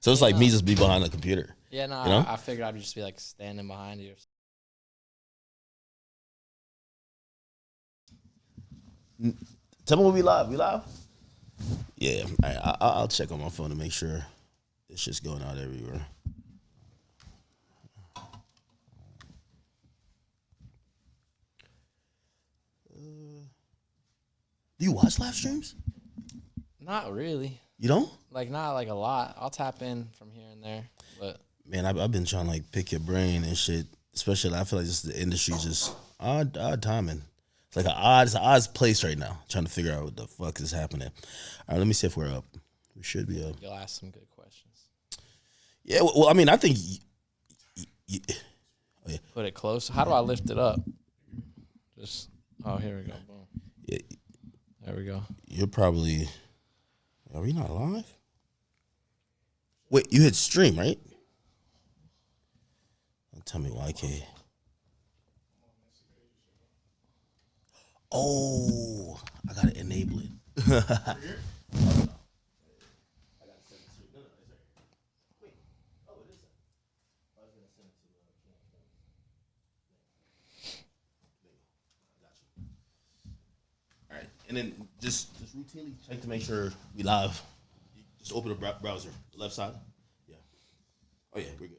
So it's like me just be behind the computer. Yeah, no, you know? I figured I'd just be like standing behind you. Tell me when we live. We live? Yeah, I'll check on my phone to make sure it's just going out everywhere. Do you watch live streams? Not really. You don't? Like, not like a lot. I'll tap in from here and there, but man, I've been trying to like pick your brain and shit. Especially, I feel like this the industry just odd timing. It's like it's an odd place right now. Trying to figure out what the fuck is happening. All right, let me see if we're up. We should be up. You'll ask some good questions. Yeah, well, I mean, I think. Oh, yeah. Put it close. How do I lift it up? Just here we go. Boom. Yeah. There we go. You're probably. Are we not live? Wait, you hit stream, right? Tell me why, K. Oh, I gotta enable it. All right, and then just routinely check to make sure we live. Just open the browser, left side. Yeah. Oh yeah, we're good.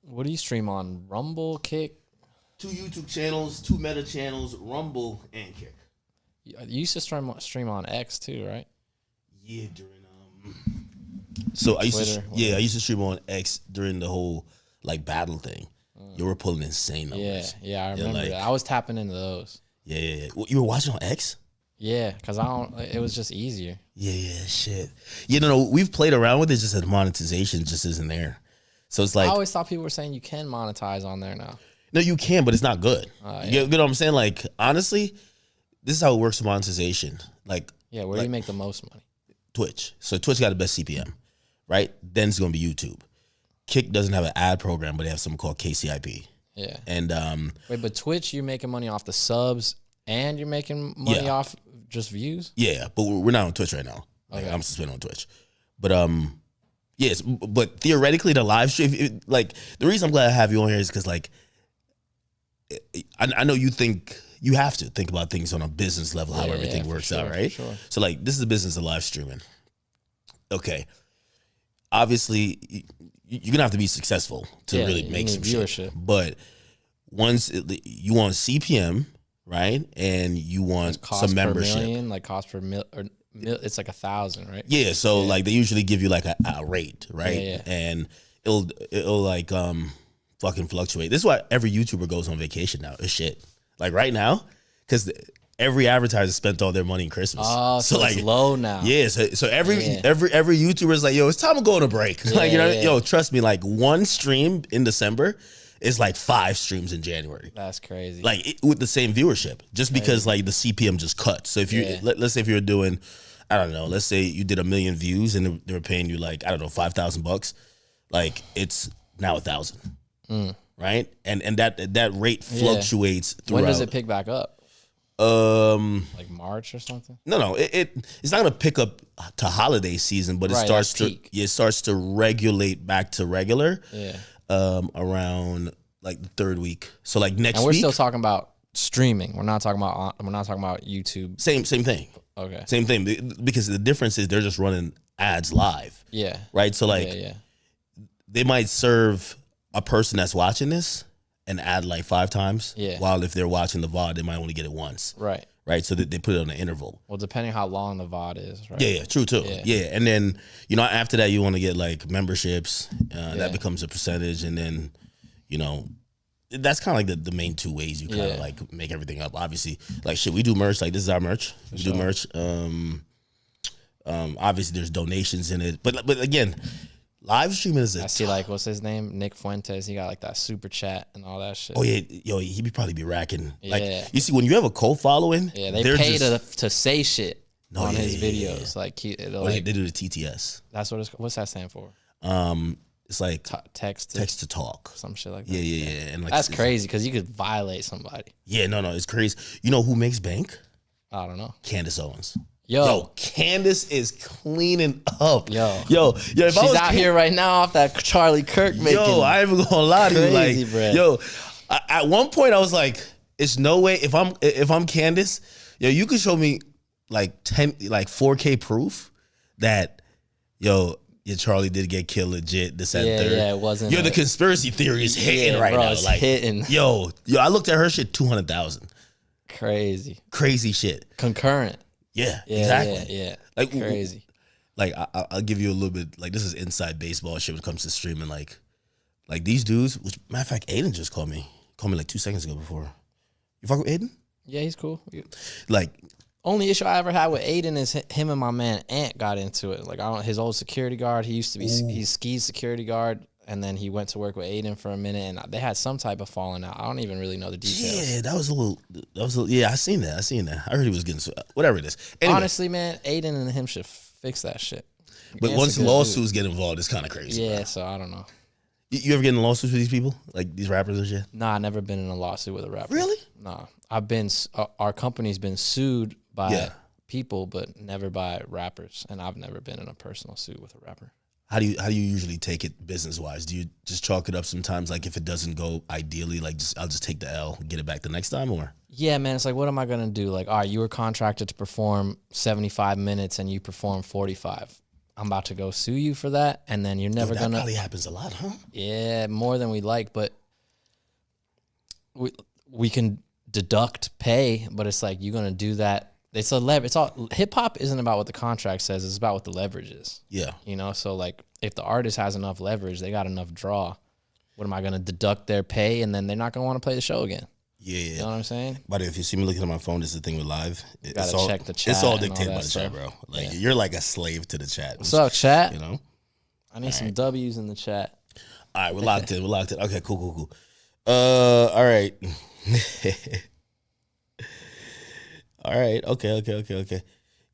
What do you stream on? Rumble, Kick? 2 YouTube channels, 2 Meta channels, Rumble and Kick. You used to stream on X too, right? Yeah, during So I used to I used to stream on X during the whole like battle thing. You were pulling insane numbers. Yeah, I remember that. I was tapping into those. Yeah. Well, you were watching on X? Yeah, because it was just easier. Yeah, shit. You know, we've played around with it, just that the monetization just isn't there. So it's like I always thought people were saying you can monetize on there now. No, you can, but it's not good. You know what I'm saying? Like, honestly, this is how it works with monetization. Like, yeah, where do you make the most money? Twitch. So Twitch got the best CPM, right? Then it's going to be YouTube. Kick doesn't have an ad program, but they have something called KCIP. Yeah. And wait, but Twitch, you're making money off the subs, and you're making money off just views? Yeah, but we're not on Twitch right now. Like, I'm suspended on Twitch. But yes, but theoretically the live stream, like the reason I'm glad I have you on here is because like I know you think you have to think about things on a business level, how everything works out, right? Sure. So like this is the business of live streaming. Okay, obviously you're gonna have to be successful to really make some viewership. Shit. But once you want CPM, right, and you want some membership, like cost per it's like 1,000, right? Yeah, so like they usually give you like a rate, right? Yeah. And it'll like fucking fluctuate. This is why every YouTuber goes on vacation now. It's shit. Like right now, because every advertiser spent all their money in Christmas. Oh, so like, it's low now. Yeah, so every YouTuber is like, yo, it's time to go on a break. Yeah, like yo, trust me, like one stream in December is like 5 streams in January. That's crazy. Like with the same viewership, just because like the CPM just cuts. So if you let's say if you're doing, I don't know, let's say you did 1 million views and they were paying you like, I don't know, $5,000, like it's now 1,000, right? And that rate fluctuates throughout. When does it pick back up? Like March or something? No, it's not gonna pick up to holiday season, but it starts to regulate back to regular. Yeah. Around like the 3rd week. So like next week. And we're still talking about streaming. We're not talking about YouTube. Same thing. Okay. Same thing, because the difference is they're just running ads live. Yeah. Right? So like they might serve a person that's watching this an ad like 5 times. Yeah. While if they're watching the VOD, they might only get it once. Right. Right. So they put it on an interval. Well, depending how long the VOD is, right? Yeah, true too. Yeah. And then, you know, after that you want to get like memberships. That becomes a percentage, and then, you know, that's kind of like the main 2 ways you kind of like make everything up. Obviously, like shit, we do merch. Like this is our merch. We do merch. Obviously there's donations in it, but again, live streaming is I see like, what's his name? Nick Fuentes. He got like that super chat and all that shit. Oh yeah, yo, he probably be racking. Like you see, when you have a cult following, they pay to say shit on his videos. Like they do the TTS. That's what what's that stand for? It's like text to talk, some shit like that. Yeah. And like that's crazy because you could violate somebody. Yeah, no, it's crazy. You know who makes bank? I don't know. Candace Owens. Yo, Candace is cleaning up. Yo, if she's out here right now off that Charlie Kirk making. Yo, I ain't even gonna lie to you. Crazy, Like, bro. yo, at one point I was like, it's no way if I'm Candace, yo, you could show me like 4K proof that your Charlie did get killed legit. This and third. Yeah, it wasn't. The conspiracy theory is hitting right now. It's like hitting. Yo, I looked at her shit 200,000. Crazy shit. Concurrent. Yeah, exactly. Yeah. Like crazy. Like I'll give you a little bit. Like this is inside baseball shit when it comes to streaming. Like these dudes. Which matter of fact, Aiden just called me like 2 seconds ago before. You fuck with Aiden? Yeah, he's cool. Like only issue I ever had with Aiden is him and my man Ant got into it. Like his old security guard. He used to be he's Ski's security guard. And then he went to work with Aiden for a minute, and they had some type of falling out. I don't even really know the details. Yeah, that was a little. Yeah, I seen that. I heard he was getting whatever it is. Anyway. Honestly, man, Aiden and him should fix that shit. But once lawsuits get involved, it's kind of crazy. Yeah, bro. so I don't know. You ever get in lawsuits with these people, like these rappers and shit? Nah, I never been in a lawsuit with a rapper. Really? Nah, I've been. Our company's been sued by people, but never by rappers, and I've never been in a personal suit with a rapper. How do you usually take it business wise? Do you just chalk it up sometimes? Like if it doesn't go ideally, like I'll just take the L, get it back the next time, or? Yeah, man. It's like, what am I gonna do? Like, all right, you were contracted to perform 75 minutes and you perform 45. I'm about to go sue you for that, and then you're never gonna. That probably happens a lot, huh? Yeah, more than we like, but we can deduct pay, but it's like you're gonna do that. It's all hip hop isn't about what the contract says. It's about what the leverage is. Yeah. So like if the artist has enough leverage, they got enough draw. What am I going to deduct their pay? And then they're not going to want to play the show again. Yeah. You know what I'm saying? But if you see me looking at my phone, this is the thing with live. Gotta check the chat. It's all dictated by the chat, bro. Like you're like a slave to the chat. What's up, chat? I need all some W's in the chat. All right, we're locked in. Okay, cool. All right. All right. Okay.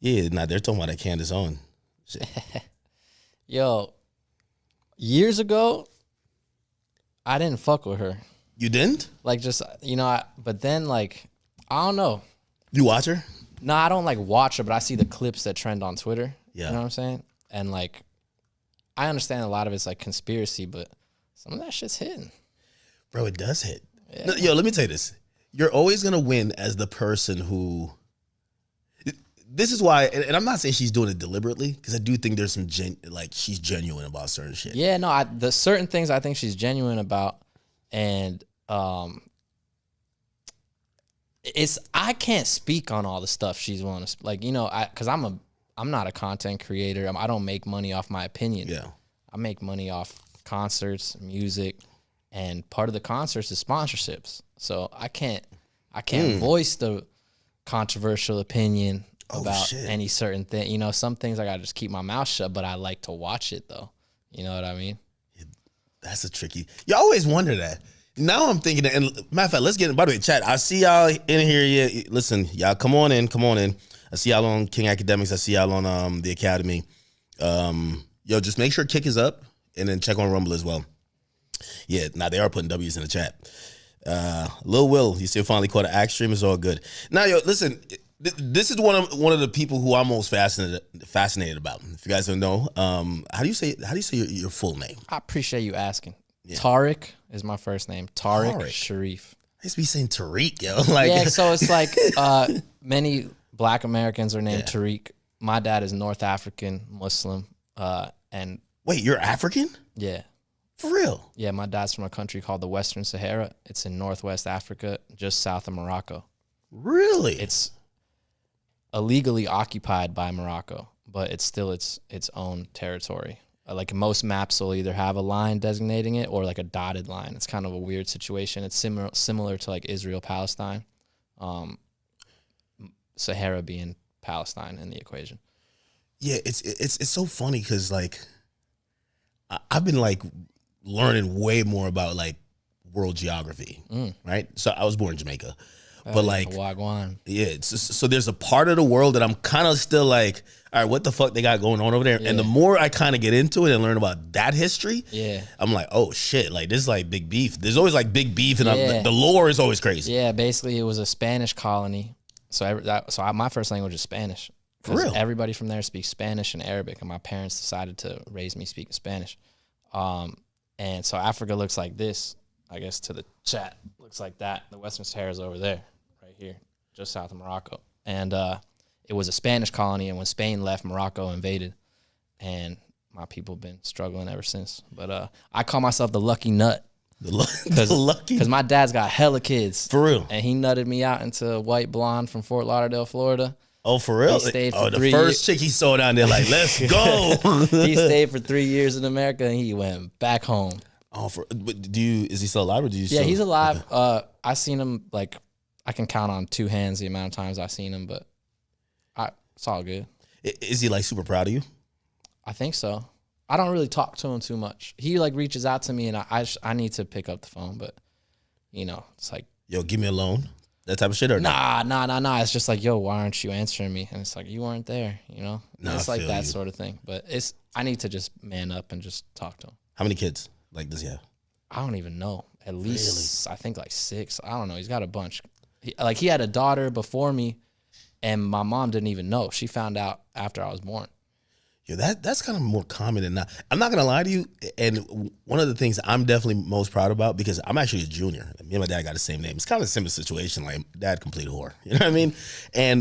Yeah, they're talking about that Candace on. Yo, years ago, I didn't fuck with her. You didn't? Like, just, but then, like, I don't know. You watch her? No, I don't, like, watch her, but I see the clips that trend on Twitter. Yeah. You know what I'm saying? And, like, I understand a lot of it's, like, conspiracy, but some of that shit's hitting. Bro, it does hit. Yeah. Yo, let me tell you this. You're always going to win as the person who... This is why, and I'm not saying she's doing it deliberately, because I do think there's some, she's genuine about certain shit. Yeah, no, the certain things I think she's genuine about, and I can't speak on all the stuff she's willing to, because I'm not a content creator. I don't make money off my opinion. Yeah. I make money off concerts, music, and part of the concerts is sponsorships. So I can't voice the controversial opinion about any certain thing. Some things I gotta just keep my mouth shut, but I like to watch it though. You know what I mean? Yeah, that's a tricky. You always wonder that. Now I'm thinking, and matter of fact, let's get in. By the way, chat, I see y'all in here. Yeah, listen, y'all, come on in. I see y'all on King Academics. I see y'all on the Academy. Yo, just make sure Kick is up, and then check on Rumble as well. Yeah, they are putting W's in the chat. Lil Will, you still finally caught an act stream. It's all good. Now, yo, listen. This is one of the people who I'm most fascinated about. If you guys don't know, how do you say your full name? I appreciate you asking. Yeah. Tariq is my first name. Tariq Cherif. I used to be saying Tariq, yo. So it's like many Black Americans are named Tariq. My dad is North African Muslim. And wait, you're African? Yeah. For real? Yeah, my dad's from a country called the Western Sahara. It's in Northwest Africa, just south of Morocco. Really? It's illegally occupied by Morocco, but it's still its own territory. Like most maps will either have a line designating it or like a dotted line. It's kind of a weird situation. It's similar to like Israel, Palestine, Sahara being Palestine in the equation. Yeah, it's so funny because like I've been like learning way more about like world geography, right? So I was born in Jamaica. But like, Wagwan. Yeah, so there's a part of the world that I'm kind of still like, all right, what the fuck they got going on over there? Yeah. And the more I kind of get into it and learn about that history, I'm like, oh shit, like this is like big beef. There's always like big beef, and the lore is always crazy. Yeah, basically it was a Spanish colony. So my first language is Spanish because everybody from there speaks Spanish and Arabic, and my parents decided to raise me speaking Spanish. And so Africa looks like this, I guess, to the chat. Looks like that. The Western Sahara is over there, right here, just south of Morocco. And it was a Spanish colony, and when Spain left, Morocco invaded. And my people have been struggling ever since. But I call myself the lucky nut. Because my dad's got hella kids. For real. And he nutted me out into a white blonde from Fort Lauderdale, Florida. Oh, for real? He stayed for the first chick he saw down there, like, let's go. He stayed for 3 years in America, and he went back home. Oh, but is he still alive, or do you? Yeah, he's alive. I seen him, like, I can count on two hands the amount of times I've seen him, but it's all good. Is he like super proud of you? I think so. I don't really talk to him too much. He like reaches out to me, and I need to pick up the phone, but you know, it's like, yo, give me a loan, that type of shit, or nah. It's just like, yo, why aren't you answering me? And it's like, you weren't there, you know. It's like that sort of thing. But I need to just man up and just talk to him. How many kids like does he have? I don't even know. At least I think like 6. I don't know. He's got a bunch. He had a daughter before me, and my mom didn't even know. She found out after I was born. Yeah, that's kind of more common than not. I'm not gonna lie to you, and one of the things I'm definitely most proud about, because I'm actually a junior. Me and my dad got the same name. It's kind of a similar situation, like dad complete whore. You know what I mean?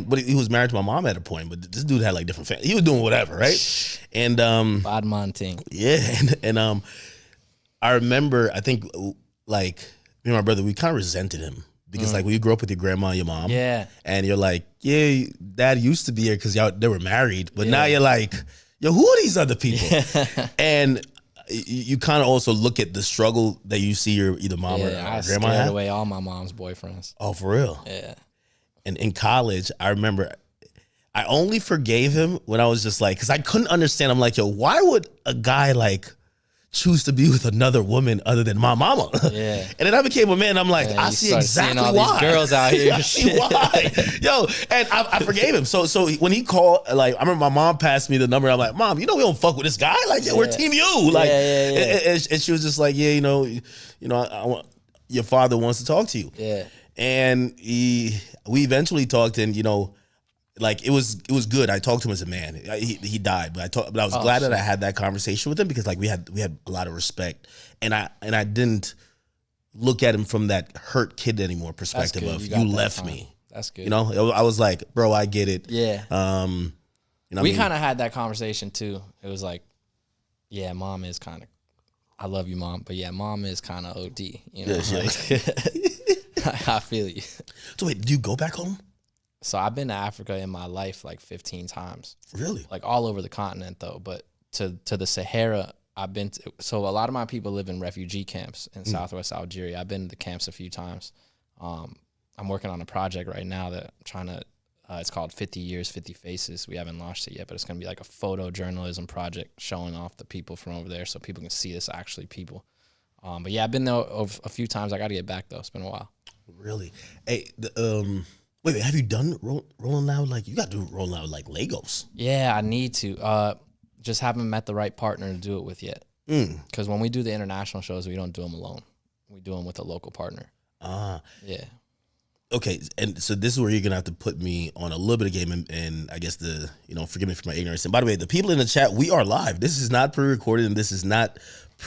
But he was married to my mom at a point. But this dude had like different family. He was doing whatever, right? And Bad Monting. Yeah, and I remember, I think like me and my brother, we kind of resented him. Because like when you grew up with your grandma and your mom, and you're like, yeah, dad used to be here because they were married, but now you're like, yo, who are these other people? And you kind of also look at the struggle that you see your either mom or grandma scared have. Away all my mom's boyfriends. Oh, for real? Yeah. And in college, I remember I only forgave him when I was just like, because I couldn't understand. I'm like, yo, why would a guy like choose to be with another woman other than my mama? Yeah. And then I became a man. I'm like, I see exactly all why. These girls out here. I see why. Yo, and I forgave him. So when he called, like, I remember my mom passed me the number. I'm like, Mom, you know we don't fuck with this guy. Like, we're Team U. Like, and she was just like, yeah, I want, your father wants to talk to you. Yeah. And we eventually talked, and like it was good. I talked to him as a man. He died, but I was glad that I had that conversation with him, because like we had a lot of respect, and I didn't look at him from that hurt kid anymore perspective of you left me. That's good. I was like, bro, I get it. Yeah. We kind of had that conversation too. It was like, yeah, mom is kind of, I love you, mom, but yeah, mom is kind of OD. I feel you. So wait, do you go back home? So I've been to Africa in my life like 15 times. Really? Like all over the continent though, but to the Sahara, I've been to, so a lot of my people live in refugee camps in Southwest Algeria. I've been to the camps a few times. I'm working on a project right now that I'm trying to, it's called 50 Years, 50 Faces. We haven't launched it yet, but it's going to be like a photojournalism project showing off the people from over there so people can see this actually people. But yeah, I've been there a few times. I got to get back though. It's been a while. Really? Hey, wait, have you done Rolling Loud? Like, you got to do Rolling Loud like Legos. Yeah, I need to. Just haven't met the right partner to do it with yet. Because when we do the international shows, we don't do them alone. We do them with a local partner. Yeah. Okay, and so this is where you're going to have to put me on a little bit of game, and I guess forgive me for my ignorance. And by the way, the people in the chat, we are live. This is not pre-recorded, and this is not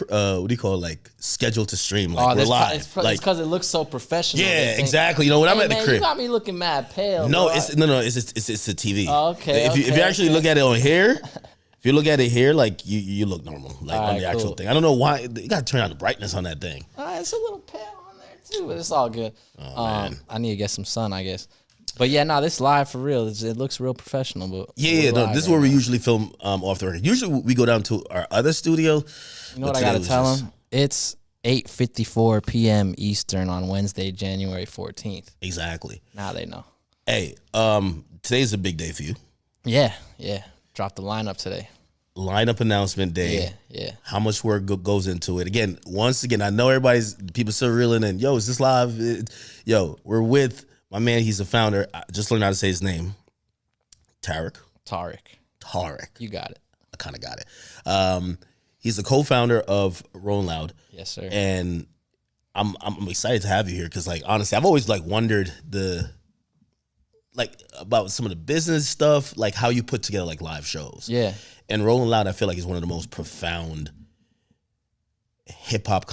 what do you call it, like scheduled to stream. Like, we're live. It's because it looks so professional. Yeah, exactly. When I'm at the crib, you got me looking mad pale. No, bro. It's the TV. Oh, okay. If you actually look at it on here, if you look at it here, like you look normal, like on the actual thing. I don't know why you got to turn on the brightness on that thing. It's a little pale on there too, but it's all good. Oh, man. I need to get some sun, I guess. But yeah, this live for real. It looks real professional. But this is where we usually film off the record. Usually we go down to our other studio. You know what I gotta tell them? It's 8:54 p.m. Eastern on Wednesday, January 14th. Exactly. Now they know. Hey, today's a big day for you. Yeah. Dropped the lineup today. Lineup announcement day. Yeah. How much work goes into it? Once again, I know people still reeling in. Yo, is this live? We're with my man. He's the founder. I just learned how to say his name. Tariq. You got it. I kind of got it. He's the co-founder of Rolling Loud. Yes, sir. And I'm excited to have you here because, like, honestly, I've always like wondered like about some of the business stuff, like how you put together like live shows. Yeah. And Rolling Loud, I feel like is one of the most profound hip hop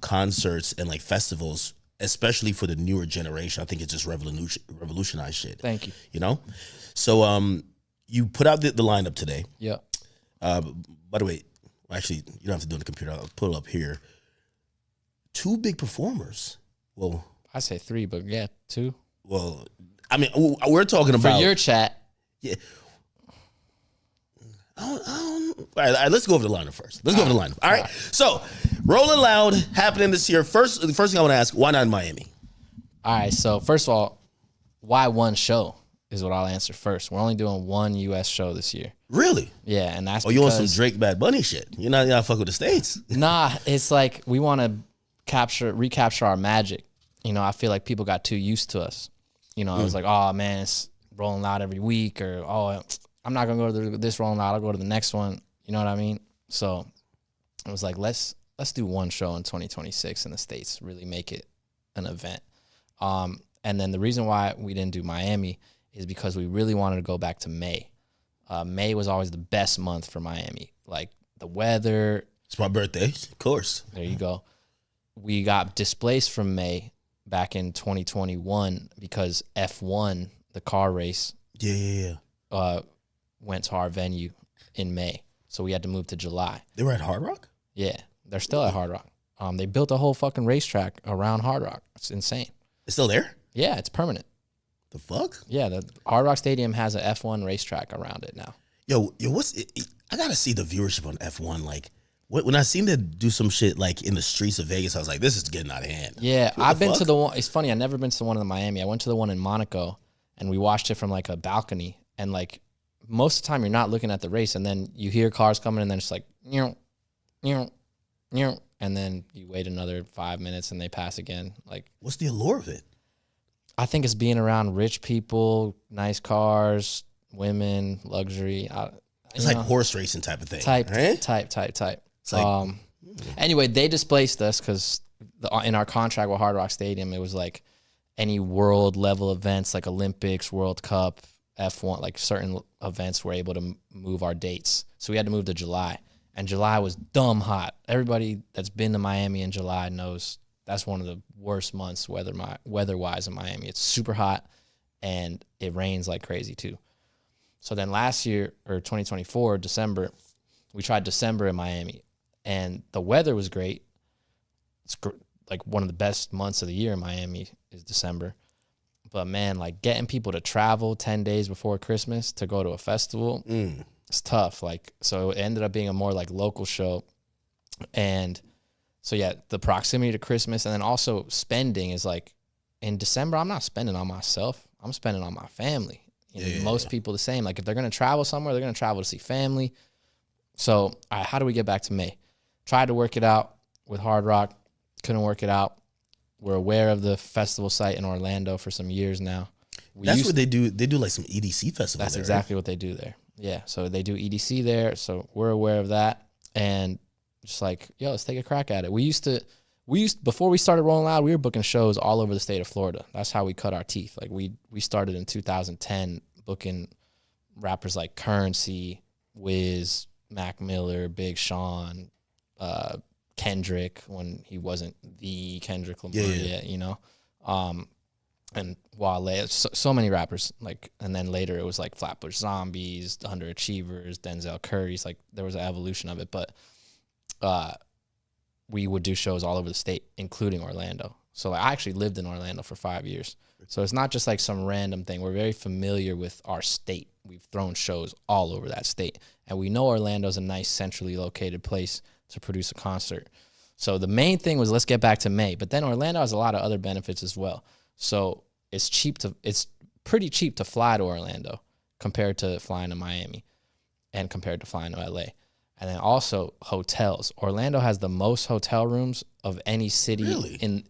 concerts and like festivals, especially for the newer generation. I think it's just revolutionized shit. Thank you. You know, so you put out the lineup today. Yeah. By the way, actually, you don't have to do it on the computer. I'll pull it up here. 2 big performers. Well, I say 3, but yeah, 2. Well, I mean, we're talking about for your chat. Yeah. All right, let's go over the lineup first. Let's go over the lineup. All right. So, Rolling Loud happening this year. The first thing I want to ask, why not in Miami? All right. So, first of all, why one show is what I'll answer first. We're only doing 1 U.S. show this year. Really? Yeah, and that's you want some Drake Bad Bunny shit? You're not fuck with the States? Nah, it's like we want to recapture our magic. You know, I feel like people got too used to us. You know, it was like, oh man, it's Rolling Loud every week, or oh, I'm not gonna go to this Rolling Loud. I'll go to the next one. You know what I mean? So it was like, let's do 1 show in 2026 in the States. Really make it an event. And then the reason why we didn't do Miami is because we really wanted to go back to May. May was always the best month for Miami. Like the weather. It's my birthday, of course. There you go. We got displaced from May back in 2021 because F1, the car race, went to our venue in May. So we had to move to July. They were at Hard Rock? Yeah, they're still at Hard Rock. They built a whole fucking racetrack around Hard Rock. It's insane. It's still there? Yeah, it's permanent. The fuck? Yeah, the Hard Rock Stadium has a F1 racetrack around it now. Yo, I gotta see the viewership on F1. Like, when I seen them do some shit like in the streets of Vegas, I was like, this is getting out of hand. Yeah, I've been to the one. It's funny, I've never been to the one in Miami. I went to the one in Monaco, and we watched it from like a balcony. And like most of the time, you're not looking at the race, and then you hear cars coming, and then it's like, and then you wait another 5 minutes, and they pass again. Like, what's the allure of it? I think it's being around rich people, nice cars, women, luxury. It's like horse racing type of thing. Type. It's like, anyway, they displaced us because in our contract with Hard Rock Stadium, it was like any world level events like Olympics, World Cup, F1, like certain events were able to move our dates. So we had to move to July. And July was dumb hot. Everybody that's been to Miami in July knows that's one of the worst months weather-wise in Miami. It's super hot, and it rains like crazy too. So then last year, or 2024, December, we tried December in Miami, and the weather was great. It's like one of the best months of the year in Miami is December. But man, like getting people to travel 10 days before Christmas to go to a festival, it's tough. Like, so it ended up being a more like local show. And so yeah, the proximity to Christmas, and then also spending is like in December, I'm not spending on myself. I'm spending on my family. Most people the same. Like if they're going to travel somewhere, they're going to travel to see family. So, all right, how do we get back to May? Tried to work it out with Hard Rock. Couldn't work it out. We're aware of the festival site in Orlando for some years now. That's what they do. They do like some EDC festival. That's exactly what they do there. Yeah. So they do EDC there. So we're aware of that. And just like, yo, let's take a crack at it. Before we started Rolling Loud, we were booking shows all over the state of Florida. That's how we cut our teeth. Like we started in 2010 booking rappers like Currency, Wiz, Mac Miller, Big Sean, Kendrick when he wasn't the Kendrick Lamar yet, you know, and Wale, so many rappers. Like, and then later it was like Flatbush Zombies, the Underachievers, Denzel Curry's. Like there was an evolution of it, but we would do shows all over the state, including Orlando. So I actually lived in Orlando for 5 years. So it's not just like some random thing. We're very familiar with our state. We've thrown shows all over that state. And we know Orlando's a nice centrally located place to produce a concert. So the main thing was let's get back to May. But then Orlando has a lot of other benefits as well. So it's pretty cheap to fly to Orlando compared to flying to Miami and compared to flying to LA. And then also hotels. Orlando has the most hotel rooms of any city. Really?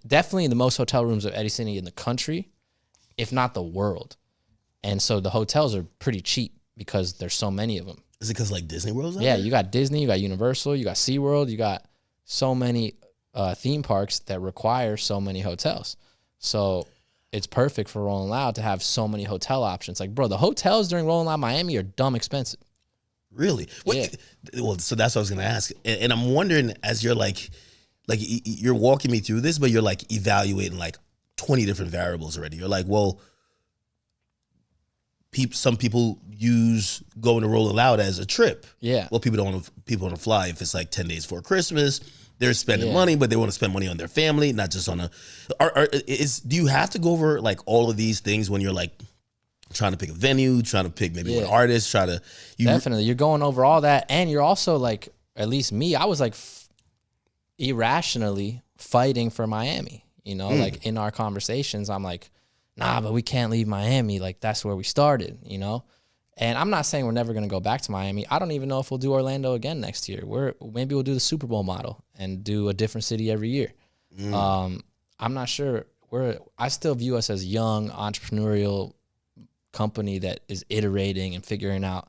Definitely the most hotel rooms of any city in the country, if not the world. And so the hotels are pretty cheap because there's so many of them. Is it because like Disney World's out Yeah, there? you got Disney, you got Universal, you got SeaWorld, you got so many theme parks that require so many hotels. So it's perfect for Rolling Loud to have so many hotel options. Like, bro, the hotels during Rolling Loud Miami are dumb expensive. Really? Yeah. Well, so that's what I was gonna ask, and I'm wondering, as you're like you're walking me through this, but you're like evaluating like 20 different variables already. You're like, well, some people use going to Rolling Loud as a trip. Yeah. Well, people want to fly if it's like 10 days before Christmas. They're spending money, but they want to spend money on their family, not just on do you have to go over like all of these things when you're like trying to pick a venue, trying to pick maybe an artist, Definitely. You're going over all that. And you're also like, at least me, I was like irrationally fighting for Miami, like in our conversations, I'm like, nah, but we can't leave Miami. Like, that's where we started, And I'm not saying we're never going to go back to Miami. I don't even know if we'll do Orlando again next year. Maybe we'll do the Super Bowl model and do a different city every year. I'm not sure. I still view us as young, entrepreneurial company that is iterating and figuring out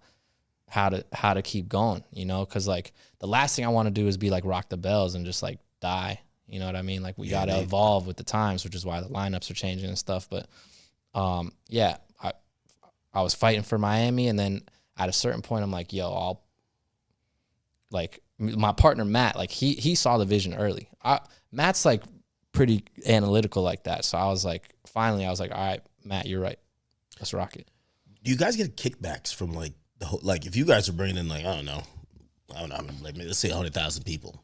how to keep going, because like the last thing I want to do is be like Rock the Bells and just like die. You know what I mean? Like we got to evolve with the times, which is why the lineups are changing and stuff. But I was fighting for Miami, and then at a certain point, I'm like, yo, my partner, Matt, like he saw the vision early. Matt's like pretty analytical like that. So I was like, finally, all right, Matt, you're right. Let's rock it. Do you guys get kickbacks from like if you guys are bringing in like, I don't know, like let's say 100,000 people,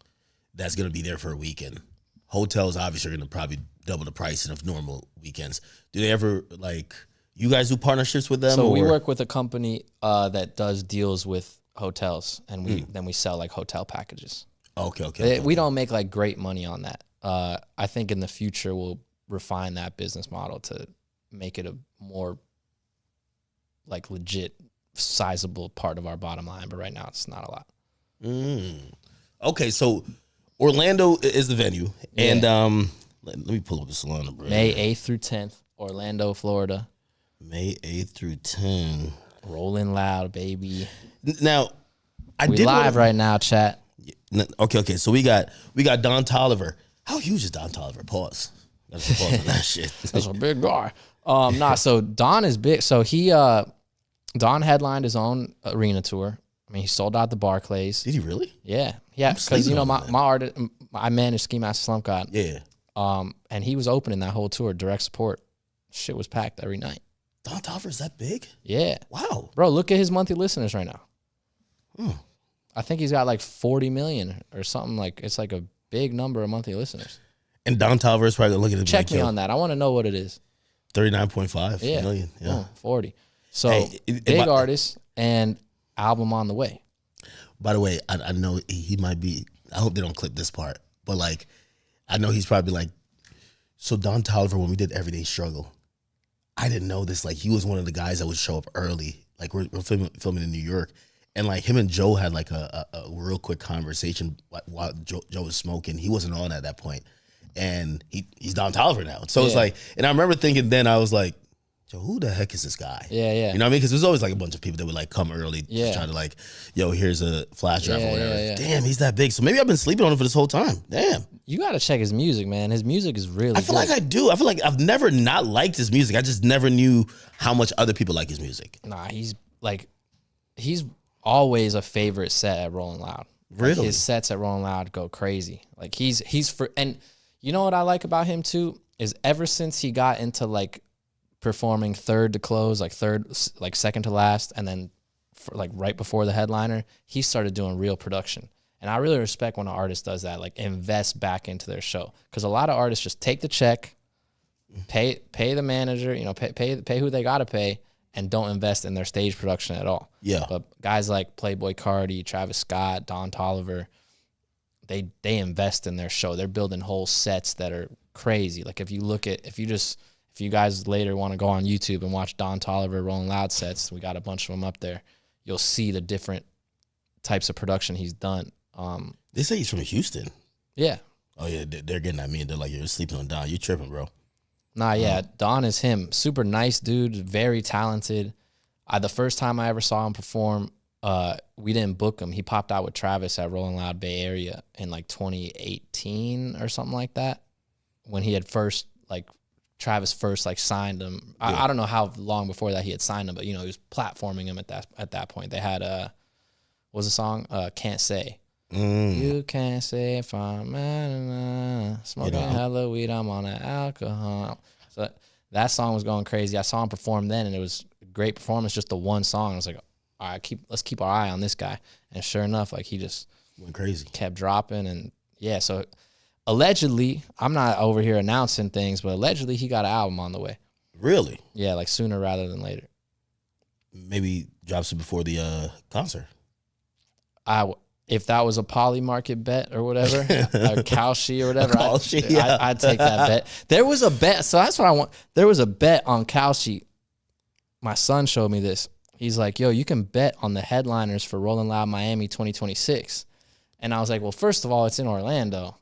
that's going to be there for a weekend. Hotels obviously are going to probably double the price of normal weekends. Do they ever you guys do partnerships with them? So we work with a company that does deals with hotels, and then we sell like hotel packages. Okay. We don't make like great money on that. I think in the future we'll refine that business model to make it a more like legit, sizable part of our bottom line. But right now it's not a lot. Okay, so Orlando is the venue, and let me pull up the salon. May 8th through 10th, Orlando, Florida. May 8th through 10. Rolling Loud, baby. Now, we live right now, chat. Okay. So we got Don Toliver. How huge is Don Toliver? Pause. That's a pause on that shit. That's a big guy. So Don is big. So Don headlined his own arena tour. I mean, he sold out the Barclays. Did he really? Yeah, because my artist, I managed Ski Master Slump God. Yeah. And he was opening that whole tour, direct support. Shit was packed every night. Don Toliver is that big? Yeah. Wow. Bro, look at his monthly listeners right now. I think he's got like 40 million or something. Like it's like a big number of monthly listeners. And Don Toliver is probably looking at check me on that. I want to know what it is. 39.5 million. Yeah. 40. So big artist and album on the way. By the way, I know he might be, I hope they don't clip this part, but like, I know he's probably like, so Don Toliver, when we did Everyday Struggle, I didn't know this. Like, he was one of the guys that would show up early. Like, we're filming in New York. And like him and Joe had like a real quick conversation while Joe was smoking. He wasn't on at that point. And he's Don Toliver now. So it's like, and I remember thinking then, I was like, Joe, who the heck is this guy? Yeah. You know what I mean? Because there's always like a bunch of people that would like come early to try to like, yo, here's a flash drive or whatever. Yeah. Damn, he's that big. So maybe I've been sleeping on him for this whole time. Damn. You got to check his music, man. His music is really I feel like I do. I feel like I've never not liked his music. I just never knew how much other people like his music. Nah, he's always a favorite set at Rolling Loud. Really? Like his sets at Rolling Loud go crazy. Like and you know what I like about him too is ever since he got into like performing third to close, like second to last, and then like right before the headliner, he started doing real production. And I really respect when an artist does that, like invest back into their show. Because a lot of artists just take the check, pay the manager, pay who they gotta pay, and don't invest in their stage production at all. Yeah. But guys like Playboy Carti, Travis Scott, Don Toliver, they invest in their show. They're building whole sets that are crazy. Like if you guys later want to go on YouTube and watch Don Toliver Rolling Loud sets, we got a bunch of them up there. You'll see the different types of production he's done. They say he's from Houston. Yeah. Oh yeah, they're getting at me and they're like, you're sleeping on Don. You tripping, bro. Nah, yeah, Don is him. Super nice dude, very talented. The first time I ever saw him perform, we didn't book him. He popped out with Travis at Rolling Loud Bay Area in like 2018 or something like that, when he had first like Travis first like signed him. I don't know how long before that he had signed him, but he was platforming him at that point. They had what was the song? Can't Say. You can't say if I'm smoking hella weed, I'm on an alcohol. So that song was going crazy. I saw him perform then, and it was a great performance. Just the one song. I was like, all right, let's keep our eye on this guy. And sure enough, like he just went crazy, kept dropping, and so allegedly, I'm not over here announcing things, but allegedly he got an album on the way. Really? Yeah, like sooner rather than later. Maybe drops it before the concert. If that was a poly market bet or whatever, or Kalshi or whatever, I'd take that bet. There was a bet, so that's what I want. There was a bet on Kalshi. My son showed me this. He's like, yo, you can bet on the headliners for Rolling Loud Miami 2026. And I was like, well, first of all, it's in Orlando.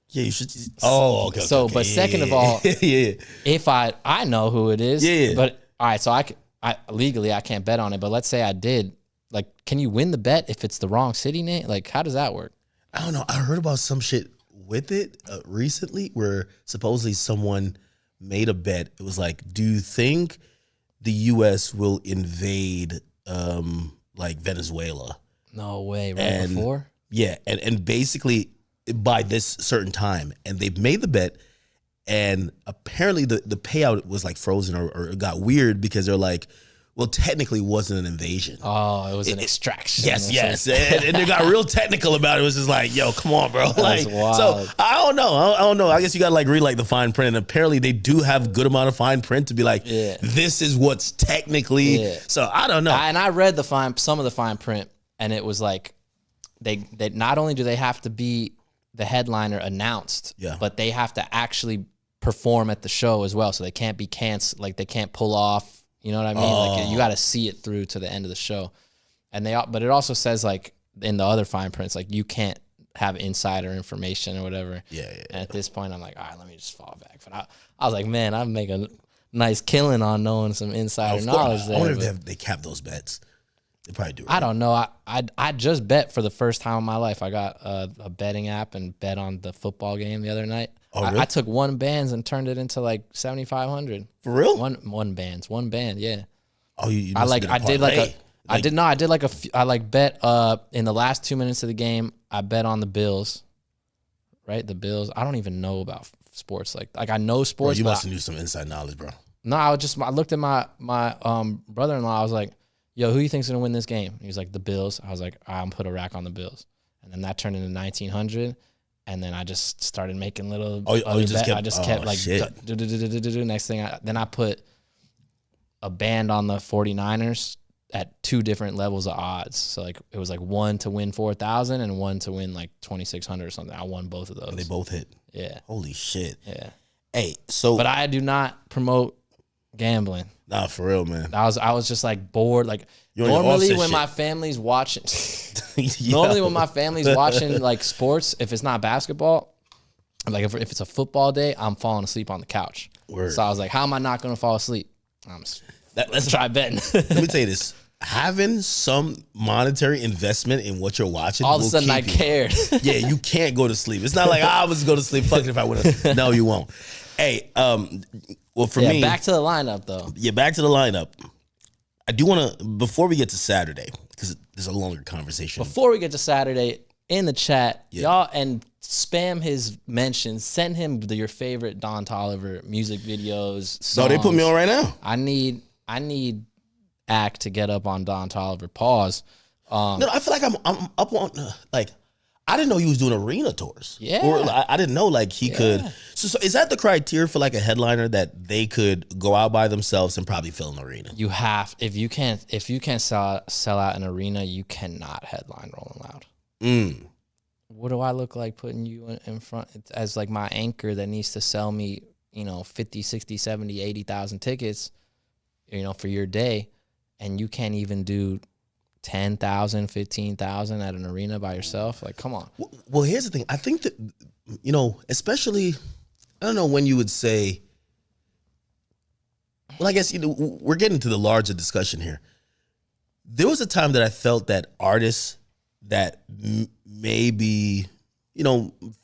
Yeah, you should. Oh, okay. So, okay, but second of all, if I know who it is, but all right, so I legally I can't bet on it, but let's say I did. Like, can you win the bet if it's the wrong city name? Like, how does that work? I don't know. I heard about some shit with it recently where supposedly someone made a bet. It was like, do you think the U.S. will invade like Venezuela? No way. Right before? Yeah. And basically by this certain time. And they made the bet. And apparently the payout was like frozen or it got weird because they're like, well, technically it wasn't an invasion. Oh, it was an extraction. Yes. And they got real technical about it. It was just like, yo, come on, bro. Like, wild. So I don't know. I guess you got to like read like the fine print. And apparently they do have good amount of fine print to be like, this is what's technically. Yeah. So I don't know. And I read some of the fine print, and it was like, they not only do they have to be the headliner announced, but they have to actually perform at the show as well. So they can't be canceled. Like they can't pull off. You know what I mean? Like you got to see it through to the end of the show. And but it also says like in the other fine prints, like you can't have insider information or whatever. Yeah. And at this point I'm like, all right, let me just fall back. But I was like, man, I'm making a nice killing on knowing some insider knowledge there. I wonder if they cap those bets. They probably do. Right? I don't know. I just bet for the first time in my life. I got a betting app and bet on the football game the other night. Oh, really? I took one bands and turned it into like 7,500. For real? One band, yeah. Oh, you I did bet in the last 2 minutes of the game. I bet on the Bills, right? The Bills. I don't even know about sports. Like I know sports. Bro, you must have knew some inside knowledge, bro. No, I looked at my brother-in-law. I was like, yo, who you think's gonna win this game? He was like, the Bills. I was like, I'm put a rack on the Bills, and then that turned into 1,900. And then I just started making little. I just kept like next thing. Then I put a band on the 49ers at 2 different levels of odds. So like it was like one to win 4,000 and one to win like 2,600 or something. I won both of those. And they both hit. Yeah. Holy shit. Yeah. Hey, so. But I do not promote gambling. Nah, for real, man. I was just like bored. Like normally when my family's watching, normally when my family's watching like sports, if it's not basketball, like if it's a football day, I'm falling asleep on the couch. Word. So I was like, how am I not going to fall asleep? Let's try betting. Let me tell you this. Having some monetary investment in what you're watching. All of a sudden I cared. Yeah, you can't go to sleep. It's not like I was going to sleep. Fuck it if I would have. No, you won't. Hey, well, for me. Back to the lineup, though. Yeah, back to the lineup. I do want to, before we get to Saturday, because there's a longer conversation. Before we get to Saturday, in the chat, y'all, and spam his mentions. Send him your favorite Don Toliver music videos, songs. No, they put me on right now. I need Act to get up on Don Toliver. Pause. No, I feel like I'm up on, like, I didn't know he was doing arena tours. Yeah. Or I didn't know like he could. So is that the criteria for like a headliner that they could go out by themselves and probably fill an arena? You have, if you can't sell out an arena, you cannot headline Rolling Loud. What do I look like putting you in front as like my anchor that needs to sell me, 50, 60, 70, 80,000 tickets, for your day, and you can't even do 10,000, 15,000 at an arena by yourself? Like, come on. Well, here's the thing. I think that, especially, I don't know when you would say, well, I guess, we're getting to the larger discussion here. There was a time that I felt that artists that maybe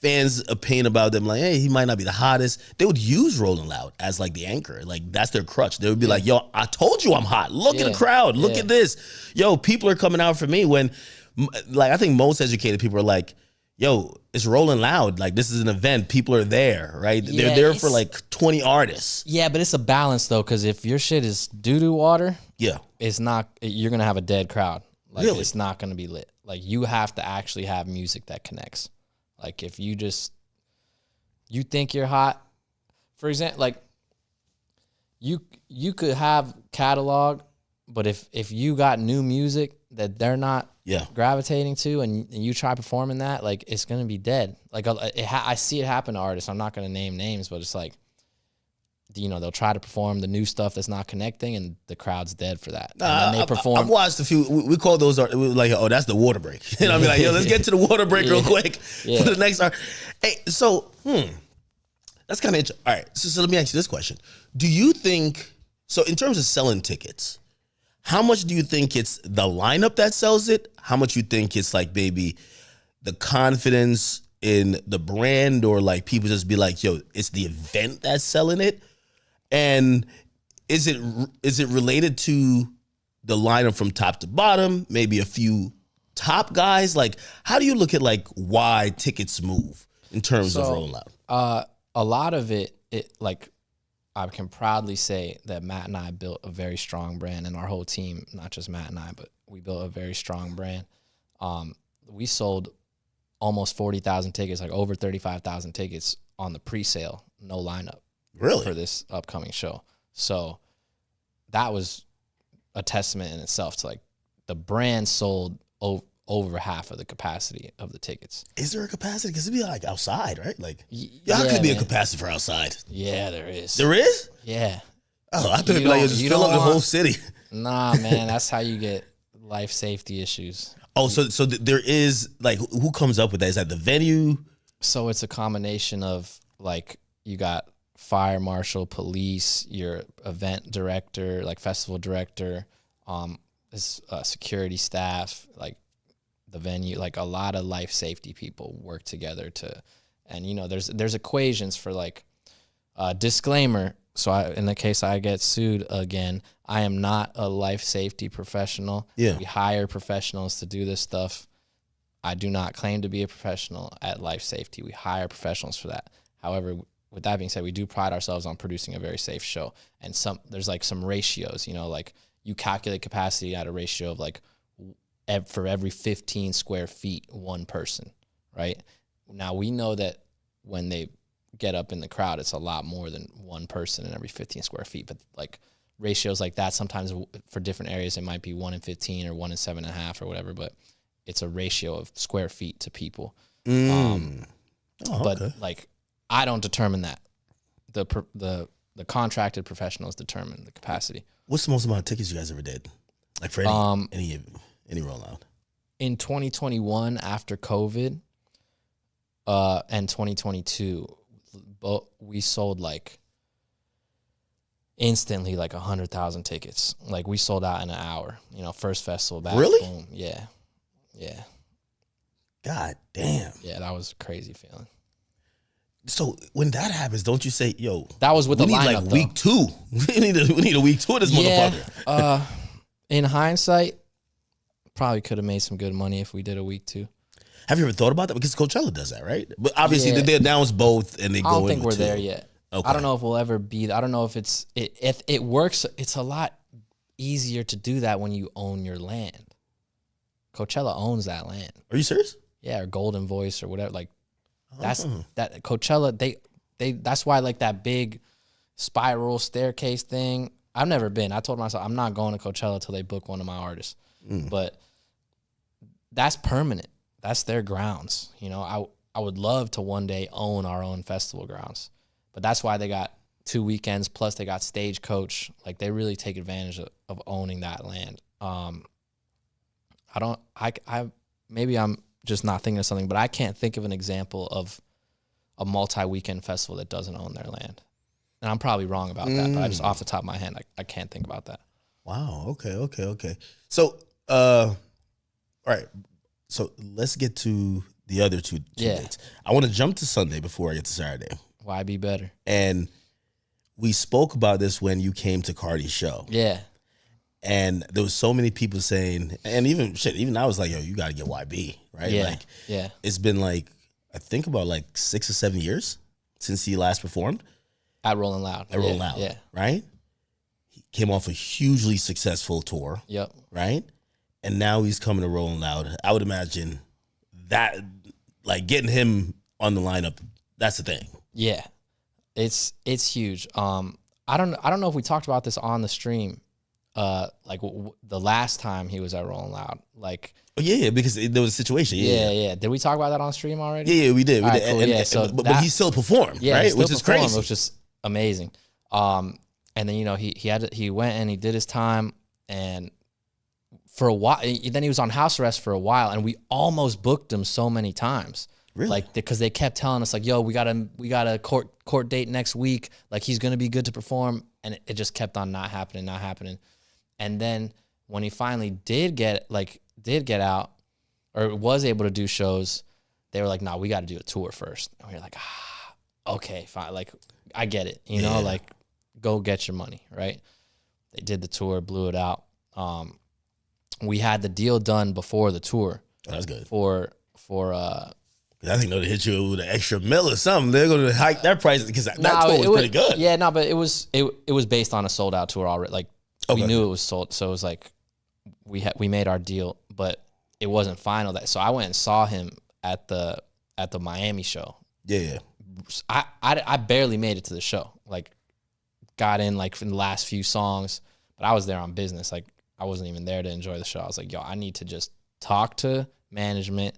fans' opinion about them, like, hey, he might not be the hottest. They would use Rolling Loud as like the anchor. Like that's their crutch. They would be like, yo, I told you I'm hot. Look at the crowd. Look at this. Yo, people are coming out for me when, like, I think most educated people are like, yo, it's Rolling Loud. Like this is an event. People are there, right? They're there for like 20 artists. Yeah, but it's a balance though, because if your shit is doo-doo water, it's not, you're going to have a dead crowd. Like it's not going to be lit. Like you have to actually have music that connects. Like if you think you're hot, for example, like you could have catalog, but if you got new music that they're not gravitating to, and you try performing that, like it's gonna be dead. Like I see it happen to artists. I'm not gonna name names, but it's like, they'll try to perform the new stuff that's not connecting, and the crowd's dead for that. And then they perform. I've watched a few. We call those like, oh, that's the water break. I mean, like, yo, let's get to the water break real quick for the next art. Hey, so that's kind of interesting. All right, so let me ask you this question: do you think so? In terms of selling tickets, how much do you think it's the lineup that sells it? How much you think it's like maybe the confidence in the brand, or like people just be like, yo, it's the event that's selling it? And is it related to the lineup from top to bottom? Maybe a few top guys? Like, how do you look at like why tickets move in terms of Rolling Loud? A lot of it like I can proudly say that Matt and I built a very strong brand, and our whole team, not just Matt and I, but we built a very strong brand. We sold almost 40,000 tickets, like over 35,000 tickets on the pre-sale, no lineup. Really? For this upcoming show. So that was a testament in itself to like the brand sold over half of the capacity of the tickets. Is there a capacity? Because it'd be like outside, right? Like, how could be a capacity for outside? Yeah, there is. There is? Yeah. Oh, I thought it'd be like, just fill up the whole city. Nah, man, that's how you get life safety issues. Oh, so there is, like, who comes up with that? Is that the venue? So it's a combination of, like, you got fire marshal, police, your event director, like festival director, security staff, like the venue, like a lot of life safety people work together and there's equations for like disclaimer. So in the case I get sued again, I am not a life safety professional. Yeah. We hire professionals to do this stuff. I do not claim to be a professional at life safety. We hire professionals for that. However, with that being said, we do pride ourselves on producing a very safe show. And there's like some ratios, like you calculate capacity at a ratio of like for every 15 square feet, one person, right? Now we know that when they get up in the crowd, it's a lot more than one person in every 15 square feet. But like ratios like that, sometimes for different areas, it might be 1 in 15 or 1 in 7.5 or whatever, but it's a ratio of square feet to people. But like, I don't determine that. The contracted professionals determine the capacity. What's the most amount of tickets you guys ever did? Like for any rollout? In 2021, after COVID, and 2022, we sold like instantly like 100,000 tickets. Like we sold out in an hour. First festival back. Really? Boom. Yeah. God damn. Yeah, that was a crazy feeling. So when that happens, don't you say, "Yo, that was with the lineup, like week 2. we need a week 2 of this motherfucker." In hindsight, probably could have made some good money if we did a week 2. Have you ever thought about that? Because Coachella does that, right? But obviously they announce both and they go. I don't think we're 2. there yet. Okay. I don't know if we'll ever be. I don't know if if it works. It's a lot easier to do that when you own your land. Coachella owns that land. Are you serious? Yeah, or Golden Voice or whatever. Like that Coachella. They that's why like that big spiral staircase thing. I've never been. I told myself I'm not going to Coachella till they book one of my artists. But that's permanent. That's their grounds. I would love to one day own our own festival grounds. But that's why they got 2 weekends, plus they got Stagecoach. Like they really take advantage of owning that land. Maybe I'm just not thinking of something, but I can't think of an example of a multi-weekend festival that doesn't own their land. And I'm probably wrong about that, but I just off the top of my head, I can't think about that. Wow. Okay. So, all right. So let's get to the other two dates. I want to jump to Sunday before I get to Saturday. Why be better? And we spoke about this when you came to Carti's show. Yeah. And there was so many people saying, and even I was like, yo, you got to get YB, right? Yeah. Like, yeah. It's been like, I think about like 6 or 7 years since he last performed. At Rolling Loud. Rolling Loud, yeah. Right? He came off a hugely successful tour. Yep. Right? And now he's coming to Rolling Loud. I would imagine that, like, getting him on the lineup, that's the thing. Yeah. It's huge. I don't know if we talked about this on the stream. The last time he was at Rolling Loud, like. Oh, yeah, because there was a situation. Yeah. Did we talk about that on stream already? Yeah, we did. Cool. But he still performed, right? Which is crazy. Which is amazing. And then he went and he did his time, and for a while, then he was on house arrest for a while, and we almost booked him so many times. Really? Like, because they kept telling us, like, yo, we got a court date next week. Like, he's gonna be good to perform, and it just kept on not happening. And then when he finally did get out, or was able to do shows, they were like, nah, we got to do a tour first. And we were like, okay, fine. Like, I get it. You know, like, go get your money, right? They did the tour, blew it out. We had the deal done before the tour. Oh, that's good. I think they'll hit you with an extra mill or something. They're going to hike that price because that tour was pretty good. Yeah, no, but it was based on a sold out tour already. Like, we knew it was sold, so it was like we made our deal, but it wasn't final. So I went and saw him at the Miami show. Yeah. I barely made it to the show. Like, got in like in the last few songs, but I was there on business. Like, I wasn't even there to enjoy the show. I was like, yo, I need to just talk to management,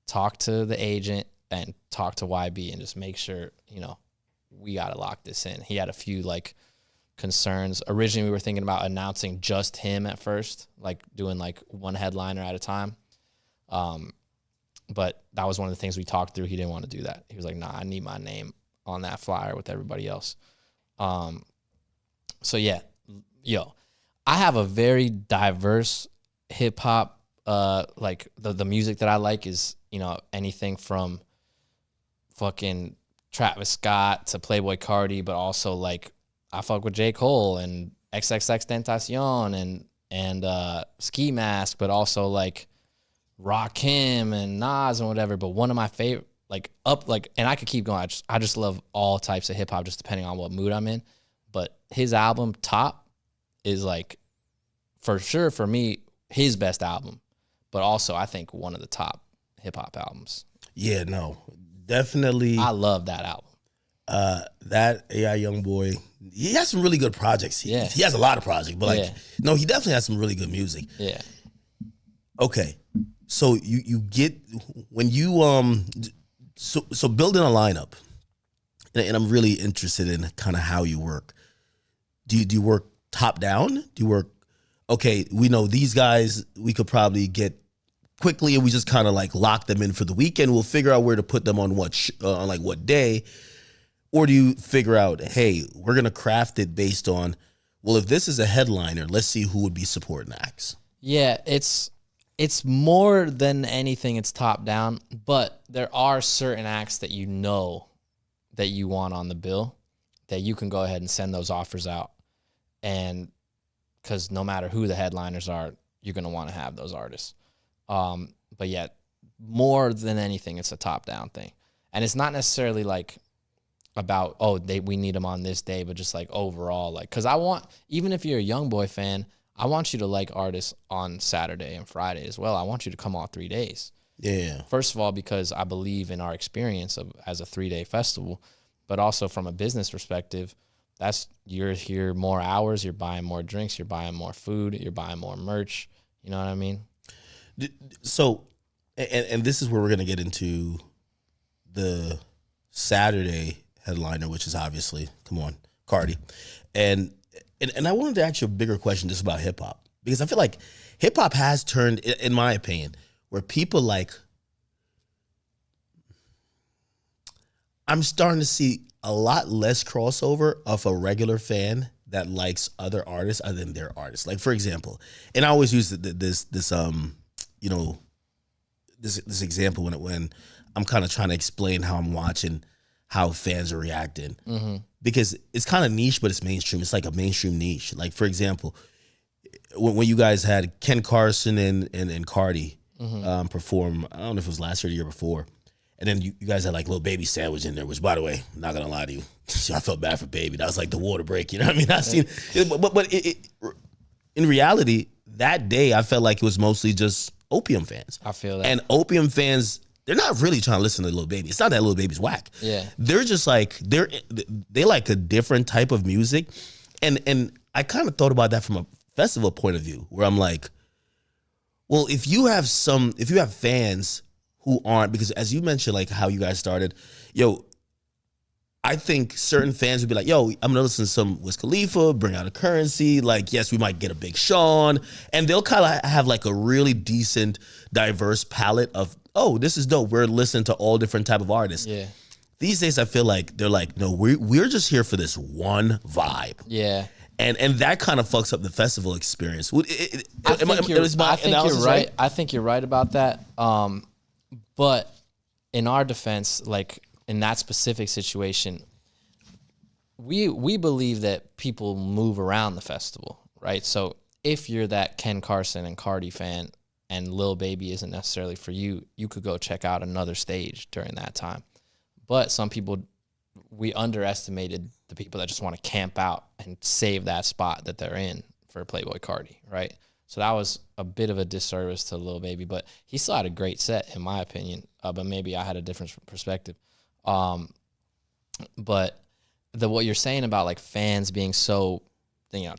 talk to the agent, and talk to YB, and just make sure, we got to lock this in. He had a few like concerns. Originally, we were thinking about announcing just him at first, like doing like one headliner at a time. But that was one of the things we talked through. He didn't want to do that. He was like, nah, I need my name on that flyer with everybody else. So yeah, I have a very diverse hip hop. Like the music that I like is, anything from fucking Travis Scott to Playboi Carti, but also like I fuck with J. Cole and XXXTentacion and Ski Mask, but also like Rakim and Nas and whatever. But one of my favorite, and I could keep going. I just love all types of hip hop, just depending on what mood I'm in. But his album Top is like, for sure for me, his best album, but also I think one of the top hip hop albums. Yeah, no, definitely. I love that album. That AI Youngboy, he has some really good projects. He has a lot of projects, but no, he definitely has some really good music. Yeah. Okay, so you get when you so building a lineup, and I'm really interested in kind of how you work. Do you work top down? Do you work? Okay, we know these guys we could probably get quickly, and we just kind of like lock them in for the weekend. We'll figure out where to put them on what day. Or do you figure out, hey, we're going to craft it based on, well, if this is a headliner, let's see who would be supporting acts. Yeah, it's more than anything, it's top down, but there are certain acts that that you want on the bill that you can go ahead and send those offers out. And because no matter who the headliners are, you're going to want to have those artists. But yet, more than anything, it's a top down thing. And it's not necessarily like about, we need them on this day, but just like overall, like, because I want, even if you're a Youngboy fan, I want you to like artists on Saturday and Friday as well. I want you to come all 3 days. Yeah. First of all, because I believe in our experience as a 3-day festival, but also from a business perspective, you're here more hours, you're buying more drinks, you're buying more food, you're buying more merch. You know what I mean? So, and this is where we're going to get into the Saturday headliner, which is obviously, come on, Carti. And I wanted to ask you a bigger question just about hip hop, because I feel like hip hop has turned, in my opinion, where people like, I'm starting to see a lot less crossover of a regular fan that likes other artists other than their artists. Like, for example, and I always use this example when I'm kind of trying to explain how I'm watching how fans are reacting. Because it's kind of niche, but it's mainstream. It's like a mainstream niche. Like, for example, when you guys had Ken Carson and Carti perform, I don't know if it was last year or the year before, and then you guys had like Lil Baby Sandwich in there, which, by the way, I'm not gonna lie to you, I felt bad for Baby. That was like the water break, you know what I mean? I seen, but in reality, that day I felt like it was mostly just Opium fans. I feel that. And Opium fans, they're not really trying to listen to Lil Baby. It's not that Lil Baby's whack. Yeah. They're just like, they like a different type of music. And I kind of thought about that from a festival point of view, where I'm like, well, if you have fans who aren't, because as you mentioned, like how you guys started, I think certain fans would be like, I'm gonna listen to some Wiz Khalifa, bring out a Currency. Like, yes, we might get a Big Sean, and they'll kind of have like a really decent, diverse palette of, this is dope. We're listening to all different type of artists. Yeah. These days, I feel like they're like, no, we're just here for this one vibe. Yeah. And that kind of fucks up the festival experience. I think you're right. I think you're right about that. But in our defense, like in that specific situation, we believe that people move around the festival, right? So if you're that Ken Carson and Carti fan and Lil Baby isn't necessarily for you, you could go check out another stage during that time. But some people, we underestimated the people that just want to camp out and save that spot that they're in for Playboi Carti, right? So that was a bit of a disservice to Lil Baby, but he still had a great set, in my opinion. But maybe I had a different perspective. But what you're saying about like fans being so,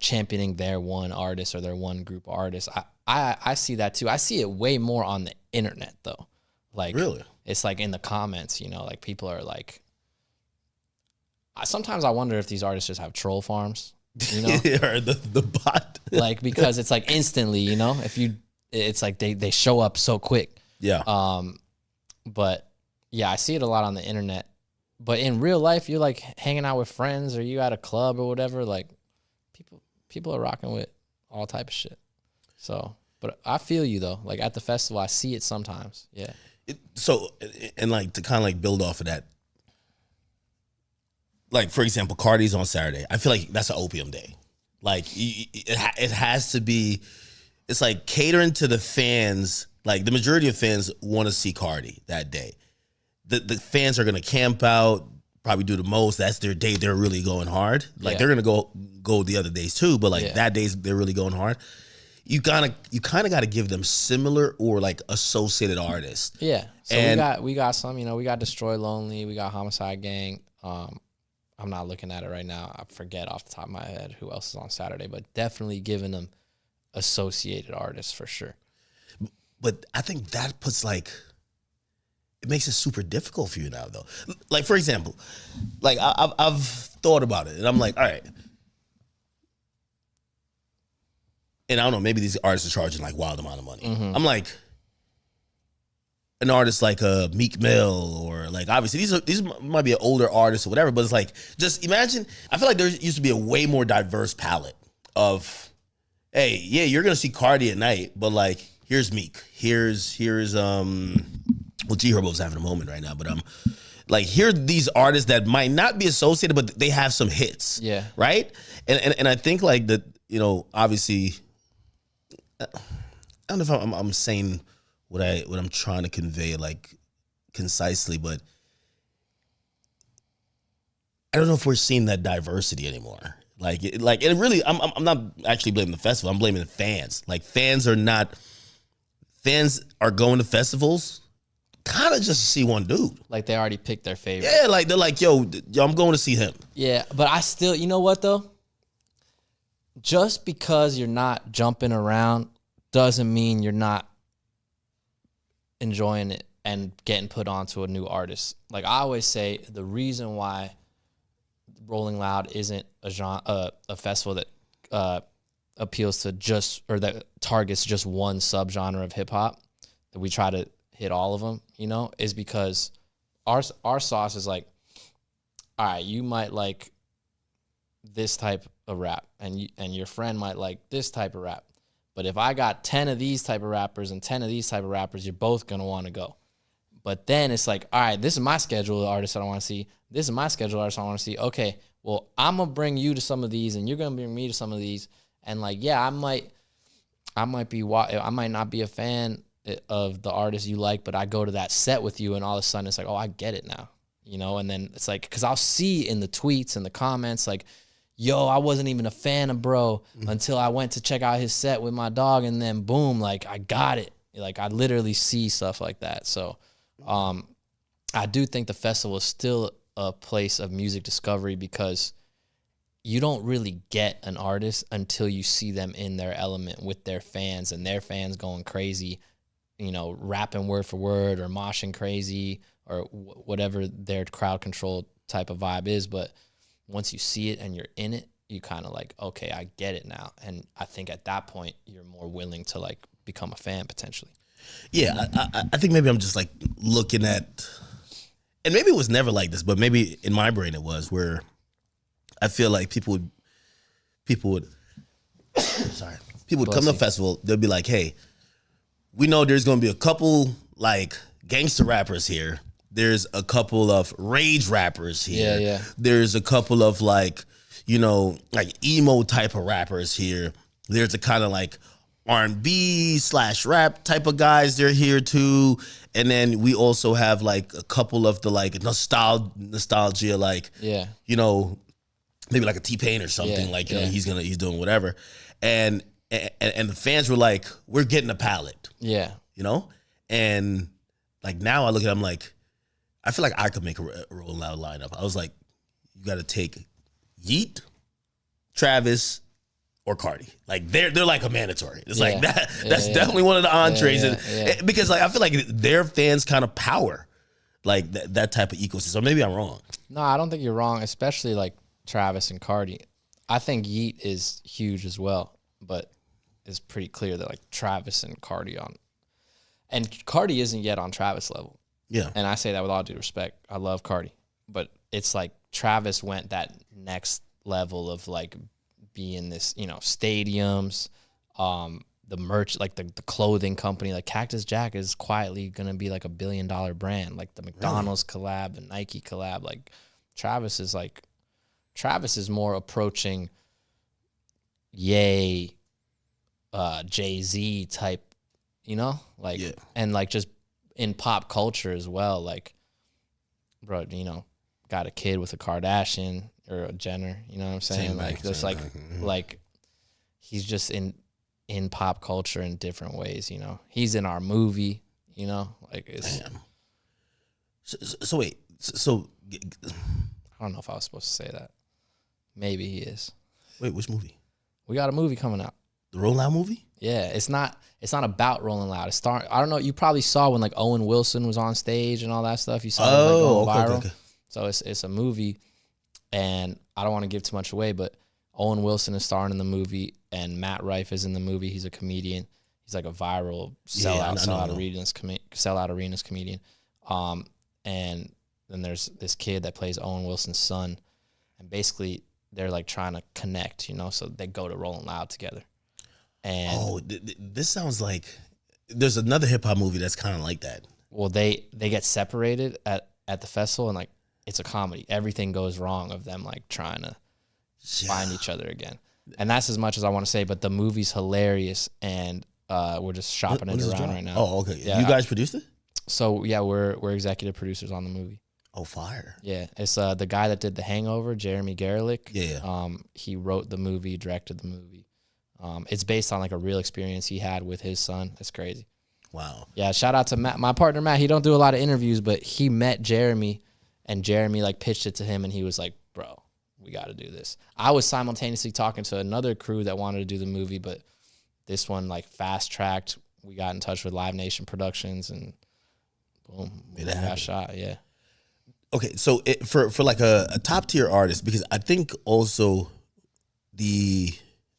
championing their one artist or their one group of artists, I see that too. I see it way more on the internet though. Like, really? It's like in the comments, like people are like, sometimes I wonder if these artists just have troll farms, or the bot. Like, because it's like instantly, it's like they show up so quick. Yeah. But yeah, I see it a lot on the internet. But in real life, you're like hanging out with friends or you at a club or whatever, like people are rocking with all type of shit. So, but I feel you though. Like at the festival, I see it sometimes. Yeah. And like to kind of like build off of that, like for example, Carti's on Saturday. I feel like that's an Opium day. Like it has to be. It's like catering to the fans. Like the majority of fans want to see Carti that day. The fans are gonna camp out, probably do the most. That's their day. They're really going hard. Like they're gonna go the other days too, but like that day's they're really going hard. You kind of got to give them similar or like associated artists. Yeah. So we got some. We got Destroy Lonely. We got Homicide Gang. I'm not looking at it right now. I forget off the top of my head who else is on Saturday, but definitely giving them associated artists for sure. But I think that puts like, it makes it super difficult for you now though. Like for example, like I've thought about it and I'm like, all right. And I don't know, maybe these artists are charging like wild amount of money. Mm-hmm. I'm like, an artist like Meek Mill or like, obviously these might be an older artist or whatever, but it's like, just imagine, I feel like there used to be a way more diverse palette of, hey, yeah, you're going to see Carti at night, but like, here's Meek, here's well, G Herbo's having a moment right now, but like here these artists that might not be associated, but they have some hits. Yeah. Right? And I think like that, obviously, I don't know if I'm saying what I'm trying to convey like concisely, but I don't know if we're seeing that diversity anymore. And really, I'm not actually blaming the festival. I'm blaming the fans. Like fans are going to festivals kind of just to see one dude. Like they already picked their favorite. Yeah, like they're like, yo, I'm going to see him. Yeah, but I still, you know what though? Just because you're not jumping around doesn't mean you're not enjoying it and getting put onto a new artist. Like I always say, the reason why Rolling Loud isn't a festival that appeals to that targets just one subgenre of hip hop, that we try to hit all of them, is because our sauce is like, all right, you might like this type of rap and your friend might like this type of rap. But if I got 10 of these type of rappers and 10 of these type of rappers, you're both going to want to go. But then it's like, all right, this is my schedule of artists I want to see. This is my schedule of artists I want to see. Okay, well, I'm gonna bring you to some of these, and you're gonna bring me to some of these. And like, yeah, I might not be a fan of the artist you like, but I go to that set with you, and all of a sudden it's like, oh, I get it now, you know. And then it's like, because I'll see in the tweets and the comments like, yo, I wasn't even a fan of bro until I went to check out his set with my dog, and then boom, like I got it. Like I literally see stuff like that. So I do think the festival is still a place of music discovery, because you don't really get an artist until you see them in their element with their fans, and their fans going crazy, you know, rapping word for word or moshing crazy or whatever their crowd control type of vibe is. But once you see it and you're in it, you kind of like, okay, I get it now. And I think at that point, you're more willing to like become a fan potentially. Yeah, I think maybe I'm just like looking at, and maybe it was never like this, but maybe in my brain it was, where I feel like people would sorry, people would come to the festival. They'll be like, hey, we know there's going to be a couple like gangster rappers here. There's a couple of rage rappers here. Yeah. There's a couple of like, you know, like emo type of rappers here. There's a kind of like R&B/rap type of guys. They're here too. And then we also have like a couple of the like nostalgia, like, you know, maybe like a T-Pain or something, like, you know, he's doing whatever. And the fans were like, we're getting a palette. Yeah. You know? And like now I look at it, I'm like, I feel like I could make a Rolling Loud lineup. I was like, you got to take Yeet, Travis, or Carti. Like they're like a mandatory. It's like that. That's definitely one of the entrees. Because like I feel like their fans kind of power like that type of ecosystem. Maybe I'm wrong. No, I don't think you're wrong, especially like Travis and Carti. I think Yeet is huge as well, but it's pretty clear that like Travis and Carti and Carti isn't yet on Travis level. Yeah. And I say that with all due respect. I love Carti, but it's like Travis went that next level of like being this, you know, stadiums, the merch, like the clothing company, like Cactus Jack is quietly going to be like $1 billion brand, like the McDonald's collab, the Nike collab. Like Travis is more approaching Ye, Jay-Z type, you know, like, and like just in pop culture as well. Like, bro, you know, got a kid with a Kardashian or a Jenner, you know what I'm saying? Like, just like he's just in pop culture in different ways, you know. He's in our movie, you know, like it's. Damn. So wait, so I don't know if I was supposed to say that. Maybe he is. Wait, which movie? We got a movie coming out. The Rolling Loud movie? Yeah, it's not about Rolling Loud. I don't know. You probably saw when like Owen Wilson was on stage and all that stuff. You saw it like going viral. Okay. So it's a movie, and I don't want to give too much away, but Owen Wilson is starring in the movie, and Matt Rife is in the movie. He's a comedian. He's like a viral sellout arenas comedian. And then there's this kid that plays Owen Wilson's son, and basically they're like trying to connect, you know. So they go to Rolling Loud together. And this sounds like there's another hip hop movie that's kind of like that. Well, they get separated at the festival, and like it's a comedy. Everything goes wrong of them like trying to find each other again. And that's as much as I want to say, but the movie's hilarious, and we're just shopping it around right now. Oh, okay. Yeah, you guys produced it? So yeah, we're executive producers on the movie. Oh, fire. Yeah. It's the guy that did The Hangover, Jeremy Garlick. Yeah. He wrote the movie, directed the movie. It's based on like a real experience he had with his son. It's crazy. Wow. Yeah, shout out to Matt, my partner Matt. He don't do a lot of interviews, but he met Jeremy, and Jeremy like pitched it to him, and he was like, bro, we got to do this. I was simultaneously talking to another crew that wanted to do the movie, but this one like fast-tracked. We got in touch with Live Nation Productions, and boom, we got shot, yeah. Okay, so for like a top-tier artist, because I think also the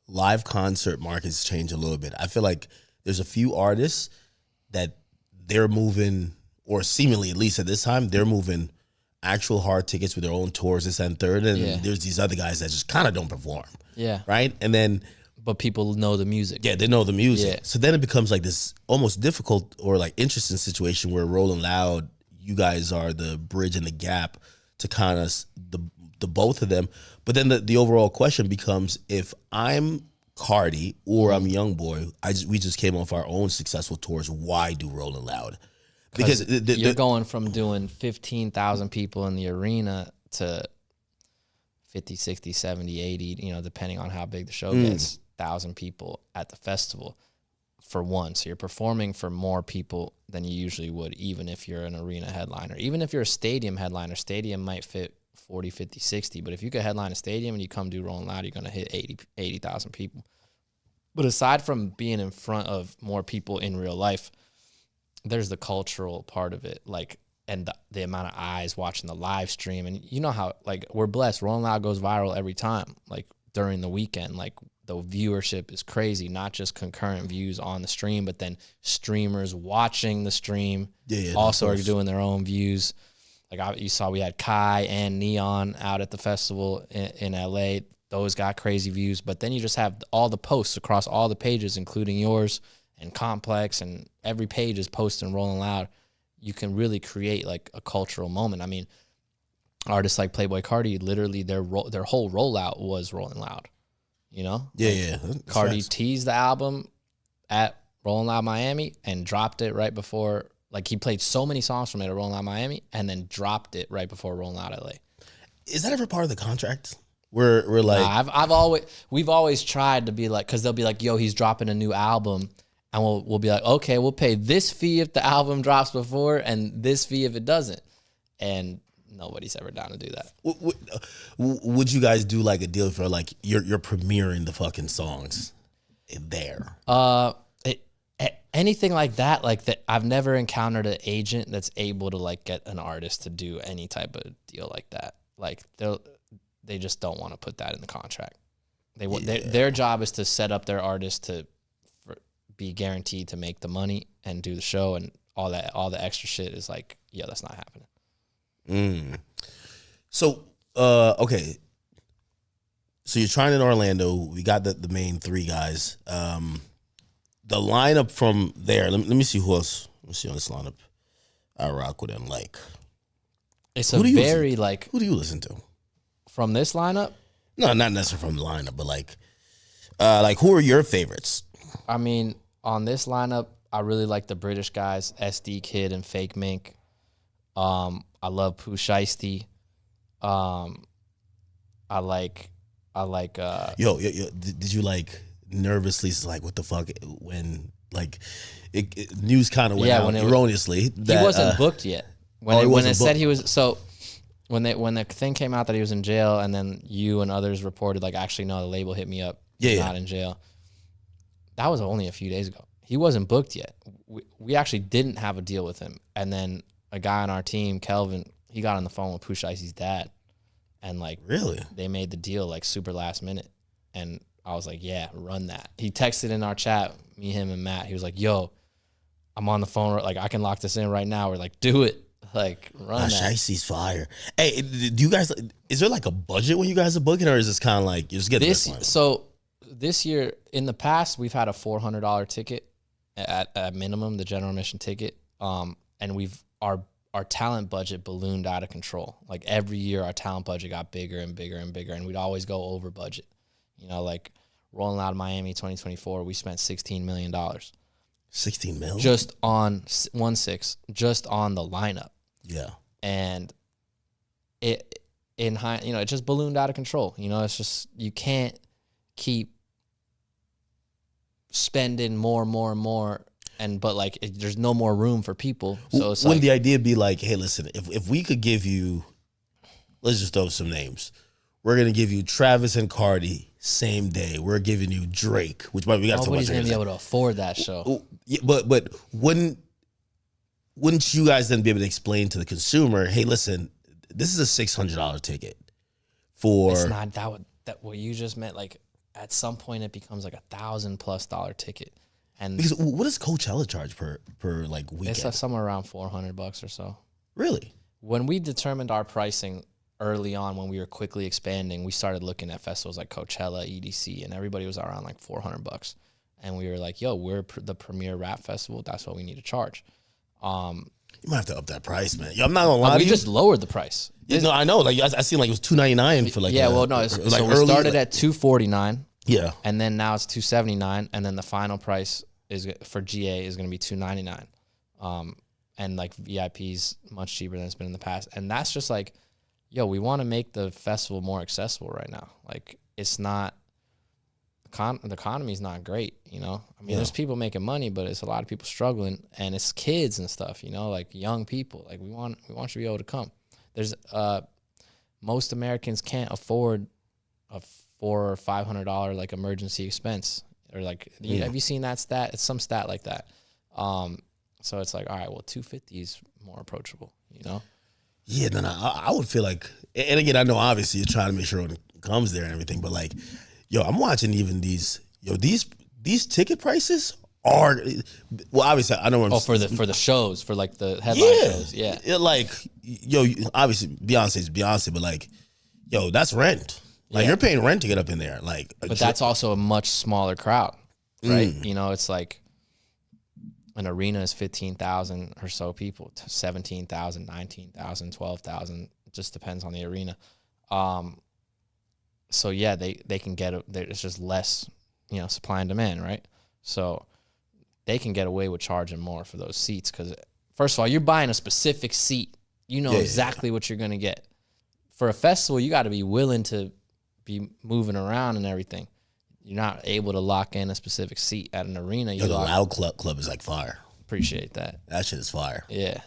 live concert market's changed a little bit. I feel like there's a few artists that they're moving, or seemingly at least at this time, they're moving actual hard tickets with their own tours, this and third, and there's these other guys that just kind of don't perform. Yeah. Right? And then... But people know the music. Yeah, they know the music. Yeah. So then it becomes like this almost difficult or like interesting situation where Rolling Loud you guys are the bridge and the gap to kind of the both of them. But then the overall question becomes, if I'm Carti or I'm Youngboy, we just came off our own successful tours, why do Rolling Loud? Because you're going from doing 15,000 people in the arena to 50, 60, 70, 80, you know, depending on how big the show gets, 1,000 people at the festival for one. So you're performing for more people than you usually would, even if you're an arena headliner. Even if you're a stadium headliner, stadium might fit 40, 50, 60. But if you could headline a stadium and you come do Rolling Loud, you're going to hit 80,000 people. But aside from being in front of more people in real life, there's the cultural part of it, like, and the amount of eyes watching the live stream. And you know how, like, we're blessed. Rolling Loud goes viral every time, like, during the weekend. Like, the viewership is crazy, not just concurrent views on the stream, but then streamers watching the stream also are doing their own views. Like, you saw we had Kai and Neon out at the festival in LA. Those got crazy views. But then you just have all the posts across all the pages, including yours and Complex, and every page is posting Rolling Loud. You can really create, like, a cultural moment. I mean, artists like Playboi Carti, literally their whole rollout was Rolling Loud. You know? Yeah. Carti teased the album at Rolling Loud Miami and dropped it right before. Like, he played so many songs from it at Rolling Loud Miami and then dropped it right before Rolling Loud LA. Is that ever part of the contract? We're like, we've always tried to be like, because they'll be like, yo, he's dropping a new album, and we'll be like, okay, we'll pay this fee if the album drops before and this fee if it doesn't. And nobody's ever down to do that. Would you guys do, like, a deal for, like, you're premiering the fucking songs there? Anything like that, like that. I've never encountered an agent that's able to, like, get an artist to do any type of deal like that. Like, they just don't want to put that in the contract. Their job is to set up their artist to be guaranteed to make the money and do the show, and all the extra shit is like, yeah, that's not happening. So, okay. So you're trying in Orlando. We got the main three guys. The lineup from there. Let me see who else. Let me see on this lineup. I rock with them. Like, it's a very, like, who do you listen to from this lineup? No, not necessarily from the lineup, but like who are your favorites? I mean, on this lineup, I really like the British guys, SD Kid and Fake Mink. I love Pooh Shiesty. I like. Yo, did you, like, nervously, like, what the fuck, when, like, news kind of went out erroneously that he wasn't booked yet. When it said he was, so when the thing came out that he was in jail, and then you and others reported, like, actually no, the label hit me up, he's not in jail. That was only a few days ago. He wasn't booked yet. We actually didn't have a deal with him, and then a guy on our team, Kelvin, he got on the phone with Pooh Shiesty's dad, and, like, really, they made the deal, like, super last minute, and I was like, yeah, run that. He texted in our chat, me, him, and Matt. He was like, yo, I'm on the phone. Like, I can lock this in right now. We're like, do it. Like, run that. Shiesty's fire. Hey, do you guys, is there, like, a budget when you guys are booking, or is this kind of like, you just get this? So this year, in the past, we've had a $400 ticket at minimum, the general admission ticket. And our talent budget ballooned out of control. Like, every year, our talent budget got bigger and bigger and bigger, and we'd always go over budget. You know, like, Rolling Loud Miami 2024, we spent $16 million. 16 million? Just on 1-6, just on the lineup. Yeah. And it just ballooned out of control. You know, it's just, you can't keep spending more, but, like, there's no more room for people. So it's wouldn't the idea be like, hey, listen, if we could give you, let's just throw some names. We're going to give you Travis and Carti same day. We're giving you Drake, which we got to talk about. Nobody's going to be able to afford that show. Yeah, but wouldn't you guys then be able to explain to the consumer, hey, listen, this is a $600 ticket for... It's not that what you just meant. Like, at some point, it becomes like $1,000+ ticket. And because what does Coachella charge per like weekend? It's somewhere around $400 or so. Really? When we determined our pricing early on, when we were quickly expanding, we started looking at festivals like Coachella, EDC, and everybody was around like $400. And we were like, yo, we're the premier rap festival. That's what we need to charge. You might have to up that price, man. Yo, I'm not gonna lie to you. We just lowered the price. Yeah, no, I know. Like I seen like it was $299 for like. Yeah, well, no. So we started at $249. Yeah. And then now it's $279, and then the final price is for GA is going to be $299. And like VIP's much cheaper than it's been in the past. And that's just like, yo, we want to make the festival more accessible right now. Like, it's not the economy's not great, you know. I mean, there's people making money, but it's a lot of people struggling, and it's kids and stuff, you know, like young people. Like we want you to be able to come. There's most Americans can't afford a $400 or $500 like emergency expense, or like have you seen that stat? It's some stat like that. So it's like, all right, well, $250 is more approachable, you know? Yeah, no, I would feel like, and again, I know obviously you're trying to make sure it comes there and everything, but like, yo, I'm watching even these ticket prices are, well, obviously I know. For the shows, for like the headline shows, yeah. Like, yo, obviously Beyonce's Beyonce, but like, yo, that's rent. Like you're paying rent to get up in there, like. But that's also a much smaller crowd, right? You know, it's like an arena is 15,000 or so people, to 17,000, 19,000, 12,000. It just depends on the arena. So yeah, they can get it's just less, you know, supply and demand, right? So they can get away with charging more for those seats because, first of all, you're buying a specific seat. You know exactly what you're gonna get. For a festival, you got to be willing to be moving around and everything. You're not able to lock in a specific seat at an arena. Yo, the Loud Club is like fire. Appreciate that. That shit is fire. Yeah.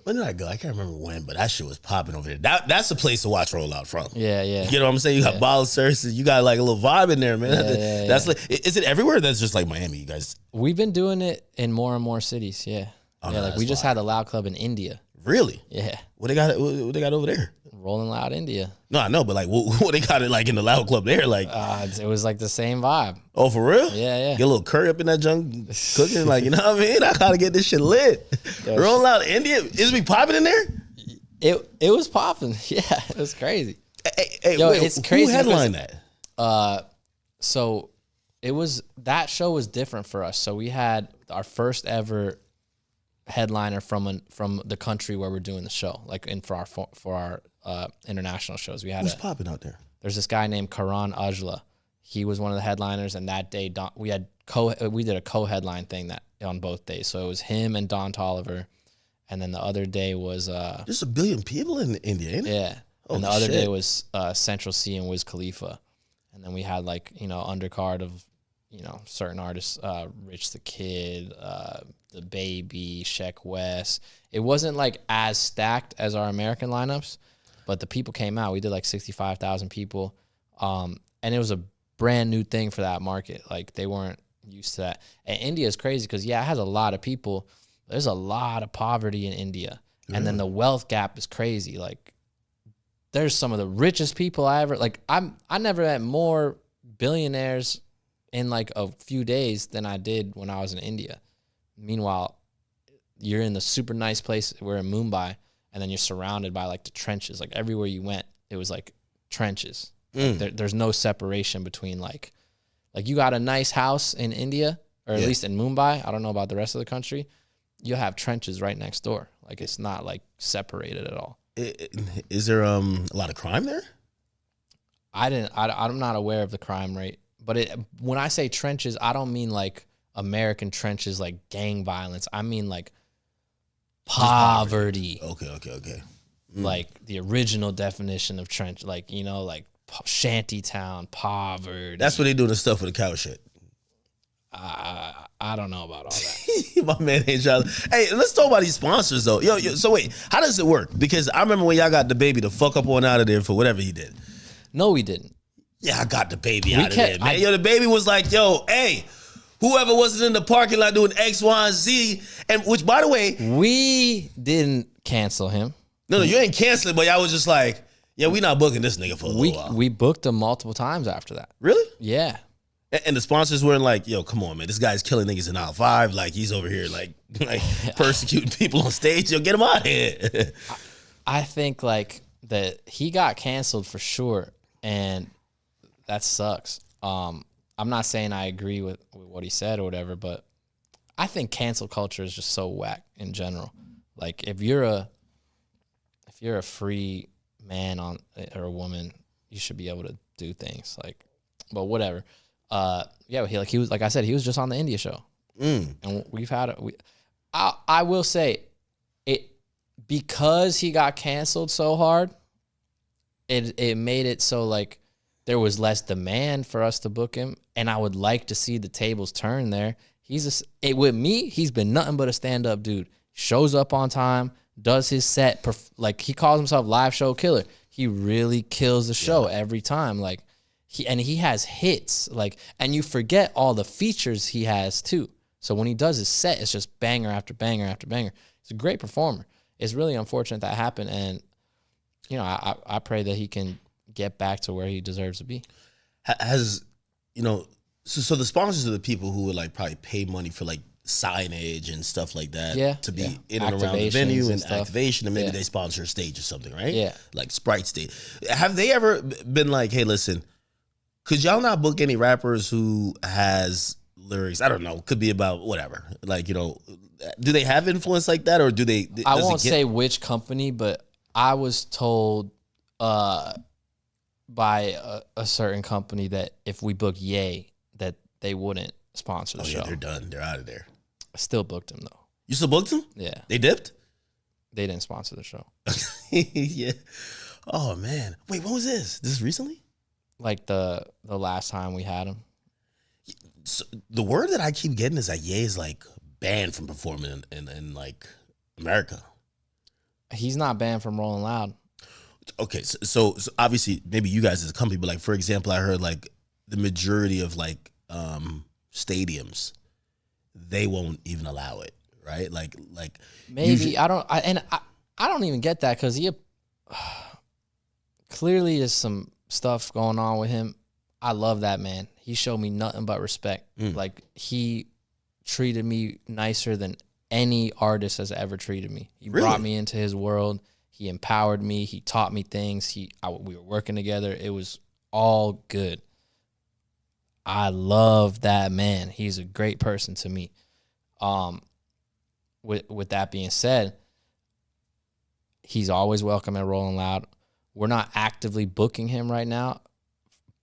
When did I go? I can't remember when, but that shit was popping over there. That's the place to watch Roll Out from. Yeah, yeah. You know what I'm saying? You got bottle services. You got like a little vibe in there, man. That's like, is it everywhere? That's just like Miami, you guys. We've been doing it in more and more cities. Yeah. Oh, yeah. No, like we just had a Loud Club in India. Really? Yeah. What they got over there? Rolling Loud India. No, I know, but like, what they got it like in the Loud Club there? Like, it was like the same vibe. Oh, for real? Yeah, yeah. Get a little curry up in that junk, cooking, like, you know what I mean? I gotta get this shit lit. Rolling Loud India, is it be popping in there? It was popping. Yeah, it was crazy. Hey, yo, wait, it's crazy. Who headlined that? So that show was different for us. So we had our first ever headliner from the country where we're doing the show, like for our international shows. We had who's popping out there? There's this guy named Karan Ajla. He was one of the headliners, and that day we did a co-headline thing that on both days. So it was him and Don Tolliver, and then the other day was there's 1 billion people in India, ain't it? Yeah. Holy and the other shit. day was Central C and Wiz Khalifa, and then we had like, you know, undercard of, you know, certain artists, Rich the Kid, The Baby, Sheck West. It wasn't like as stacked as our American lineups, but the people came out. We did like 65,000 people, and it was a brand new thing for that market. Like they weren't used to that. And India is crazy because it has a lot of people. There's a lot of poverty in India, and then the wealth gap is crazy. Like there's some of the richest people I never met more billionaires in like a few days than I did when I was in India. Meanwhile, you're in the super nice place. We're in Mumbai, and then you're surrounded by like the trenches. Like everywhere you went, it was like trenches. There's no separation between like you got a nice house in India, or at least in Mumbai. I don't know about the rest of the country. You'll have trenches right next door. Like it's not like separated at all. Is there a lot of crime there? I'm not aware of the crime rate. But when I say trenches, I don't mean like American trenches, like gang violence. I mean like poverty. Okay. Like the original definition of trench, like, you know, like shanty town, poverty. That's what they do the stuff with the cow shit. I don't know about all that. My man ain't trying. Hey, let's talk about these sponsors though. Yo, so wait, how does it work? Because I remember when y'all got the baby to fuck up on out of there for whatever he did. No, we didn't. Yeah, I got the baby out of there, man. Yo, the baby was like, yo, hey, whoever wasn't in the parking lot doing X, Y, and Z, and which, by the way, we didn't cancel him. No, you ain't canceling, but y'all was just like, yeah, we not booking this nigga for a little while. We booked him multiple times after that. Really? Yeah. And the sponsors weren't like, yo, come on, man, this guy's killing niggas in aisle 5. Like, he's over here, like persecuting people on stage. Yo, get him out of here. I think, like, that he got canceled for sure, and that sucks. I'm not saying I agree with what he said or whatever, but I think cancel culture is just so whack in general. Like if you're a free man or a woman, you should be able to do things like, but whatever. He was, like I said, he was just on the India show, and we've had I will say it, because he got canceled so hard. It made it so like there was less demand for us to book him, and I would like to see the tables turn there. With me, he's been nothing but a stand-up dude. Shows up on time, does his set, like he calls himself live show killer. He really kills the show every time. Like he has hits, like, and you forget all the features he has too. So when he does his set, it's just banger after banger after banger. He's a great performer. It's really unfortunate that happened, and you know, I pray that he can get back to where he deserves to be. So the sponsors are the people who would like probably pay money for like signage and stuff like that to be in and around the venue and activation, and maybe they sponsor a stage or something, right? Yeah. Like Sprite stage. Have they ever been like, hey, listen, could y'all not book any rappers who has lyrics? I don't know. Could be about whatever. Like, do they have influence like that, or do they? I won't say which company, but I was told by a certain company that if we book Ye, that they wouldn't sponsor the show. Yeah, they're done. They're out of there. I still booked him though. You still booked him? Yeah. They dipped? They didn't sponsor the show. Yeah. Oh man. Wait, when was this? This is recently? Like the last time we had him. So the word that I keep getting is that Ye is like banned from performing in like America. He's not banned from Rolling Loud. Okay, so obviously maybe you guys as a company, but like for example, I heard like the majority of like stadiums, they won't even allow it, right? Like maybe usually, I don't even get that, because he clearly is some stuff going on with him. I love that man. He showed me nothing but respect. Like he treated me nicer than any artist has ever treated me. He brought me into his world. He empowered me. He taught me things. We were working together. It was all good. I love that man. He's a great person to me. With that being said, he's always welcome at Rolling Loud. We're not actively booking him right now,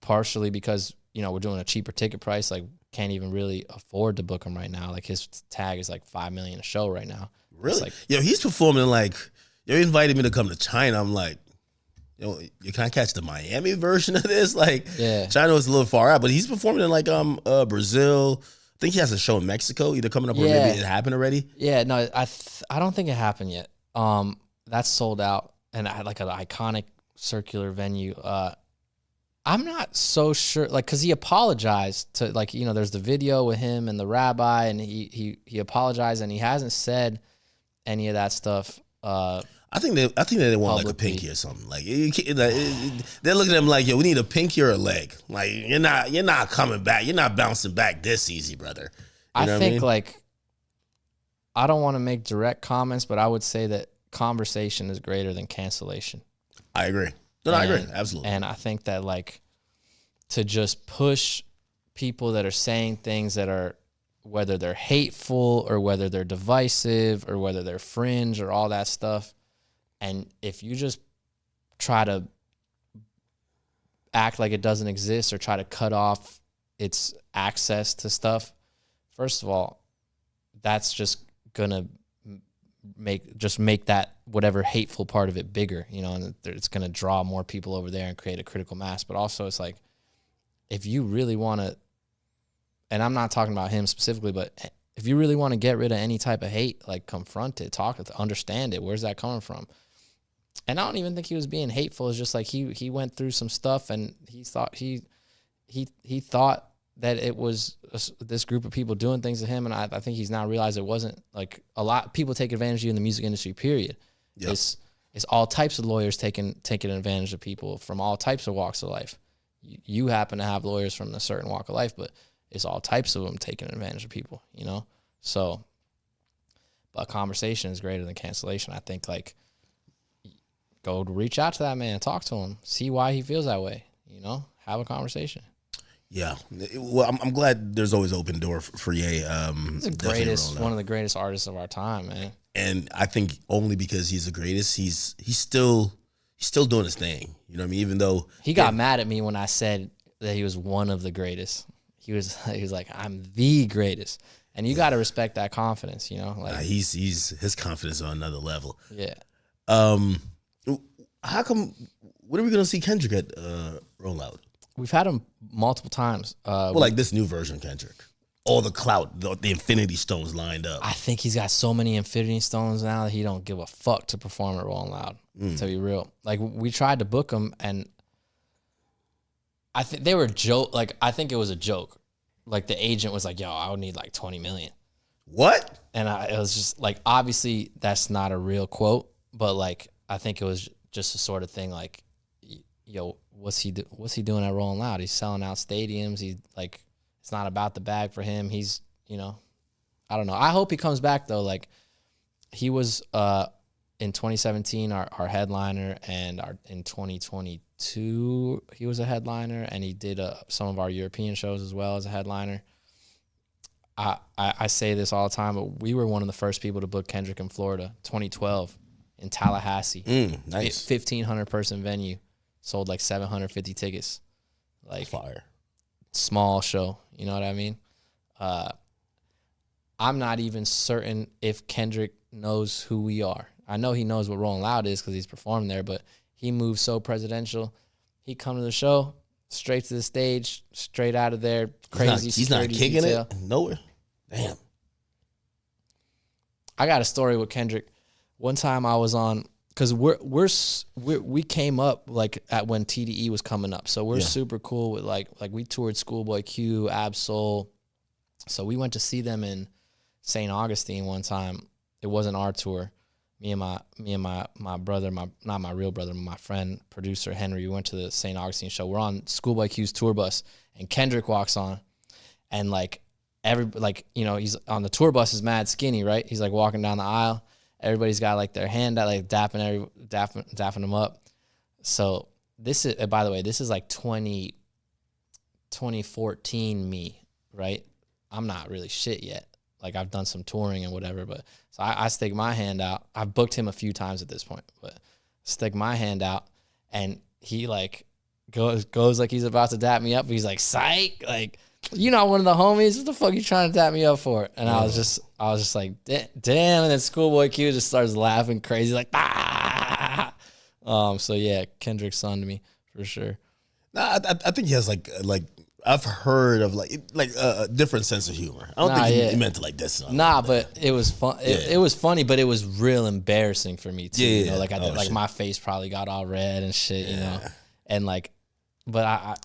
partially because, we're doing a cheaper ticket price. Like, can't even really afford to book him right now. Like, his tag is like $5 million a show right now. Really? Like, he's performing like, you invited me to come to China. I'm like, can I catch the Miami version of this? Like, China was a little far out, but he's performing in like Brazil. I think he has a show in Mexico either coming up or maybe it happened already. Yeah, no, I don't think it happened yet. That's sold out, and I had like an iconic circular venue. I'm not so sure, like, because he apologized to, like, there's the video with him and the rabbi, and he apologized, and he hasn't said any of that stuff. I think they want like a pinky or something. Like they're looking at him like, we need a pinky or a leg. Like you're not coming back. You're not bouncing back this easy, brother. I think like, I don't want to make direct comments, but I would say that conversation is greater than cancellation. I agree. I agree. Absolutely. And I think that like, to just push people that are saying things that are, whether they're hateful or whether they're divisive or whether they're fringe or all that stuff, and if you just try to act like it doesn't exist or try to cut off its access to stuff, first of all, that's just gonna make that whatever hateful part of it bigger, and it's gonna draw more people over there and create a critical mass. But also, it's like, if you really want to, and I'm not talking about him specifically, but if you really want to get rid of any type of hate, like, confront it, talk it, understand it. Where's that coming from? And I don't even think he was being hateful. It's just like he went through some stuff, and he thought he thought that it was this group of people doing things to him, and I think he's now realized it wasn't. Like, a lot of people take advantage of you in the music industry, period. Yep. It's all types of lawyers taking advantage of people from all types of walks of life. You happen to have lawyers from a certain walk of life, but it's all types of them taking advantage of people, So, but conversation is greater than cancellation. I think, like, go reach out to that man, talk to him, see why he feels that way, have a conversation. Yeah, well, I'm glad there's always open door for Ye. He's the greatest, one of the greatest artists of our time, man. And I think only because he's the greatest, he's still doing his thing. You know what I mean? Even though he got mad at me when I said that he was one of the greatest. He was like, I'm the greatest, and you got to respect that confidence. You know, like he's his confidence on another level. Yeah. How come? When are we gonna see Kendrick at Rollout? We've had him multiple times. Like this new version of Kendrick. All the clout, the Infinity Stones lined up. I think he's got so many Infinity Stones now that he don't give a fuck to perform at Rolling Loud, to be real. Like, we tried to book him, and I think they were I think it was a joke. Like, the agent was like, yo, I would need like 20 million. What? And it was just like, obviously that's not a real quote, but like, I think it was just a sort of thing like, yo, what's he doing at Rolling Loud? He's selling out stadiums. He's like, it's not about the bag for him. He's, you know, I don't know. I hope he comes back though. Like, he was in 2017 our headliner, and in 2022 he was a headliner, and he did some of our European shows as well as a headliner. I say this all the time, but we were one of the first people to book Kendrick in Florida, 2012 in Tallahassee. Nice. 1,500 person venue. Sold like 750 tickets. Like, fire. Small show. You know what I mean? I'm not even certain if Kendrick knows who we are. I know he knows what Rolling Loud is because he's performed there, but he moves so presidential. He come to the show, straight to the stage, straight out of there. Crazy he's not kicking detail. it nowhere. Damn. I got a story with Kendrick. One time I was on, because we came up like at when TDE was coming up, so we're super cool with like we toured Schoolboy Q, Ab-Soul, so we went to see them in St. Augustine one time. It wasn't our tour. Me and my brother, not my real brother, my friend producer Henry. We went to the St. Augustine show. We're on Schoolboy Q's tour bus, and Kendrick walks on, and he's on the tour bus is mad skinny, right? He's like walking down the aisle. Everybody's got like their hand out, like dapping them up. So this is, by the way, this is like 2014 me, right? I'm not really shit yet. Like, I've done some touring and whatever, but so I stick my hand out. I've booked him a few times at this point, but stick my hand out, and he like goes like he's about to dap me up. But he's like, psych, like, you're not one of the homies. What the fuck are you trying to dap me up for? And I was just like, damn. And then Schoolboy Q just starts laughing crazy, like, ah. So yeah, Kendrick's son to me for sure. Nah, I think he has like I've heard of like a different sense of humor. I don't think he meant to like this. But it was fun. It was funny, but it was real embarrassing for me too. Yeah, you know, like my face probably got all red and shit. You know, and like. But I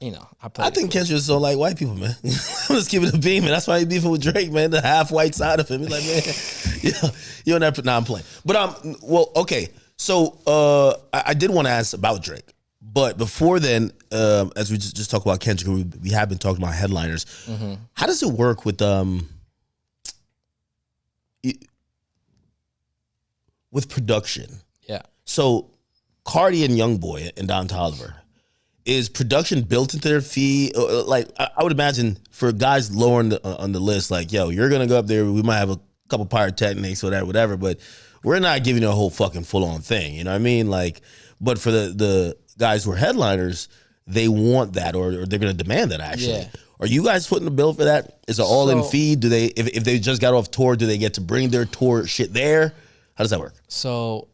think Kendrick is so like white people, man. I'm just giving it a beam, and that's why he's beefing with Drake, man. The half white side of him. He's like, man, you don't have to. Nah, I'm playing. But well, okay. So I did want to ask about Drake, but before then, as we just talked about Kendrick, we have been talking about headliners. Mm-hmm. How does it work with production? Yeah. So Carti and Youngboy and Don Toliver. Is production built into their fee? Like, I would imagine for guys lower on the list, like, yo, you're gonna go up there. We might have a couple pyrotechnics or whatever, but we're not giving you a whole fucking full on thing. You know what I mean? Like, but for the guys who are headliners, they want that, or they're gonna demand that. Actually, yeah. Are you guys footing the bill for that? Is it all in fee? Do they, if they just got off tour, do they get to bring their tour shit there? How does that work? So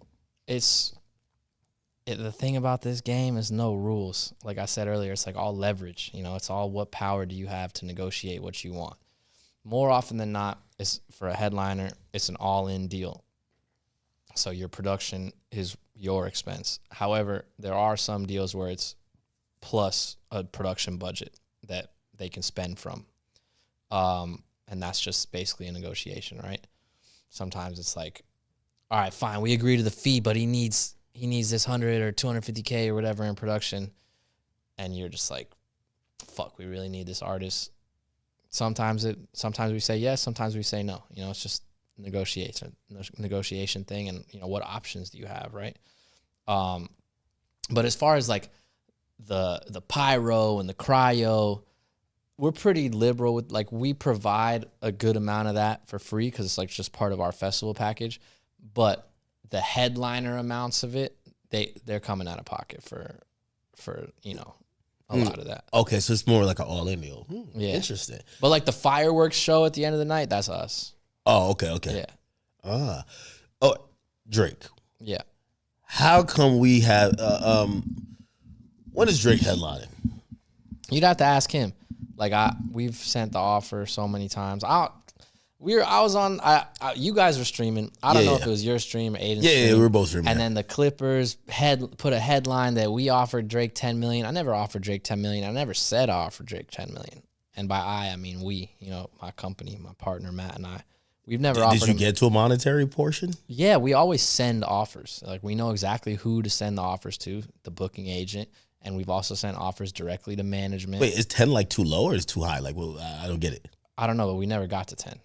the thing about this game is no rules. Like I said earlier, it's like all leverage. You know, it's all what power do you have to negotiate what you want. More often than not, it's for a headliner, it's an all-in deal. So your production is your expense. However, there are some deals where it's plus a production budget that they can spend from. And that's just basically a negotiation, right? Sometimes it's like, all right, fine, we agree to the fee, but he needs this 100 or 250K or whatever in production. And you're just like, fuck, we really need this artist. Sometimes we say yes, sometimes we say no. You know, it's just negotiation thing, and you know, what options do you have, right? But as far as like the pyro and the cryo, we're pretty liberal with, like, we provide a good amount of that for free because it's like just part of our festival package. But the headliner amounts of it, they're coming out of pocket for you know, a lot of that. Okay, so it's more like an all-in deal. Yeah. Interesting. But like the fireworks show at the end of the night, that's us. Oh, okay. Yeah. Oh, Drake. Yeah. How come we have when is Drake headlining? You'd have to ask him. Like we've sent the offer so many times. You guys were streaming. I don't know if it was your stream or Aiden's stream. Yeah, we were both streaming. And then the Clippers put a headline that we offered Drake $10 million. I never offered Drake $10 million. I never said I offered Drake $10 million. And by I mean we, you know, my company, my partner Matt and I. We've never offered. Did you get to a monetary portion? Yeah, we always send offers. Like we know exactly who to send the offers to, the booking agent, and we've also sent offers directly to management. Wait, is 10 like too low or is too high? Like, well, I don't get it. I don't know, but we never got to 10.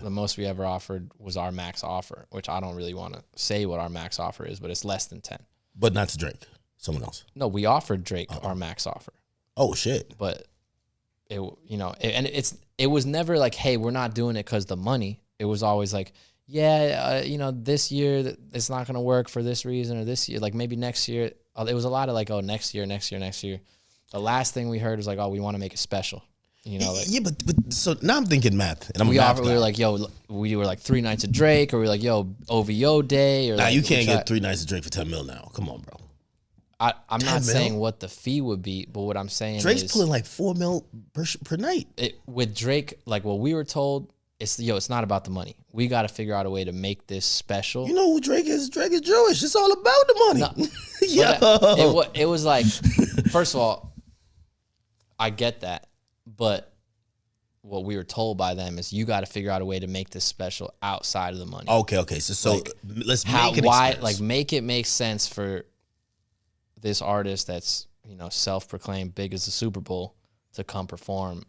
The most we ever offered was our max offer, which I don't really want to say what our max offer is, but it's less than 10. But not to Drake, someone else. No, we offered Drake our max offer. Oh shit! But it was never like, hey, we're not doing it because the money. It was always like, this year it's not gonna work for this reason, or this year, like maybe next year. It was a lot of like, oh, next year. The last thing we heard was like, oh, we want to make it special. You know, like, yeah, but so now I'm thinking math, and we were like, yo, we were like 3 nights of Drake, or we were like, yo, OVO day, or nah, like, you can't get 3 nights of Drake for $10 million now. Come on, bro. I'm not saying what the fee would be, but what I'm saying Drake's is pulling like $4 million per night. With Drake, like what we were told, it's not about the money. We got to figure out a way to make this special. You know who Drake is? Drake is Jewish. It's all about the money. No, it was like, first of all, I get that, but what we were told by them is you got to figure out a way to make this special outside of the money. Okay. So like, let's make it make it make sense for this artist that's, you know, self-proclaimed big as the Super Bowl to come perform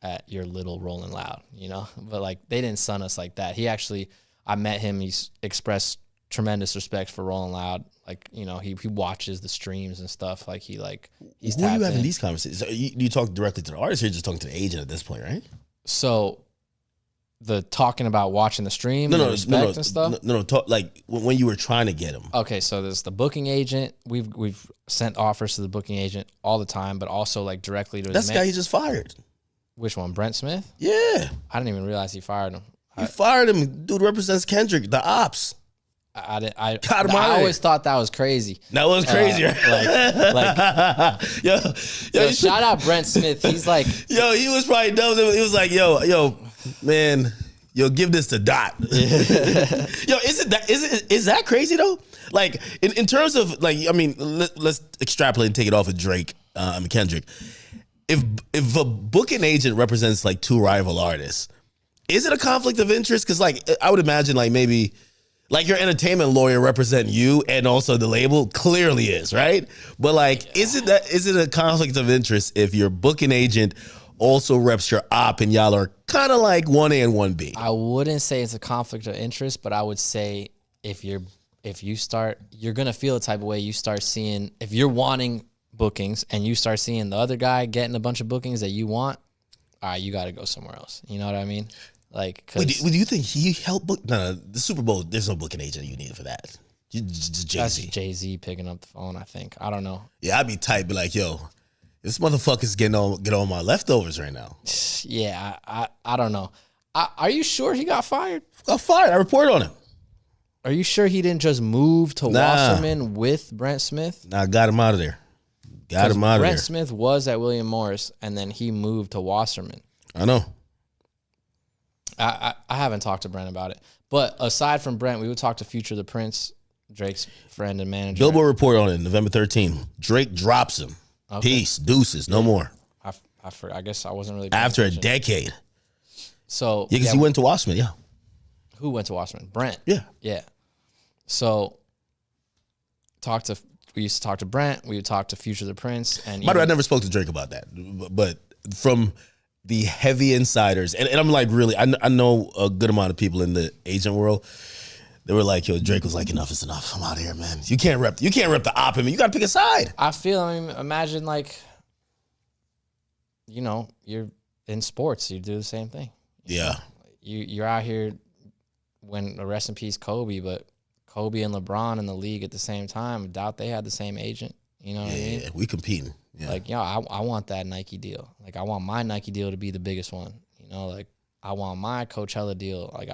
at your little Rolling Loud, you know? But like they didn't sun us like that. I met him, he's expressed tremendous respect for Rolling Loud. Like, you know, he watches the streams and stuff. Like he's who are you having these conversations? So you talk directly to the artist, or you're just talking to the agent at this point, right? So the talking about watching the stream and stuff? No, talk like when you were trying to get him. Okay, so there's the booking agent. We've sent offers to the booking agent all the time, but also like directly to That's the guy he just fired. Which one, Brent Smith? Yeah. I didn't even realize he fired him. He fired him. Dude represents Kendrick, the ops. I always thought that was crazy. That was crazy, right? Yo, shout out Brent Smith. He's like, yo, he was probably dumb. He was like, yo, man, give this to Dot. Yo, is that crazy though? Like in terms of like, I mean, let's extrapolate and take it off of Drake, Kendrick. If a booking agent represents like 2 rival artists, is it a conflict of interest? Because like I would imagine like maybe like your entertainment lawyer represent you and also the label clearly is, right? But like, is it a conflict of interest if your booking agent also reps your op and y'all are kind of like 1A and 1B? I wouldn't say it's a conflict of interest, but I would say you're gonna feel the type of way you start seeing if you're wanting bookings and you start seeing the other guy getting a bunch of bookings that you want, all right, you got to go somewhere else. You know what I mean? Like, do you think he helped book? No, the Super Bowl, there's no booking agent you need for that. Just Jay-Z. That's Jay-Z picking up the phone, I think. I don't know. Yeah, I'd be tight, be like, yo, this motherfucker's get on my leftovers right now. Yeah, I don't know. Are you sure he got fired? Got fired. I reported on him. Are you sure he didn't just move to Wasserman with Brent Smith? Nah, got him out of there. Brent Smith was at William Morris, and then he moved to Wasserman. I know. I haven't talked to Brent about it. But aside from Brent, we would talk to Future the Prince, Drake's friend and manager. Billboard report on it, November 13th. Drake drops him. Okay. Peace. Deuces. No more. I guess I wasn't really after a decade. So yeah, because he went to Wasserman, yeah. Who went to Wasserman? Brent. Yeah. So we used to talk to Brent. We would talk to Future the Prince. And by the way, I never spoke to Drake about that. But from the heavy insiders, and I'm like, really, I know a good amount of people in the agent world. They were like, yo, Drake was like, enough is enough. I'm out of here, man. You can't rep the op him. You got to pick a side. I mean, imagine like, you know, you're in sports, you do the same thing. Yeah. You're out here when rest in peace Kobe, but Kobe and LeBron in the league at the same time. I doubt they had the same agent. You know what I mean? Yeah, we competing. Yeah. Like, I want that Nike deal. Like, I want my Nike deal to be the biggest one. You know, like I want my Coachella deal. Like,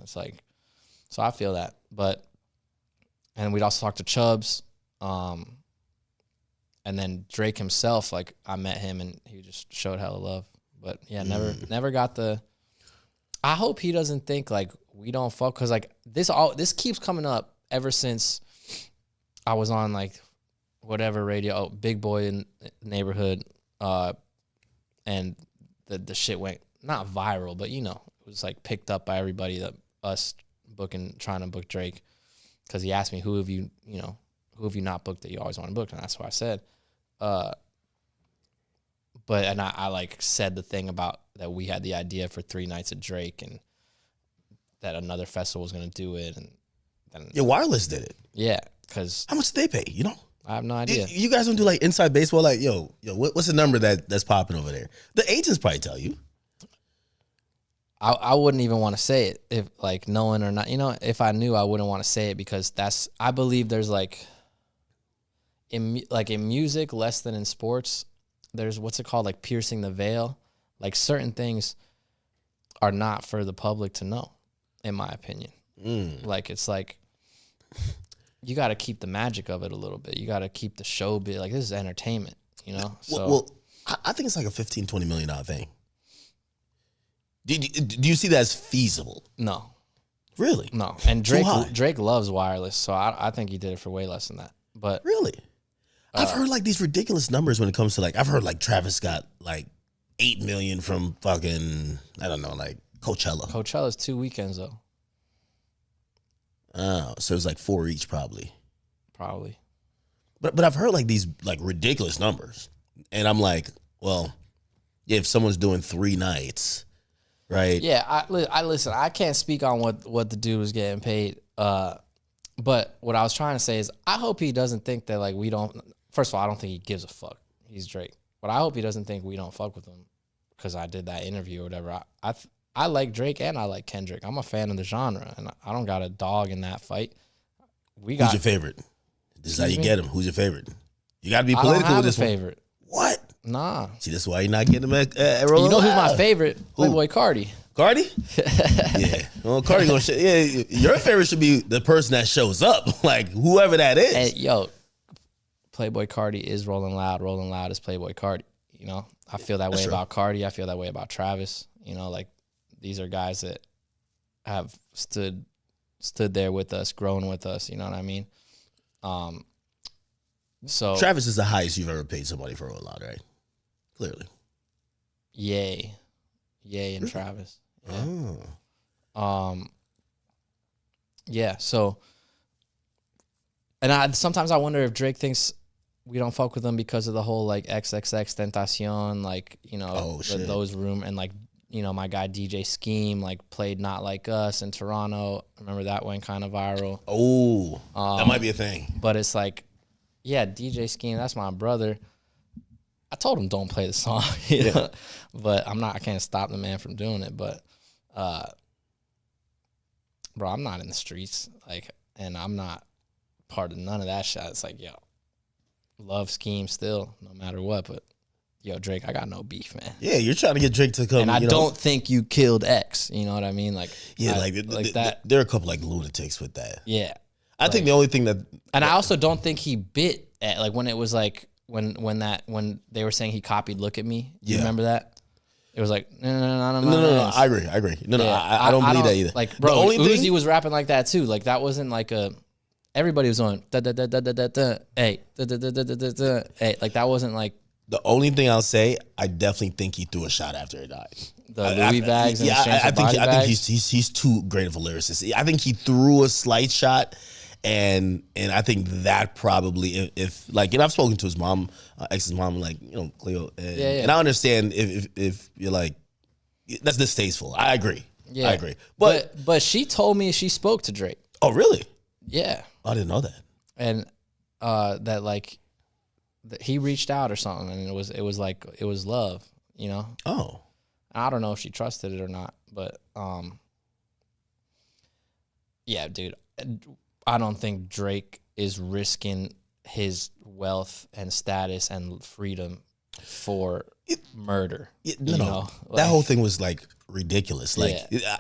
it's like, so I feel that. But, and we'd also talk to Chubbs. And then Drake himself, like I met him and he just showed hella love. But yeah, never got the. I hope he doesn't think like we don't fuck, because like this keeps coming up ever since I was on like whatever radio, Big Boy in Neighborhood, and the shit went not viral, but it was like picked up by everybody, that us trying to book Drake, because he asked me who have you not booked that you always want to book, and that's what I said. But I like said the thing about that we had the idea for 3 nights of Drake, and that another festival was going to do it, and then Wireless did it. Yeah, because how much did they pay? I have no idea. You guys don't do like inside baseball, like what's the number that's popping over there? The agents probably tell you. I wouldn't even want to say it if like knowing or not. If I knew, I wouldn't want to say it, because I believe there's like in music less than in sports. There's what's it called, like piercing the veil. Like certain things are not for the public to know, in my opinion. Like it's like you got to keep the magic of it a little bit. You got to keep the show bit. Like this is entertainment, So well, I think it's like a $15-20 million thing. Do you see that as feasible? No. Really? No. And Drake loves wireless, so I think he did it for way less than that. But really? I've heard like these ridiculous numbers when it comes to like, I've heard like Travis got like $8 million from fucking, I don't know, like Coachella. Coachella's 2 weekends though. Oh, so it's like 4 each probably. Probably. But I've heard like these like ridiculous numbers, and I'm like, well, yeah, if someone's doing 3 nights, right? Yeah, I listen. I can't speak on what the dude was getting paid. But what I was trying to say is, I hope he doesn't think that like we don't. First of all, I don't think he gives a fuck. He's Drake, but I hope he doesn't think we don't fuck with him because I did that interview or whatever. I like Drake and I like Kendrick. I'm a fan of the genre, and I don't got a dog in that fight. Who's your favorite? This is how you get him. Who's your favorite? You got to be political I don't have with this a favorite. What? Nah. See, that's why you're not getting him at Rolling You know who's Loud. my favorite? Playboy Carti. Carti? Yeah. Well, Carti gonna show. Yeah, your favorite should be the person that shows up, like whoever that is. And yo, Playboy Carti is Rolling Loud. Rolling Loud is Playboy Carti. I feel that way about Carti. I feel that way about Travis. Like these are guys that have stood there with us, grown with us. You know what I mean? So Travis is the highest you've ever paid somebody for Rolling Loud, right? Clearly. Yay, and Travis. Yeah. Oh. Yeah. So, and sometimes I wonder if Drake thinks we don't fuck with him because of the whole like XXX Tentacion, like those room, and like my guy DJ Scheme like played Not Like Us in Toronto. Remember that went kind of viral. Oh, that might be a thing. But it's like, yeah, DJ Scheme, that's my brother. I told him don't play the song, you know? But I can't stop the man from doing it. But, bro, I'm not in the streets, like, and I'm not part of none of that shit. It's like, yo, love Scheme still, no matter what. But, yo, Drake, I got no beef, man. Yeah, you're trying to get Drake to come. And I don't think you killed X. You know what I mean? Like, yeah, that. There are a couple like lunatics with that. Yeah, I think the only thing that, and I also don't think he bit at like when it was like. When they were saying he copied "Look at Me," you remember that? It was like no. I agree. No, I don't believe that either. Like, bro, Uzi was rapping like that too. Like that wasn't like everybody was on da da da da da da hey da da da da da da hey. Like that wasn't like. The only thing I'll say, I definitely think he threw a shot after he died. The Louis bags. I think he's too great of a lyricist. I think he threw a slight shot. And I think that probably if I've spoken to his mom, ex's mom, like Cleo, and I understand if you're like that's distasteful. I agree. Yeah, I agree. But she told me she spoke to Drake. Oh really? Yeah. I didn't know that. And that like that he reached out or something, and it was love. Oh. I don't know if she trusted it or not, but yeah, dude, I don't think Drake is risking his wealth and status and freedom for murder. No, that whole thing was like ridiculous. Like,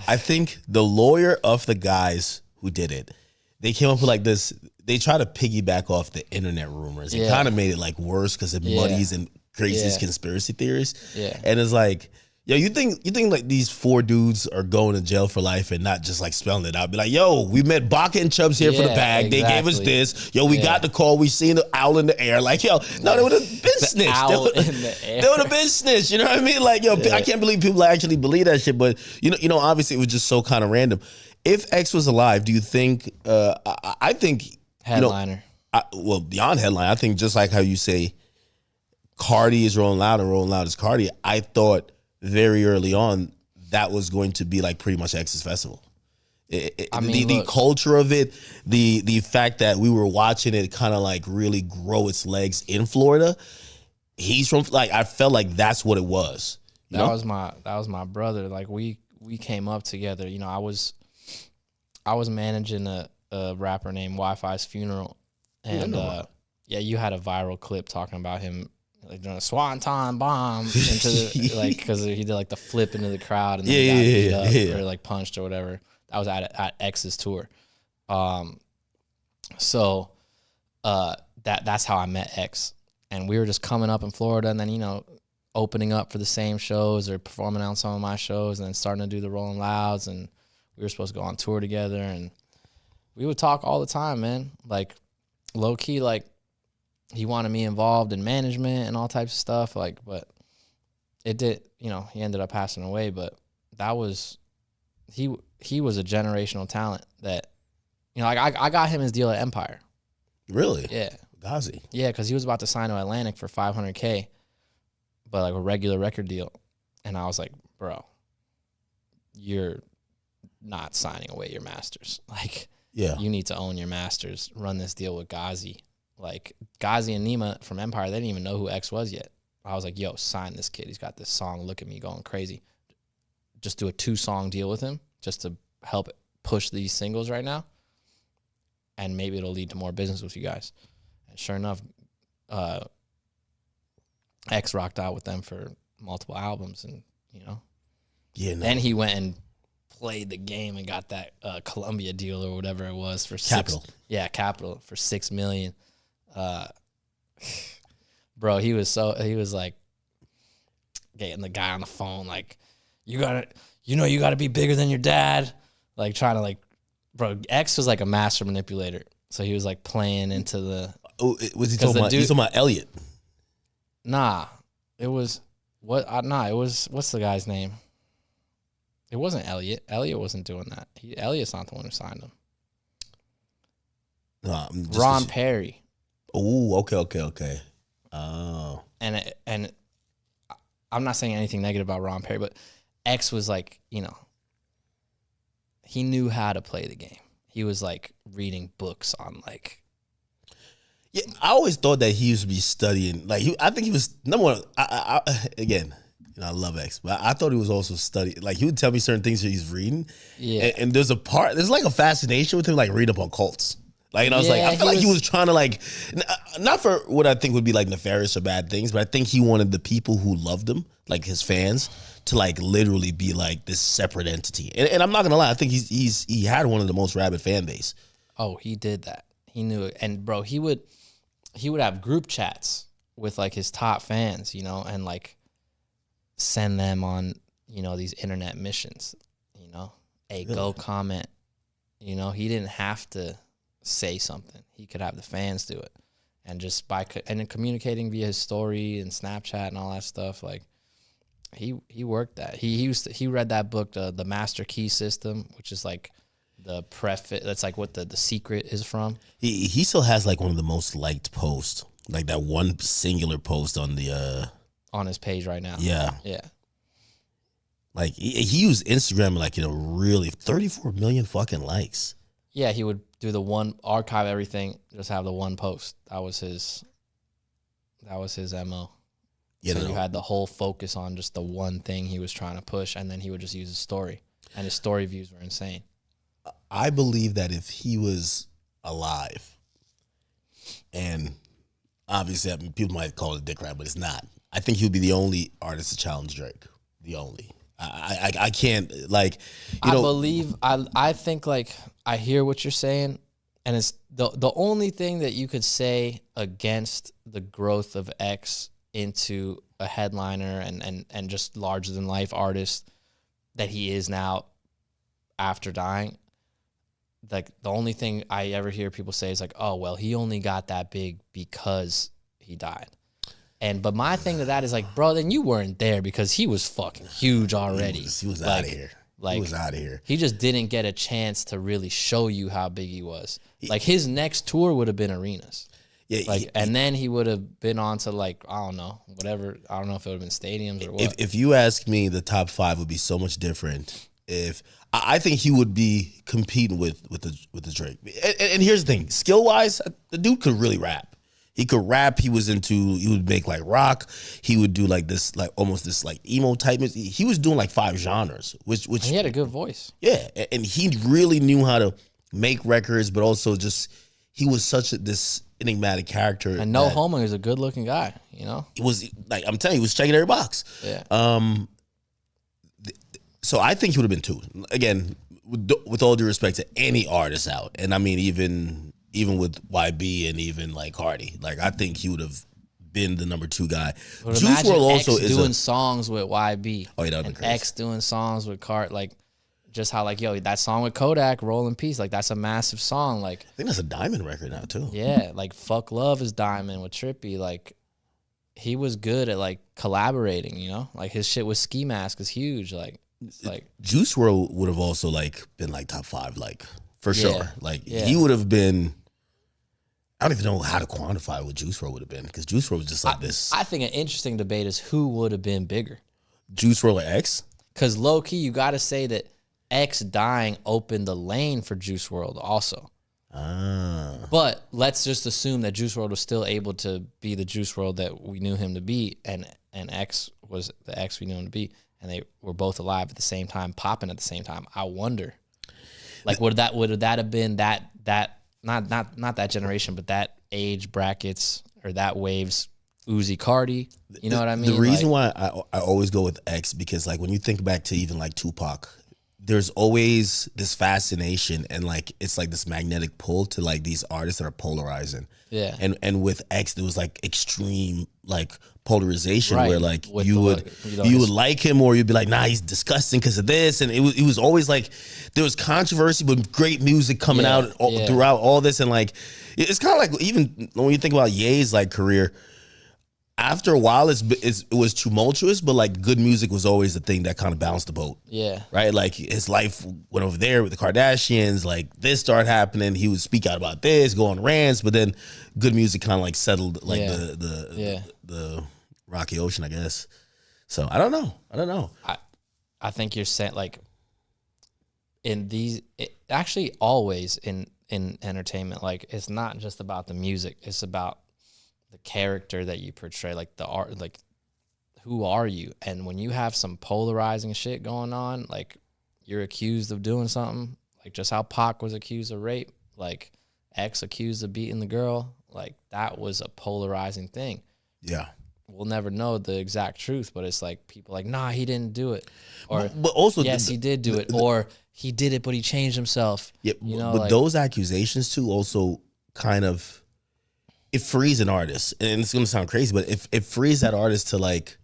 I think the lawyer of the guys who did it, they came up with like this. They try to piggyback off the internet rumors. It kind of made it like worse because it muddies and creates these conspiracy theories. Yeah, and it's like, yo, you think like these 4 dudes are going to jail for life and not just like spelling it out? Be like, yo, we met Baca and Chubbs here for the bag. Exactly. They gave us this. Yo, we got the call. We seen the owl in the air. Like, yo, no, they would have been snitched. They would have been snitched. You know what I mean? Like, yo, I can't believe people actually believe that shit. But you know, obviously it was just so kind of random. If X was alive, do you think? I think headliner. Well, beyond headline, I think just like how you say, Carti is rolling loud and rolling loud is Carti. I thought very early on that was going to be like pretty much X's festival. The culture of it, the fact that we were watching it kind of like really grow its legs in Florida. He's from like, I felt like that's what it was. That was my brother. Like we came up together. You know, I was managing a rapper named Wi-Fi's funeral, and you had a viral clip talking about him like doing a swanton bomb into the, like, because he did like the flip into the crowd and then he got beat up or like punched or whatever. That was at X's tour. So that's how I met X, and we were just coming up in Florida, and then, you know, opening up for the same shows or performing on some of my shows, and then starting to do the Rolling Louds, and we were supposed to go on tour together, and we would talk all the time, man. Like, low key, like, he wanted me involved in management and all types of stuff, like, but it did, you know, he ended up passing away, but that was, he was a generational talent that, you know, like I got him his deal at Empire. Really? Yeah. Gazi. Yeah, because he was about to sign to Atlantic for $500K, but like a regular record deal. And I was like, bro, you're not signing away your masters. Like, you need to own your masters, run this deal with Gazi. Like, Gazi and Nima from Empire, they didn't even know who X was yet. I was like, yo, sign this kid. He's got this song, Look at Me, going crazy. Just do a 2-song deal with him just to help push these singles right now. And maybe it'll lead to more business with you guys. And sure enough, X rocked out with them for multiple albums, and, you know. Yeah. No. Then he went and played the game and got that Columbia deal or whatever it was for Capitol. Capitol for $6 million. Bro, he was like getting the guy on the phone, like, you gotta be bigger than your dad. Like, trying to, like, bro, X was like a master manipulator. So he was like playing into the. Oh, was he talking about Elliot? Nah, it was it was, what's the guy's name? It wasn't Elliot. Elliot wasn't doing that. Elliot's not the one who signed him. No, Ron Perry. Oh, okay. Oh. And I'm not saying anything negative about Ron Perry, but X was like, you know, he knew how to play the game. He was like reading books on, like. Yeah, I always thought that he used to be studying. Like, I think he was number one. Again, you know, I love X, but I thought he was also studying. Like, he would tell me certain things that he's reading. Yeah. And there's like a fascination with him, like, reading up on cults. Like, and I was like, I feel like he was trying to, like, not for what I think would be like nefarious or bad things, but I think he wanted the people who loved him, like his fans, to like literally be like this separate entity. And I'm not gonna lie, I think he had one of the most rabid fan base. Oh, he did that. He knew it. And bro, he would have group chats with like his top fans, you know, and like send them on, you know, these internet missions, you know. Hey, really? Go comment. You know, he didn't have to say something. He could have the fans do it. And just and then communicating via his story and Snapchat and all that stuff, like, he worked that. He read that book, the Master Key System, which is like the preface. That's like what the secret is from. He still has like one of the most liked posts, like that one singular post on the on his page right now. Yeah. Like he used Instagram, like, you know, really 34 million fucking likes. Yeah, he would do the one, archive everything, just have the one post. That was his MO. So you had the whole focus on just the one thing he was trying to push, and then he would just use his story. And his story views were insane. I believe that if he was alive, and obviously, I mean, people might call it a dick rap, but it's not. I think he would be the only artist to challenge Drake. The only. I can't, like, you know. I think, like, I hear what you're saying, and it's the only thing that you could say against the growth of X into a headliner and just larger than life artist that he is now after dying. Like, the only thing I ever hear people say is like, oh, well, he only got that big because he died. But my thing to that is like, bro, then you weren't there because he was fucking huge already. He was out of here. Like, he was out of here. He just didn't get a chance to really show you how big he was. Like, his next tour would have been arenas. Yeah, like, and then he would have been on to, like, I don't know, whatever. I don't know if it would have been stadiums or what. If you ask me, the top 5 would be so much different. If I think he would be competing with the Drake. And here's the thing, skill wise, the dude could really rap. He could rap. He would make like rock. He would do like this, like almost this like emo type music. He was doing like 5 genres, which and he had a good voice. Yeah, and he really knew how to make records, but also just he was such this enigmatic character. And no homo, he was a good looking guy. You know, it was like, I'm telling you, he was checking every box. Yeah. So I think he would have been 2. Again, with all due respect to any artist out, and I mean even with YB and even like Carti, like I think he would have been the number 2 guy. But Juice WRLD also X is doing songs with YB. Oh, yeah, that would be crazy. X doing songs with Cart, like just how like, yo, that song with Kodak, Roll in Peace, like that's a massive song. Like, I think that's a Diamond record now too. Yeah, like Fuck Love is Diamond with Trippy. Like, he was good at like collaborating, you know? Like, his shit with Ski Mask is huge. Like Juice WRLD would have also like been like top 5, like for sure. Like he would have been. I don't even know how to quantify what Juice WRLD would have been, because Juice WRLD was just like this. I think an interesting debate is who would have been bigger, Juice WRLD or X? Because low key, you got to say that X dying opened the lane for Juice WRLD also. But let's just assume that Juice WRLD was still able to be the Juice WRLD that we knew him to be, and X was the X we knew him to be, and they were both alive at the same time, popping at the same time. I wonder, like, would that have been that not that generation, but that age brackets or that wave's Uzi Carti? You know what I mean? The reason why I always go with X, because like when you think back to even like Tupac, there's always this fascination and like it's like this magnetic pull to like these artists that are polarizing. Yeah. And with X there was like extreme like polarization, right, where like you would like him, or you'd be like, nah, he's disgusting because of this. And it was always like there was controversy but great music coming out throughout all this. And like it's kind of like, even when you think about Ye's like career, after a while, it was tumultuous, but like good music was always the thing that kind of balanced the boat. Yeah. Right? Like his life went over there with the Kardashians, like this started happening. He would speak out about this, go on rants, but then good music kind of like settled like the rocky ocean, I guess. So I don't know. I think you're saying like actually always in entertainment, like it's not just about the music, it's about the character that you portray, like the art, like who are you? And when you have some polarizing shit going on, like you're accused of doing something, like just how Pac was accused of rape, like X accused of beating the girl, like that was a polarizing thing. Yeah. We'll never know the exact truth, but it's like people like, nah, he didn't do it. Or but also yes, he did do it. Or he did it, but he changed himself. Yeah, you know, but like, those accusations too also kind of, it frees an artist, and it's gonna sound crazy, but it frees that artist to like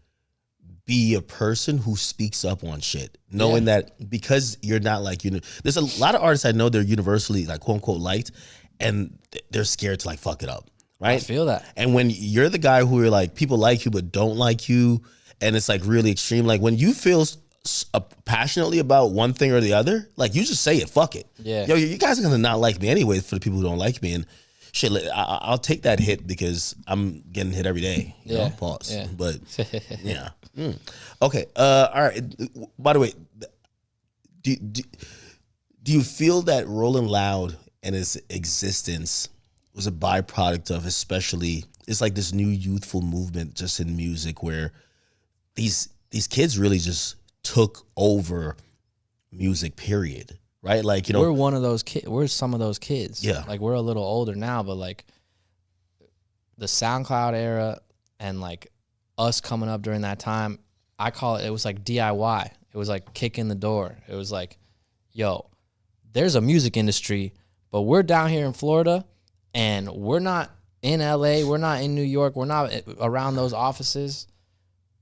be a person who speaks up on shit, knowing that because you're not like, you know, there's a lot of artists I know they're universally like quote unquote liked, and they're scared to like fuck it up, right? I feel that. And when you're the guy who are like people like you but don't like you, and it's like really extreme, like when you feel passionately about one thing or the other, like you just say it, fuck it. Yeah. Yo, you guys are gonna not like me anyway for the people who don't like me, and shit, I'll take that hit because I'm getting hit every day. You know? Pause. Yeah. But yeah. Okay. All right. By the way, do you feel that Rolling Loud and its existence was a byproduct of especially it's like this new youthful movement just in music where these kids really just took over music, period. Right? Like, you know, we're one of those kids. We're some of those kids. Yeah. Like, we're a little older now, but like the SoundCloud era and like us coming up during that time, I call it was like DIY. It was like kicking the door. It was like, yo, there's a music industry, but we're down here in Florida and we're not in LA. We're not in New York. We're not around those offices,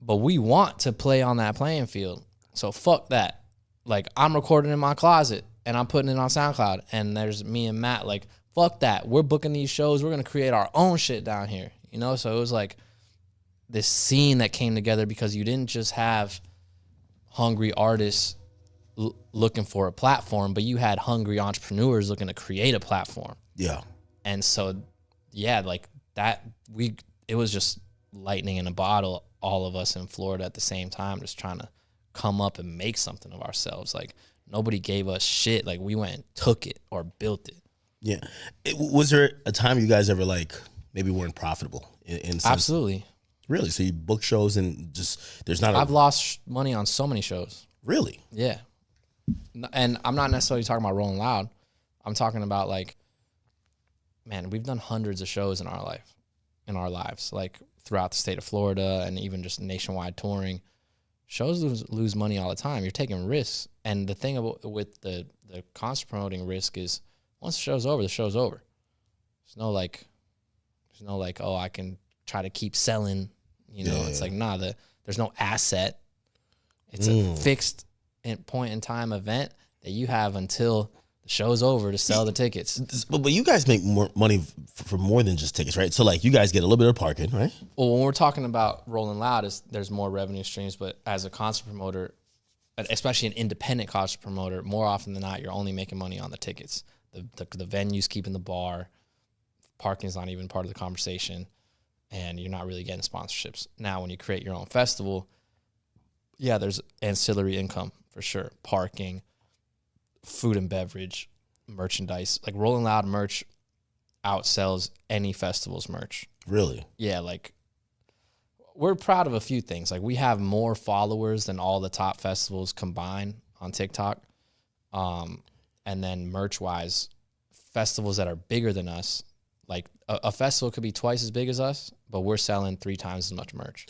but we want to play on that playing field. So fuck that. Like, I'm recording in my closet and I'm putting it on SoundCloud, and there's me and Matt, like, fuck that. We're booking these shows. We're going to create our own shit down here, you know? So it was like this scene that came together because you didn't just have hungry artists looking for a platform, but you had hungry entrepreneurs looking to create a platform. Yeah. And so, yeah, like that, it was just lightning in a bottle, all of us in Florida at the same time, just trying to come up and make something of ourselves. Like, nobody gave us shit. Like, we went and took it or built it. Yeah. Was there a time you guys ever like maybe weren't profitable in some Absolutely. Really? So you book shows and just there's not I've lost money on so many shows. Really? Yeah. And I'm not necessarily talking about Rolling Loud. I'm talking about like, man, we've done hundreds of shows in our lives, like throughout the state of Florida and even just nationwide touring. Shows lose money all the time. You're taking risks. And the thing with the concert promoting risk is once the show's over, the show's over. There's no like, oh, I can try to keep selling, you know. Yeah. It's like, nah, there's no asset. It's a fixed point in time event that you have until the show's over to sell the tickets. But you guys make more money for more than just tickets, right? So like you guys get a little bit of parking, right? Well, when we're talking about Rolling Loud, there's more revenue streams, but as a concert promoter, especially an independent concert promoter, more often than not, you're only making money on the tickets. The venue's keeping the bar, parking's not even part of the conversation, and you're not really getting sponsorships. Now, when you create your own festival, yeah, there's ancillary income for sure. Parking, food and beverage, merchandise. Like Rolling Loud merch outsells any festival's merch. Really? Yeah, like we're proud of a few things. Like we have more followers than all the top festivals combined on TikTok. And then merch-wise, festivals that are bigger than us, like a festival could be twice as big as us, but we're selling 3 times as much merch.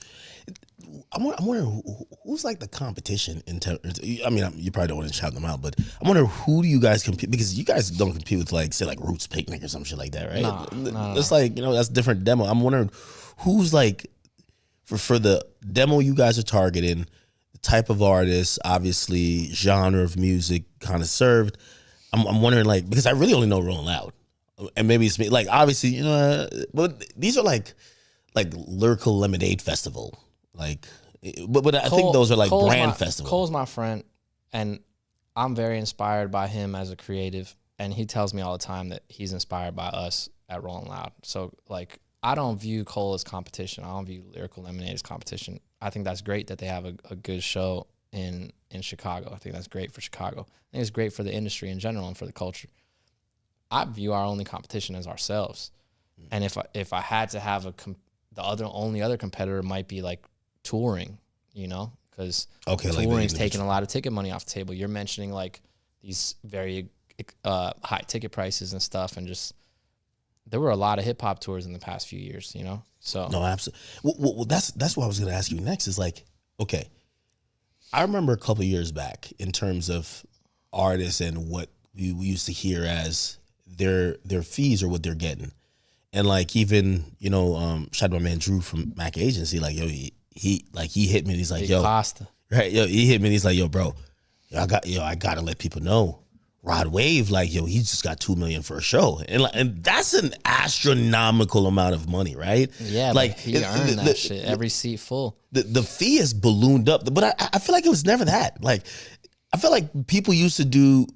I'm wondering who's like the competition in terms. I mean, you probably don't want to shout them out, but I'm wondering who do you guys compete, because you guys don't compete with like say like Roots Picnic or some shit like that, right? No. It's like, you know, that's a different demo. I'm wondering who's like for the demo you guys are targeting, the type of artist, obviously genre of music kind of served. I'm wondering like, because I really only know Rolling Loud, and maybe it's me. Like obviously, you know, but these are like Lyrical Lemonade Festival. Like, but I think those are like Cole's brand festivals. Cole's my friend, and I'm very inspired by him as a creative, and he tells me all the time that he's inspired by us at Rolling Loud. So, like, I don't view Cole as competition. I don't view Lyrical Lemonade as competition. I think that's great that they have a good show in Chicago. I think that's great for Chicago. I think it's great for the industry in general and for the culture. I view our only competition as ourselves. And if I had to have only other competitor might be like touring, you know, because touring's taking a lot of ticket money off the table. You're mentioning like these very high ticket prices and stuff, and just there were a lot of hip hop tours in the past few years, you know. So no, absolutely. Well, that's what I was going to ask you next. Is like, okay, I remember a couple of years back in terms of artists and what we used to hear as their fees or what they're getting. And like even, you know, shout out to my man Drew from Mac Agency, like, yo, he hit me and he's like, Big yo, pasta. Right, yo, he hit me and he's like, yo, bro, I gotta let people know. Rod Wave, like, yo, he just got $2 million for a show. And that's an astronomical amount of money, right? Yeah, like he earned that shit. Every seat full. The fee has ballooned up, but I feel like it was never that. Like, I feel like people used to do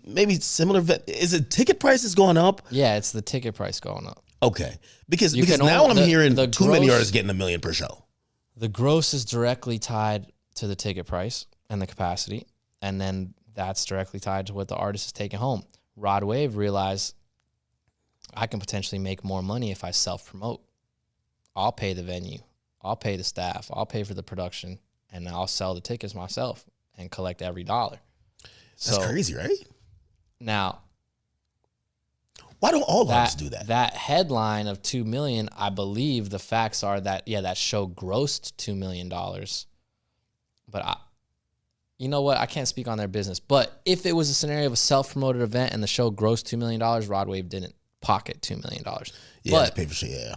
maybe similar. Is it ticket prices going up? Yeah, it's the ticket price going up. Okay, because now I'm hearing too many artists getting $1 million per show. The gross is directly tied to the ticket price and the capacity, and then that's directly tied to what the artist is taking home. Rod Wave realized I can potentially make more money if I self-promote. I'll pay the venue, I'll pay the staff, I'll pay for the production, and I'll sell the tickets myself and collect every dollar. That's crazy, right? Now, why don't all artists do that? That headline of $2 million, I believe the facts are that, that show grossed $2 million. But you know what? I can't speak on their business. But if it was a scenario of a self-promoted event and the show grossed $2 million, Rod Wave didn't pocket $2 million. Yeah, but pay for shit, yeah.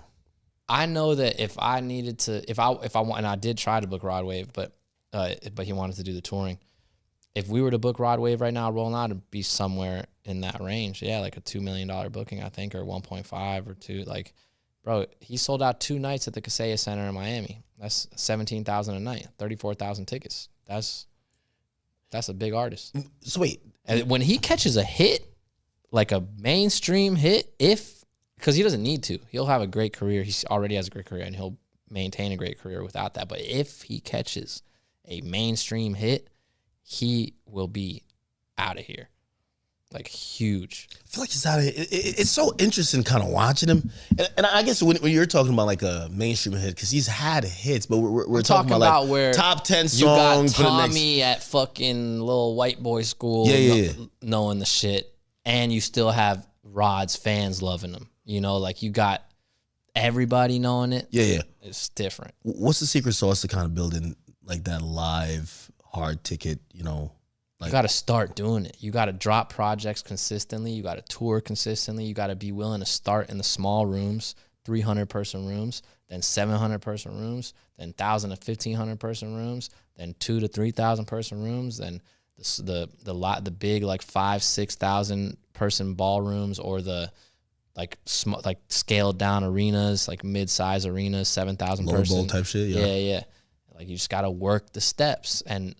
I know that if I needed to, if I want, and I did try to book Rod Wave, but he wanted to do the touring. If we were to book Rod Wave right now, rolling out, it'd be somewhere in that range. Yeah, like a $2 million booking, I think, or 1.5 or 2. Like, bro, he sold out 2 nights at the Kaseya Center in Miami. That's 17,000 a night, 34,000 tickets. That's a big artist. So wait, and when he catches a hit, like a mainstream hit, because he doesn't need to, he'll have a great career. He already has a great career, and he'll maintain a great career without that. But if he catches a mainstream hit, he will be out of here. Like, huge. I feel like he's out of here. It's so interesting kind of watching him. And I guess when you're talking about like a mainstream hit, because he's had hits, but we're talking about like where top 10 songs. You got Tommy at fucking little white boy school knowing the shit, and you still have Rod's fans loving him. You know, like you got everybody knowing it. Yeah. It's different. What's the secret sauce to kind of building like that live hard ticket, you know? Like, you got to start doing it. You got to drop projects consistently. You got to tour consistently. You got to be willing to start in the small rooms, 300-person rooms, then 700-person rooms, then 1,000 to 1,500-person rooms, then 2,000 to 3,000-person rooms, then the big like 5,000-6,000-person ballrooms, or the like scaled down arenas, like mid-size arenas, 7,000-person. Low bowl type shit. Yeah. Like, you just got to work the steps and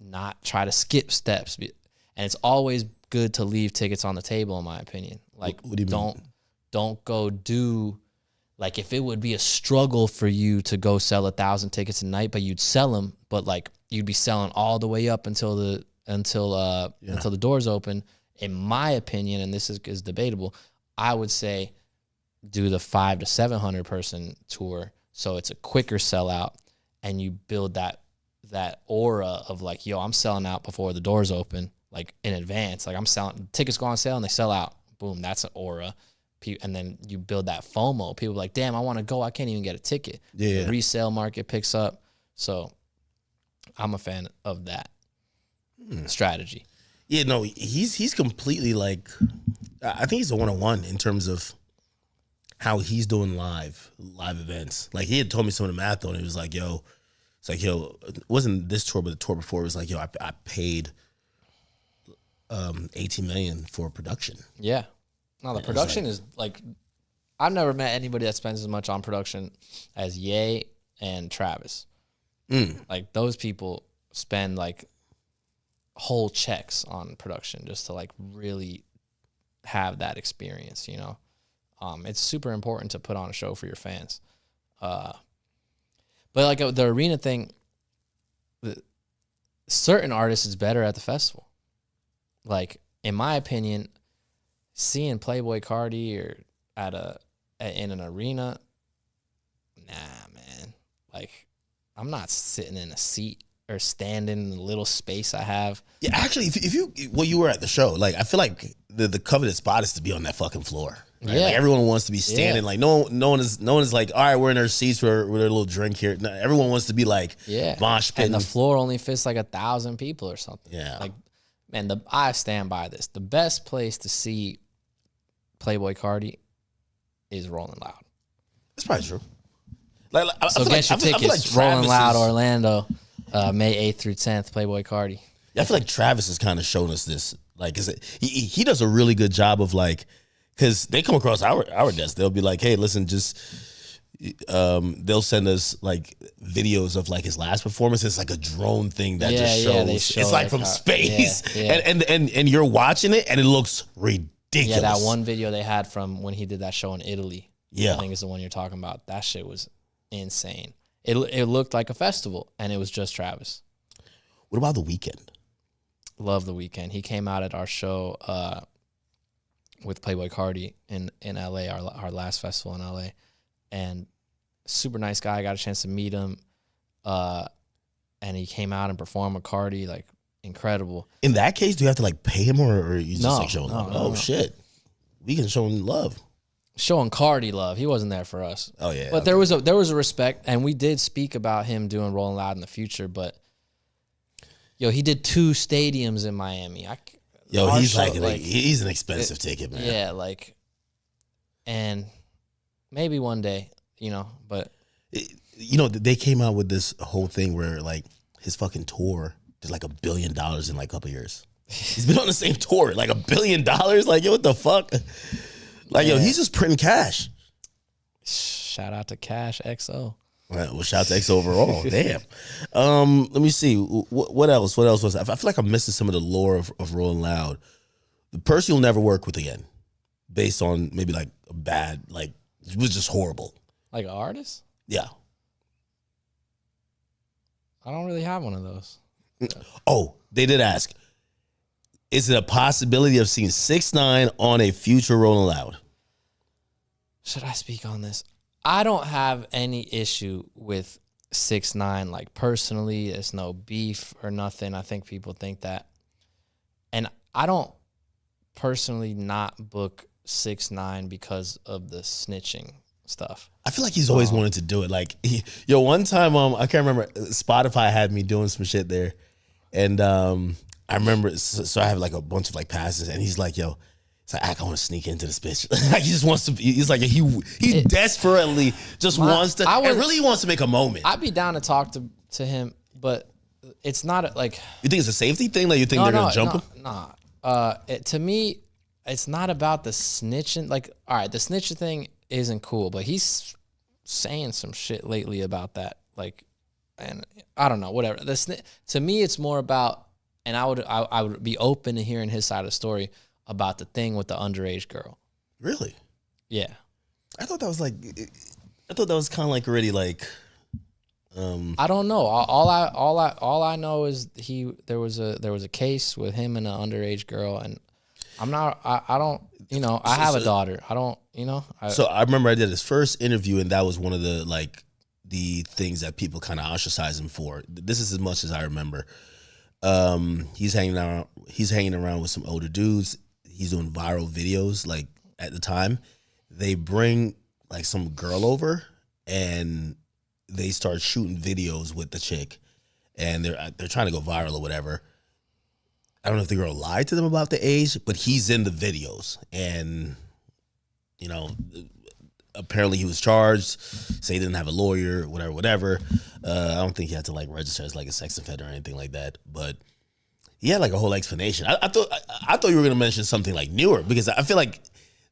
not try to skip steps. And it's always good to leave tickets on the table, in my opinion. Like, what do you mean? Don't go do, like, if it would be a struggle for you to go sell 1,000 tickets a night, but you'd sell them, but like you'd be selling all the way up until the doors open. In my opinion, and this is debatable, I would say do the 500 to 700-person tour, so it's a quicker sellout, and you build that aura of like, yo, I'm selling out before the doors open, like in advance. Like, I'm selling, tickets go on sale and they sell out. Boom, that's an aura. And then you build that FOMO. People are like, damn, I want to go. I can't even get a ticket. Yeah. The resale market picks up. So I'm a fan of that strategy. Yeah, no, he's completely like, I think he's a one-on-one in terms of how he's doing live events. Like, he had told me some of the math on it. It was like, yo, it wasn't this tour, but the tour before, it was like, yo, I paid $18 million for production. Yeah. No, the production is like, I've never met anybody that spends as much on production as Ye and Travis. Like, those people spend like whole checks on production just to like really have that experience, you know? It's super important to put on a show for your fans. But like the arena thing, certain artists is better at the festival. Like, in my opinion, seeing Playboi Carti or in an arena, nah, man. Like, I'm not sitting in a seat or standing in the little space I have. Yeah, actually, if you were at the show, like, I feel like the coveted spot is to be on that fucking floor. Right? Yeah, like, everyone wants to be standing. Yeah. Like, no one is like, all right, we're in our seats with a little drink here. No, everyone wants to be like, mosh pit, and the floor only fits like 1,000 people or something. Yeah, like, man, I stand by this. The best place to see Playboi Carti is Rolling Loud. That's probably true. Like, so get your tickets. Like Rolling Loud, Orlando, May 8th through 10th. Playboi Carti. Yeah, I feel like Travis has kind of shown us this. Like, he does a really good job of like, because they come across our desk, they'll be like, hey, listen, just they'll send us like videos of like his last performance. It's like a drone thing that just shows. They show it's like from space, and you're watching it and it looks ridiculous. Yeah, that one video they had from when he did that show in Italy. Yeah, I think is the one you're talking about. That shit was insane. It looked like a festival, and it was just Travis. What about The Weeknd? Love The Weeknd. He came out at our show with Playboi Carti in LA, our last festival in LA, and super nice guy. I got a chance to meet him. And he came out and performed with Carti, like incredible. In that case, do you have to like pay him or you just like show him love? No. Shit. We can show him love. Showing Carti love. He wasn't there for us. Oh yeah. But there was a respect, and we did speak about him doing Rolling Loud in the future, but he did 2 stadiums in Miami. He's he's an expensive ticket, man. Yeah, and maybe one day, but they came out with this whole thing where like his fucking tour did like $1 billion in like a couple years. He's been on the same tour, like $1 billion. Like, what the fuck? Like, he's just printing cash. Shout out to Cash XO. Right, well, shout out to XO overall. Damn. Let me see. What else? What else was? I feel like I'm missing some of the lore of Rolling Loud. The person you'll never work with again, based on maybe like a bad, like it was just horrible. Like an artist? Yeah. I don't really have one of those. Oh, they did ask. Is it a possibility of seeing 6ix9ine on a future Rolling Loud? Should I speak on this? I don't have any issue with 6ix9ine, like personally. It's no beef or nothing. I think people think that. And I don't personally not book 6ix9ine because of the snitching stuff. I feel like he's always wanted to do it. Like, one time, I can't remember, Spotify had me doing some shit there. And I remember, so I have like a bunch of like passes, and he's like, it's like, I want to sneak into this bitch. Like, he just wants to, he's like, he desperately just wants to, and really wants to make a moment. I'd be down to talk to him, but it's not like. You think it's a safety thing? Like, you think they're going to jump him? Nah. To me, it's not about the snitching. Like, all right, the snitching thing isn't cool, but he's saying some shit lately about that. Like, and I don't know, whatever. To me, it's more about, and I would be open to hearing his side of the story about the thing with the underage girl. Really? Yeah. I thought that was kind of like already like. I don't know. All I know is there was a case with him and an underage girl, and I'm not. I don't. I have a daughter. I don't. So I remember I did his first interview, and that was one of the the things that people kind of ostracize him for. This is as much as I remember. He's hanging around with some older dudes. He's doing viral videos. Like, at the time, they bring like some girl over, and they start shooting videos with the chick, and they're trying to go viral or whatever. I don't know if the girl lied to them about the age, but he's in the videos, and apparently he was charged. Say he didn't have a lawyer, whatever. I don't think he had to like register as like a sex offender or anything like that. But he had like a whole explanation. I thought you were gonna mention something like newer, because I feel like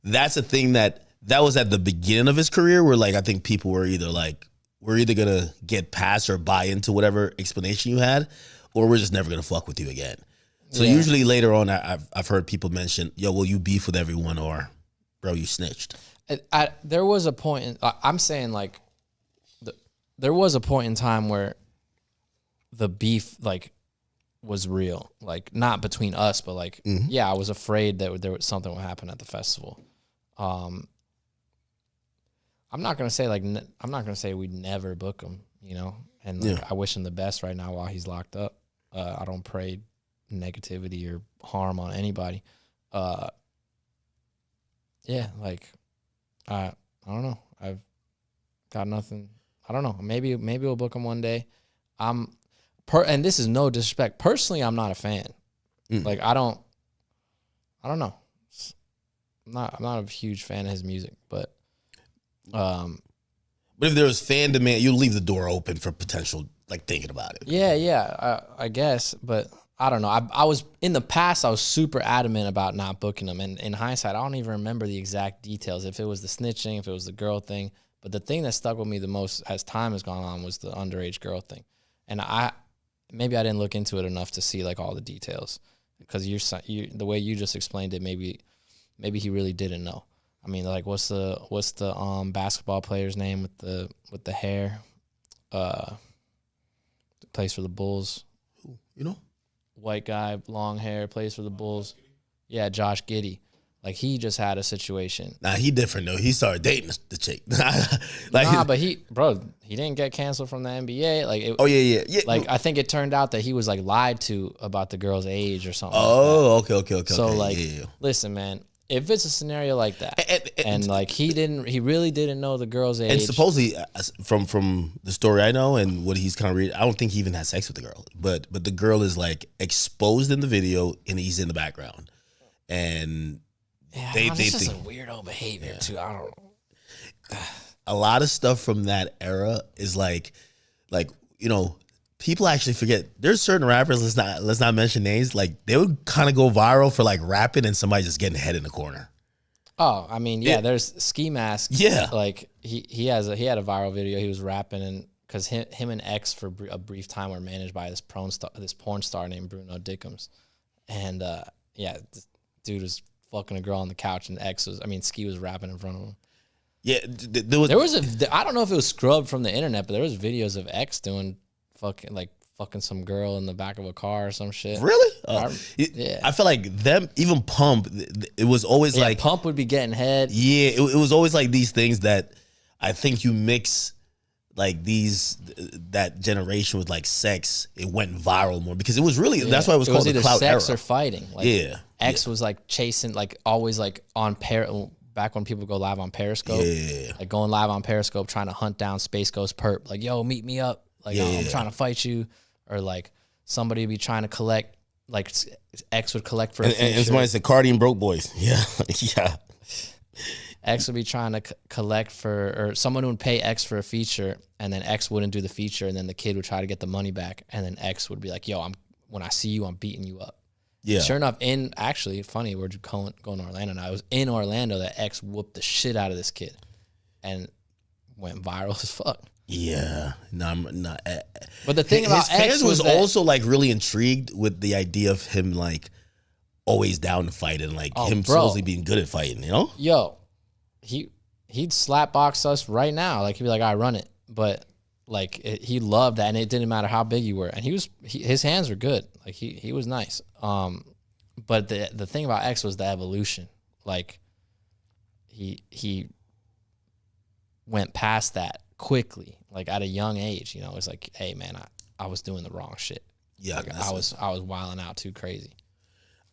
that's a thing that was at the beginning of his career, where like I think people were either gonna get past or buy into whatever explanation you had, or we're just never gonna fuck with you again. So usually later on, I've heard people mention, will you beef with everyone, or bro, you snitched. There was a point. I'm saying like, there was a point in time where the beef like was real, like not between us, but like I was afraid that there was something would happen at the festival. I'm not gonna say we'd never book him, and I wish him the best right now while he's locked up. I don't pray negativity or harm on anybody. I don't know. I've got nothing. I don't know. Maybe we'll book him one day. And this is no disrespect. Personally, I'm not a fan. Like, I don't know. I'm not a huge fan of his music, but if there was fan demand, you leave the door open for potential, like, thinking about it. Yeah, I guess, but I don't know. I was in the past, I was super adamant about not booking him, and in hindsight, I don't even remember the exact details. If it was the snitching, if it was the girl thing, but the thing that stuck with me the most as time has gone on was the underage girl thing, and maybe I didn't look into it enough to see like all the details, because you the way you just explained it, maybe he really didn't know. I mean, like, what's the basketball player's name with the hair, plays for the Bulls? Who, white guy, long hair, plays for the Bulls. Yeah, Josh Giddey. Like, he just had a situation. Nah, he different though. He started dating the chick. But he didn't get canceled from the NBA. Like, yeah. Like, I think it turned out that he was like lied to about the girl's age or something. Oh, okay. So listen, man, if it's a scenario like that, and like he really didn't know the girl's age, and supposedly from the story I know and what he's kind of reading, I don't think he even had sex with the girl, but the girl is like exposed in the video and he's in the background, and this is some weirdo behavior too. I don't know. A lot of stuff from that era is like people actually forget. There's certain rappers, let's not mention names, like they would kind of go viral for like rapping and somebody just getting head in the corner. Oh, I mean, there's Ski Mask. Yeah, like he had a viral video. He was rapping, and because him and X for a brief time were managed by this porn star named Bruno Dickums, and this dude was fucking a girl on the couch, and Ski was rapping in front of him. Yeah, I don't know if it was scrubbed from the internet, but there was videos of X doing fucking some girl in the back of a car or some shit. Really? Yeah. I feel like them, even Pump, it was always like Pump would be getting head. Yeah, it was always like these things that I think you mix like that generation with like sex, it went viral more because it was really that's why it was called the clout era. Sex or fighting. Like, X was like chasing, like always like on back when people go live on Periscope. Yeah. Like going live on Periscope trying to hunt down Space Ghost Perp. Like, yo, meet me up. Like, I'm trying to fight you. Or like somebody would be trying to collect, like X would collect for a feature. And somebody said Carti and Broke Boys. Yeah. Yeah. X would be trying to collect or someone would pay X for a feature, and then X wouldn't do the feature, and then the kid would try to get the money back, and then X would be like, yo, when I see you, I'm beating you up. Yeah. Sure enough, actually, funny, we're going to Orlando now. I was in Orlando that X whooped the shit out of this kid and went viral as fuck. Yeah, no, I'm not. But the thing about his fans was also like really intrigued with the idea of him like always down to fight and like supposedly being good at fighting. You know? Yo, he'd slap box us right now. Like he'd be like, "I run it," but like he loved that, and it didn't matter how big you were. And his hands were good. Like he was nice. But the thing about X was the evolution. Like he went past that quickly, like at a young age, you know. It's like, hey man, I was doing the wrong shit. Yeah, like I was wilding out too crazy.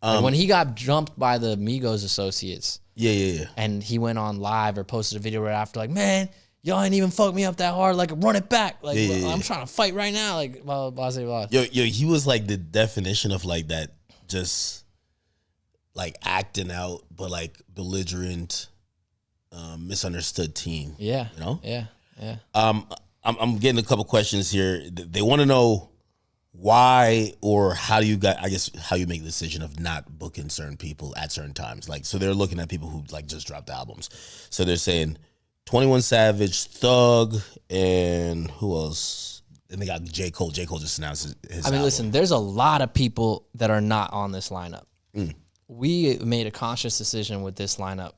And when he got jumped by the Migos associates, yeah, and he went on live or posted a video right after, like, man, y'all ain't even fuck me up that hard, like run it back, like I'm trying to fight right now, like blah blah blah blah. Yo, he was like the definition of like that, just like acting out, but like belligerent, misunderstood teen. Yeah, you know. Yeah. I'm getting a couple questions here. They want to know why or how do you guys, I guess, how you make the decision of not booking certain people at certain times. Like, so they're looking at people who like just dropped albums. So they're saying 21 Savage, Thug, and who else? And they got J. Cole. J. Cole just announced his album. Listen, there's a lot of people that are not on this lineup. We made a conscious decision with this lineup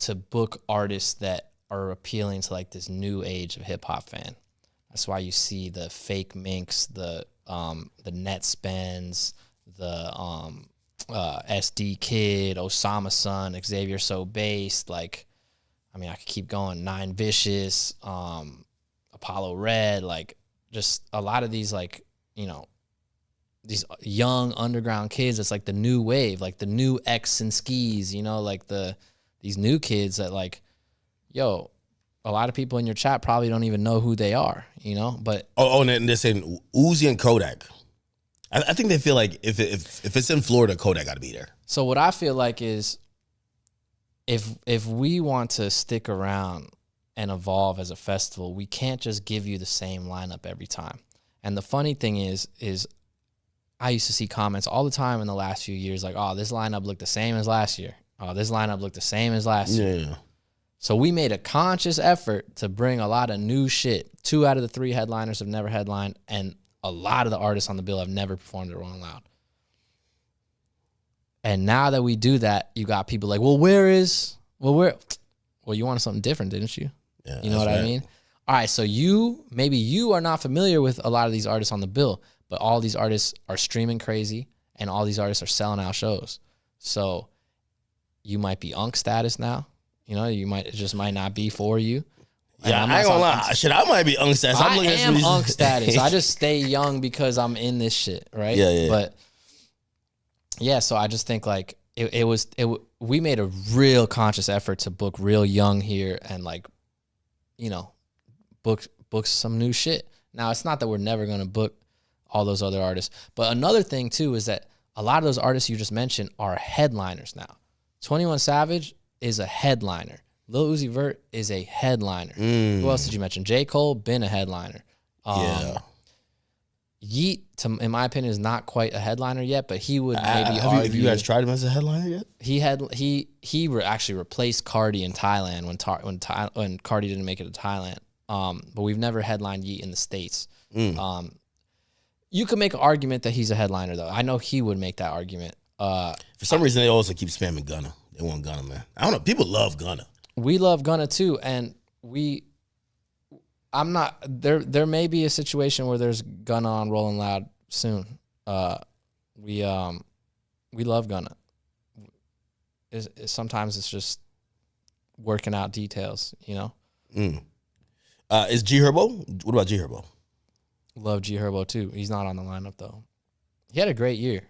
to book artists that are appealing to like this new age of hip hop fan. That's why you see the fake Minks, the Net Spends, the SD Kid, Osama Son, Xavier So Based. Like, I mean, I could keep going. Nine Vicious, Apollo Red. Like, just a lot of these, like, you know, these young underground kids. It's like the new wave, like the new X and Skis. You know, like these new kids that like. Yo, a lot of people in your chat probably don't even know who they are, you know. But and they're saying Uzi and Kodak. I think they feel like if it's in Florida, Kodak got to be there. So what I feel like is, if we want to stick around and evolve as a festival, we can't just give you the same lineup every time. And the funny thing is I used to see comments all the time in the last few years like, "Oh, this lineup looked the same as last year. Oh, this lineup looked the same as last year." Yeah. So we made a conscious effort to bring a lot of new shit. 2 out of the 3 headliners have never headlined, and a lot of the artists on the bill have never performed at Rolling Loud. And now that we do that, you got people like, well, you wanted something different, didn't you? Yeah, you know what I mean? All right, so maybe you are not familiar with a lot of these artists on the bill, but all these artists are streaming crazy, and all these artists are selling out shows. So you might be unk status now. You know, it just might not be for you. Yeah, I ain't gonna lie. Shit, I might be unk status. I am unk status. I just stay young because I'm in this shit, right? Yeah. But yeah, so I just think like we made a real conscious effort to book real young here and like, you know, book some new shit. Now it's not that we're never gonna book all those other artists, but another thing too is that a lot of those artists you just mentioned are headliners now. 21 Savage is a headliner. Lil Uzi Vert is a headliner. Who else did you mention? J. Cole, been a headliner. Yeet, in my opinion, is not quite a headliner yet, but he would maybe argue. Have you guys tried him as a headliner yet? He actually replaced Carti in Thailand when Carti didn't make it to Thailand. But we've never headlined Yeet in the States. You could make an argument that he's a headliner, though. I know he would make that argument. For some reason, they also keep spamming Gunna. They want Gunna, man. I don't know. People love Gunna. We love Gunna too, and I'm not there. There may be a situation where there's Gunna on Rolling Loud soon. We love Gunna. Sometimes it's just working out details, you know. Is G Herbo? What about G Herbo? Love G Herbo too. He's not on the lineup though. He had a great year.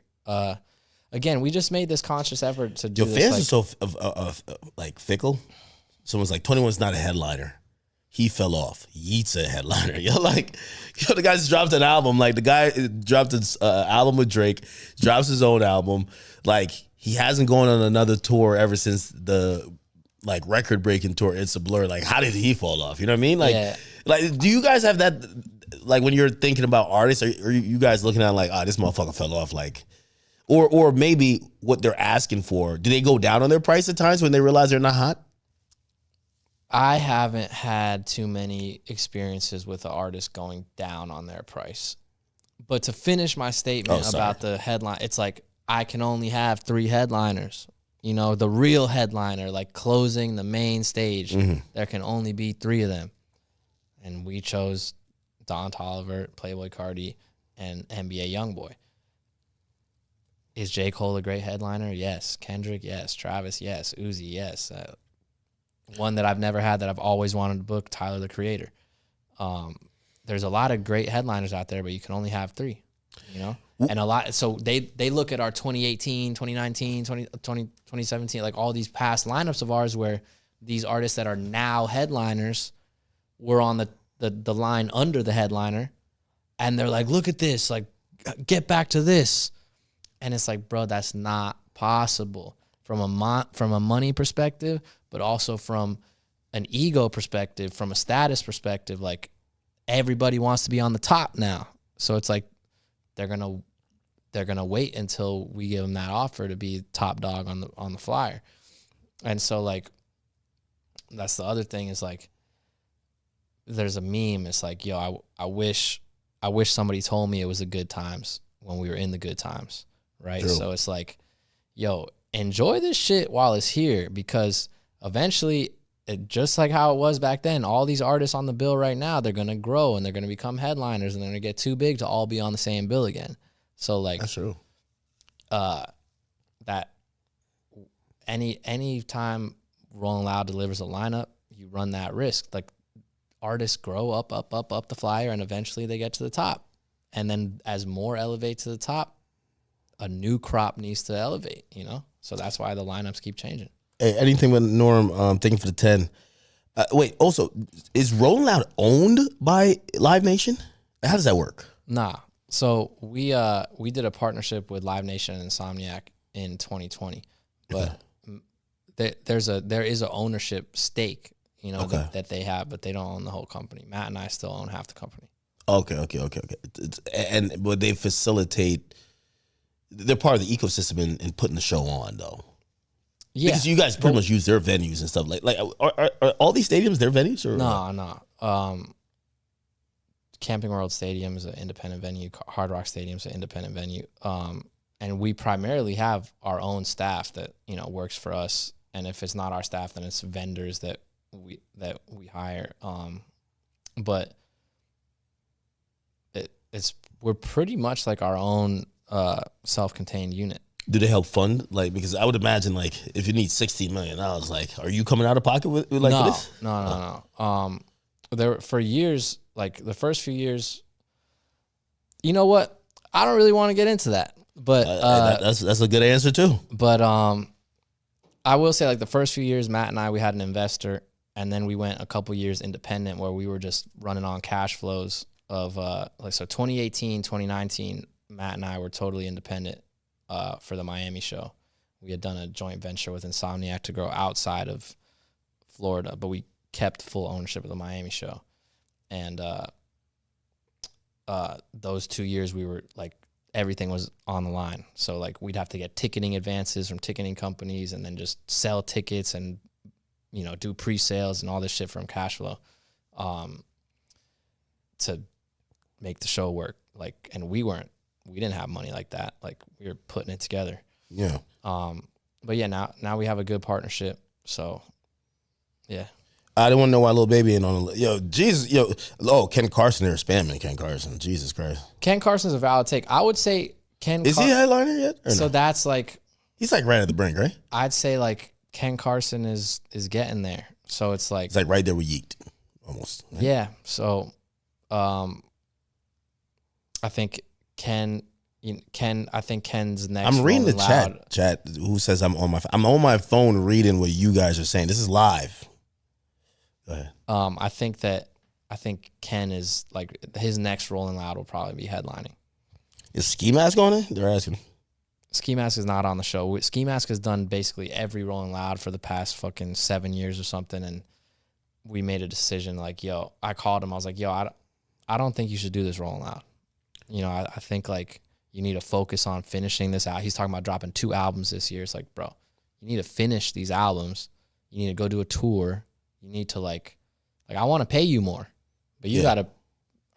Again, we just made this conscious effort to do. Your fans are so like fickle. Someone's like 21's not a headliner. He fell off. Yeet's a headliner. The guy just dropped an album. Like the guy dropped his album with Drake, drops his own album. Like he hasn't gone on another tour ever since the like record breaking tour. It's a Blur. Like how did he fall off? You know what I mean? Like do you guys have that? Like when you're thinking about artists, are you guys looking at like, this motherfucker fell off? Like, or maybe what they're asking for. Do they go down on their price at times when they realize they're not hot? I haven't had too many experiences with an artist going down on their price. But to finish my statement about the headline, it's like I can only have 3 headliners. You know, the real headliner, like closing the main stage, there can only be 3 of them. And we chose Don Toliver, Playboy Carti, and NBA Youngboy. Is J. Cole a great headliner? Yes. Kendrick? Yes. Travis? Yes. Uzi? Yes. One that I've never had that I've always wanted to book, Tyler, the Creator. There's a lot of great headliners out there, but you can only have 3, you know? And a lot, so they look at our 2018, 2019, 2017, like all these past lineups of ours where these artists that are now headliners were on the line under the headliner, and they're like, look at this, like, get back to this. And it's like, bro, that's not possible from a money perspective, but also from an ego perspective, from a status perspective. Like everybody wants to be on the top now, so it's like they're gonna wait until we give them that offer to be top dog on the flyer. And so like that's the other thing is like there's a meme. It's like, yo, I wish somebody told me it was the good times when we were in the good times, right? True. So it's like, yo, enjoy this shit while it's here, because eventually, just like how it was back then, all these artists on the bill right now, they're going to grow and they're going to become headliners and they're going to get too big to all be on the same bill again. So like, that's true. That any time Rolling Loud delivers a lineup, you run that risk. Like artists grow up the flyer, and eventually they get to the top. And then as more elevate to the top, a new crop needs to elevate, you know? So that's why the lineups keep changing. Hey, anything with Norm, thanking for the 10. Wait, also, is Rolling Loud owned by Live Nation? How does that work? Nah. So we did a partnership with Live Nation and Insomniac in 2020, but there is a ownership stake, you know, that they have, but they don't own the whole company. Matt and I still own half the company. Okay. And would they facilitate? They're part of the ecosystem in putting the show on, though. Yeah, because you guys pretty much use their venues and stuff. Like are all these stadiums their venues or no? Camping World Stadium is an independent venue. Hard Rock Stadium is an independent venue. And we primarily have our own staff that, you know, works for us. And if it's not our staff, then it's vendors that we hire. But we're pretty much like our own self-contained unit. Do they help fund? Like, because I would imagine, like, if you need $16 million, like, are you coming out of pocket with like no, for this? No. There for years, like the first few years, you know what? I don't really want to get into that, but that's a good answer too. But I will say, like the first few years, Matt and I, we had an investor, and then we went a couple years independent where we were just running on cash flows of like, so 2018, 2019, Matt and I were totally independent for the Miami show. We had done a joint venture with Insomniac to grow outside of Florida, but we kept full ownership of the Miami show. And those 2 years we were like, everything was on the line. So like we'd have to get ticketing advances from ticketing companies and then just sell tickets and, you know, do pre-sales and all this shit from cash flow to make the show work. Like, and we didn't have money like that. Like we were putting it together. Yeah. But yeah, now we have a good partnership. So yeah. I didn't want to know why Lil Baby ain't on the list. Yo, Jesus, yo, Ken Carson, they're spamming Ken Carson. Jesus Christ. Ken Carson's a valid take. I would say Is he a headliner yet? So no? That's like, he's like right at the brink, right? I'd say like Ken Carson is getting there. So it's like right there with Yeet, almost. Right? Yeah. So, I think Ken's next. I'm reading the chat. Who says I'm on my phone reading what you guys are saying. This is live. Go ahead. I think Ken is like his next Rolling Loud will probably be headlining. Is Ski Mask on it? They're asking. Ski Mask is not on the show. Ski Mask has done basically every Rolling Loud for the past fucking 7 years or something, and we made a decision. Like, yo, I called him. I was like, yo, I don't think you should do this Rolling Loud. You know, I think like you need to focus on finishing this out. He's talking about dropping 2 albums this year. It's like, bro, you need to finish these albums. You need to go do a tour. You need to like I want to pay you more, but you got to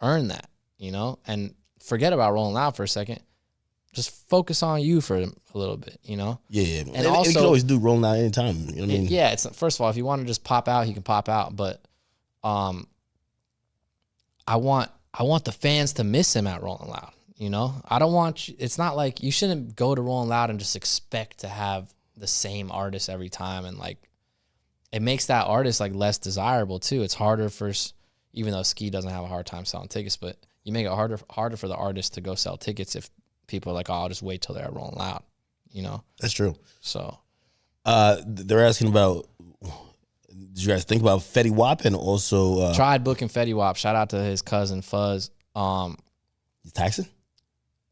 earn that, you know, and forget about Rolling Loud for a second. Just focus on you for a little bit, you know? Yeah. And also, you can always do Rolling Loud anytime. You know what I mean? Yeah. It's first of all, if you want to just pop out, he can pop out. But I want the fans to miss him at Rolling Loud, you know? I don't want you, it's not like you shouldn't go to Rolling Loud and just expect to have the same artist every time, and like it makes that artist like less desirable too. It's harder for, even though Ski doesn't have a hard time selling tickets, but you make it harder for the artist to go sell tickets if people are like, oh, I'll just wait till they're at Rolling Loud, you know? That's true. So they're asking about, did you guys think about Fetty Wap? And also tried booking Fetty Wap. Shout out to his cousin Fuzz. He's taxing?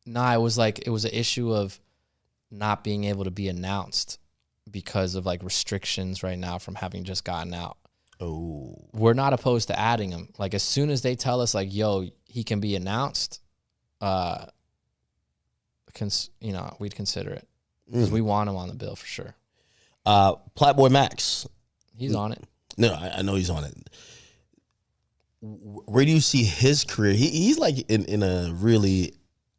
Nah, it was an issue of not being able to be announced because of like restrictions right now from having just gotten out. Oh, we're not opposed to adding him. Like as soon as they tell us like, yo, he can be announced, you know, we'd consider it because we want him on the bill for sure. Platboy Max, he's on it. No, I know he's on it. Where do you see his career? He's like in a really,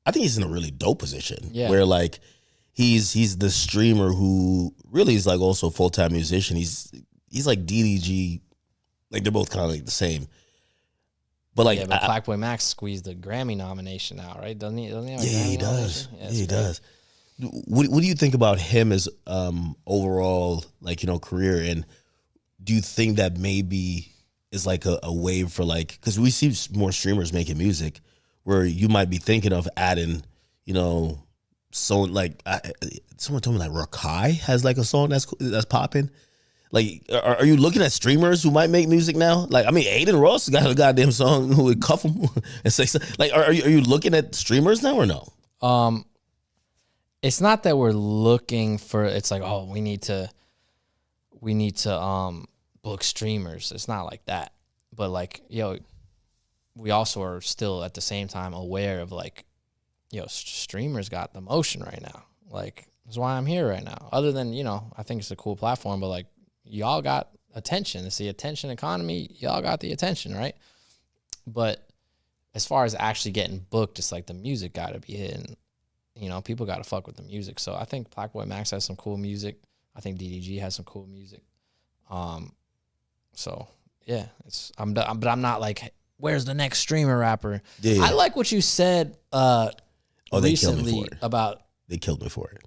I think he's in a really dope position. Yeah. Where like he's the streamer who really is like also a full-time musician. He's like DDG, like they're both kind of like the same. But like, but Blackboy Max squeezed the Grammy nomination out, right? Doesn't he? Doesn't he have a Grammy he does. Yeah, he does. What do you think about him as overall, like, you know, career? And do you think that maybe is like a wave for like, because we see more streamers making music where you might be thinking of adding, you know, someone like someone told me like Rakai has like a song that's popping. Like, are you looking at streamers who might make music now? Like, I mean, Aiden Ross got a goddamn song who would cuff him and say, like, are you looking at streamers now or no? It's not that we're looking for. It's like, oh, we need to book streamers. It's not like that. But like, yo, we also are still at the same time aware of like, yo, streamers got the motion right now. Like, that's why I'm here right now. Other than, you know, I think it's a cool platform, but like, y'all got attention. It's the attention economy. Y'all got the attention, right? But as far as actually getting booked, it's like the music got to be hitting. You know, people got to fuck with the music. So I think Blackboy Max has some cool music. I think DDG has some cool music. So yeah, but I'm not like, where's the next streamer rapper? Yeah. I like what you said recently about. They killed me for it.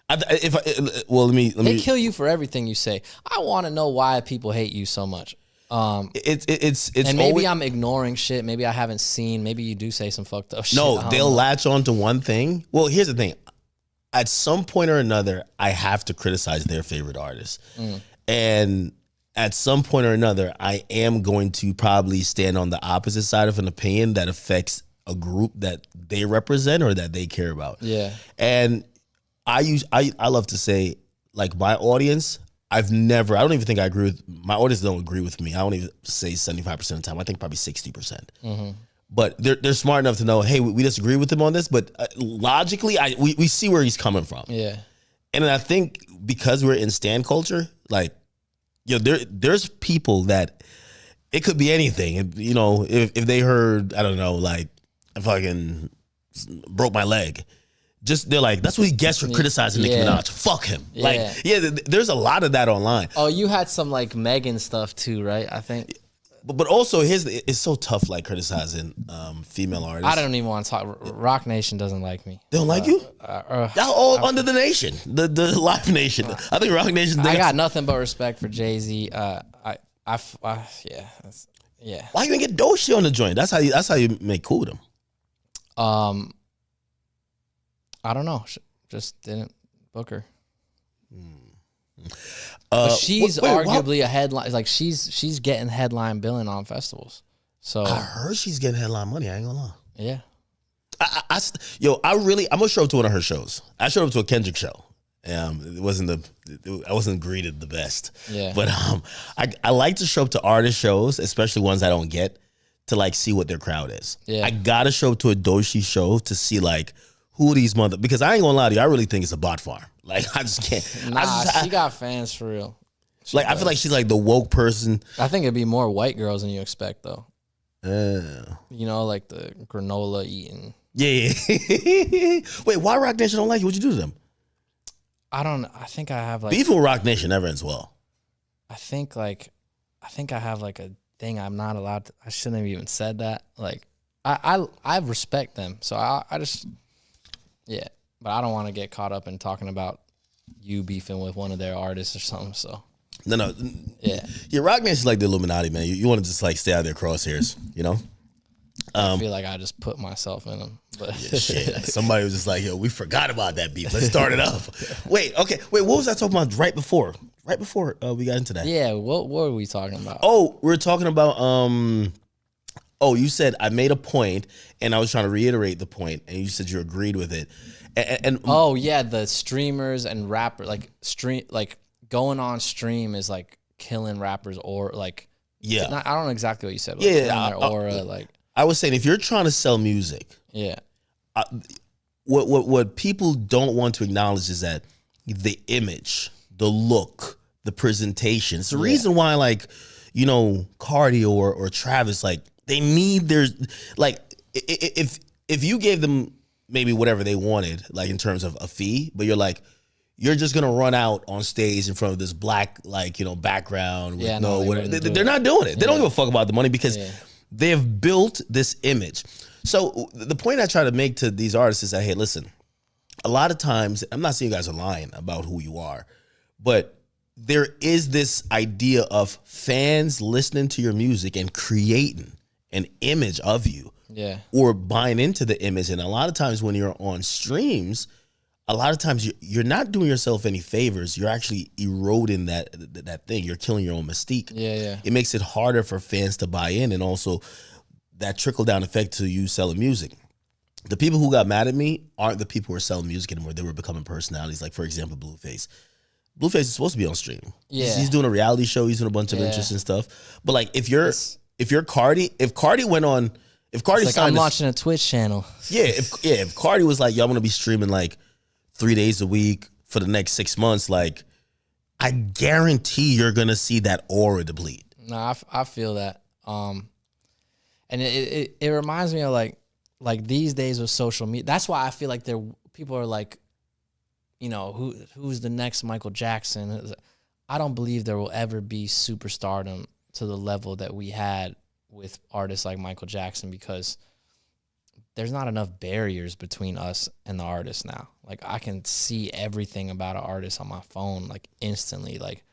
They kill you for everything you say. I want to know why people hate you so much. It's and maybe I'm ignoring shit. Maybe I haven't seen. Maybe you do say some fucked up shit. No, they'll latch on to one thing. Well, here's the thing. At some point or another, I have to criticize their favorite artist. And at some point or another, I am going to probably stand on the opposite side of an opinion that affects a group that they represent or that they care about. Yeah. And I love to say, like, my audience, I don't even think I agree with, my audience don't agree with me. I don't even say 75% of the time. I think probably 60%. But they're smart enough to know, hey, we disagree with him on this, but logically, we see where he's coming from. Yeah. And I think because we're in stan culture, like, there's people that it could be anything. You know, if they heard, I don't know, like, I fucking broke my leg. They're like, that's what he gets for criticizing Nicki Minaj. Fuck him. Yeah. Like, there's a lot of that online. Oh, you had some like Megan stuff too, right? I think. But also, it's so tough, like, criticizing female artists. I don't even want to talk. Rock Nation doesn't like me. They don't like you? All under the nation, the Live Nation. I think Rock Nation. I got nothing but respect for Jay-Z. Yeah. Why you didn't get Doshi on the joint? That's how you make cool with him. I don't know. Just didn't book her. But she's arguably a headline. Like she's getting headline billing on festivals. So I heard she's getting headline money. I ain't gonna lie. Yeah. I'm gonna show up to one of her shows. I showed up to a Kendrick show. I wasn't greeted the best. Yeah. But I like to show up to artist shows, especially ones I don't get, to like see what their crowd is. Yeah. I gotta show up to a Doshi show to see like who these because I ain't gonna lie to you, I really think it's a bot farm. Like, I just can't. Nah, she got fans for real. I feel like she's like the woke person. I think it'd be more white girls than you expect, though. You know, like the granola eating. Yeah. Wait, why Rock Nation don't like you? What'd you do to them? I think I have like beef with Rock Nation never ends well. I think I have like a thing I'm not allowed to. I shouldn't have even said that. Like I respect them, so I just but I don't want to get caught up in talking about you beefing with one of their artists or something. So no, yeah, Rock Nation's like the Illuminati, man. You want to just like stay out of their crosshairs, you know. I feel like I just put myself in them. But shit. Somebody was just like, yo, we forgot about that beef. Let's start it up. Wait, what was I talking about right before we got into that? Yeah, what were we talking about? Oh, we were talking about you said I made a point and I was trying to reiterate the point and you said you agreed with it. And oh yeah, the streamers and rappers like going on stream is like killing rappers or like I don't know exactly what you said. But their aura, like I was saying, if you're trying to sell music, what people don't want to acknowledge is that the image, the look, the presentation. It's the reason why, like, you know, Carti or Travis, like, they need their, like, if you gave them maybe whatever they wanted, like in terms of a fee, but you're like, you're just gonna run out on stage in front of this black, like, you know, background with whatever. They're not doing it. They don't give a fuck about the money because they have built this image. So the point I try to make to these artists is that, hey, listen, a lot of times, I'm not saying you guys are lying about who you are, but there is this idea of fans listening to your music and creating an image of you. Yeah. Or buying into the image. And a lot of times when you're on streams, a lot of times you're not doing yourself any favors. You're actually eroding that thing. You're killing your own mystique. Yeah. It makes it harder for fans to buy in, and also that trickle-down effect to you selling music. The people who got mad at me aren't the people who are selling music anymore. They were becoming personalities. Like, for example, Blueface. Blueface is supposed to be on stream. Yeah. He's doing a reality show. He's doing a bunch of interesting stuff. But like, if Carti went on, if Carti like, I'm launching a Twitch channel. If Carti was like, yo, I'm gonna be streaming like 3 days a week for the next 6 months, like, I guarantee you're gonna see that aura deplete. No, I feel that. And it reminds me of like these days with social media. That's why I feel like people are like, you know, who's the next Michael Jackson? I don't believe there will ever be superstardom to the level that we had with artists like Michael Jackson, because there's not enough barriers between us and the artist now. Like, I can see everything about an artist on my phone, like, instantly, like,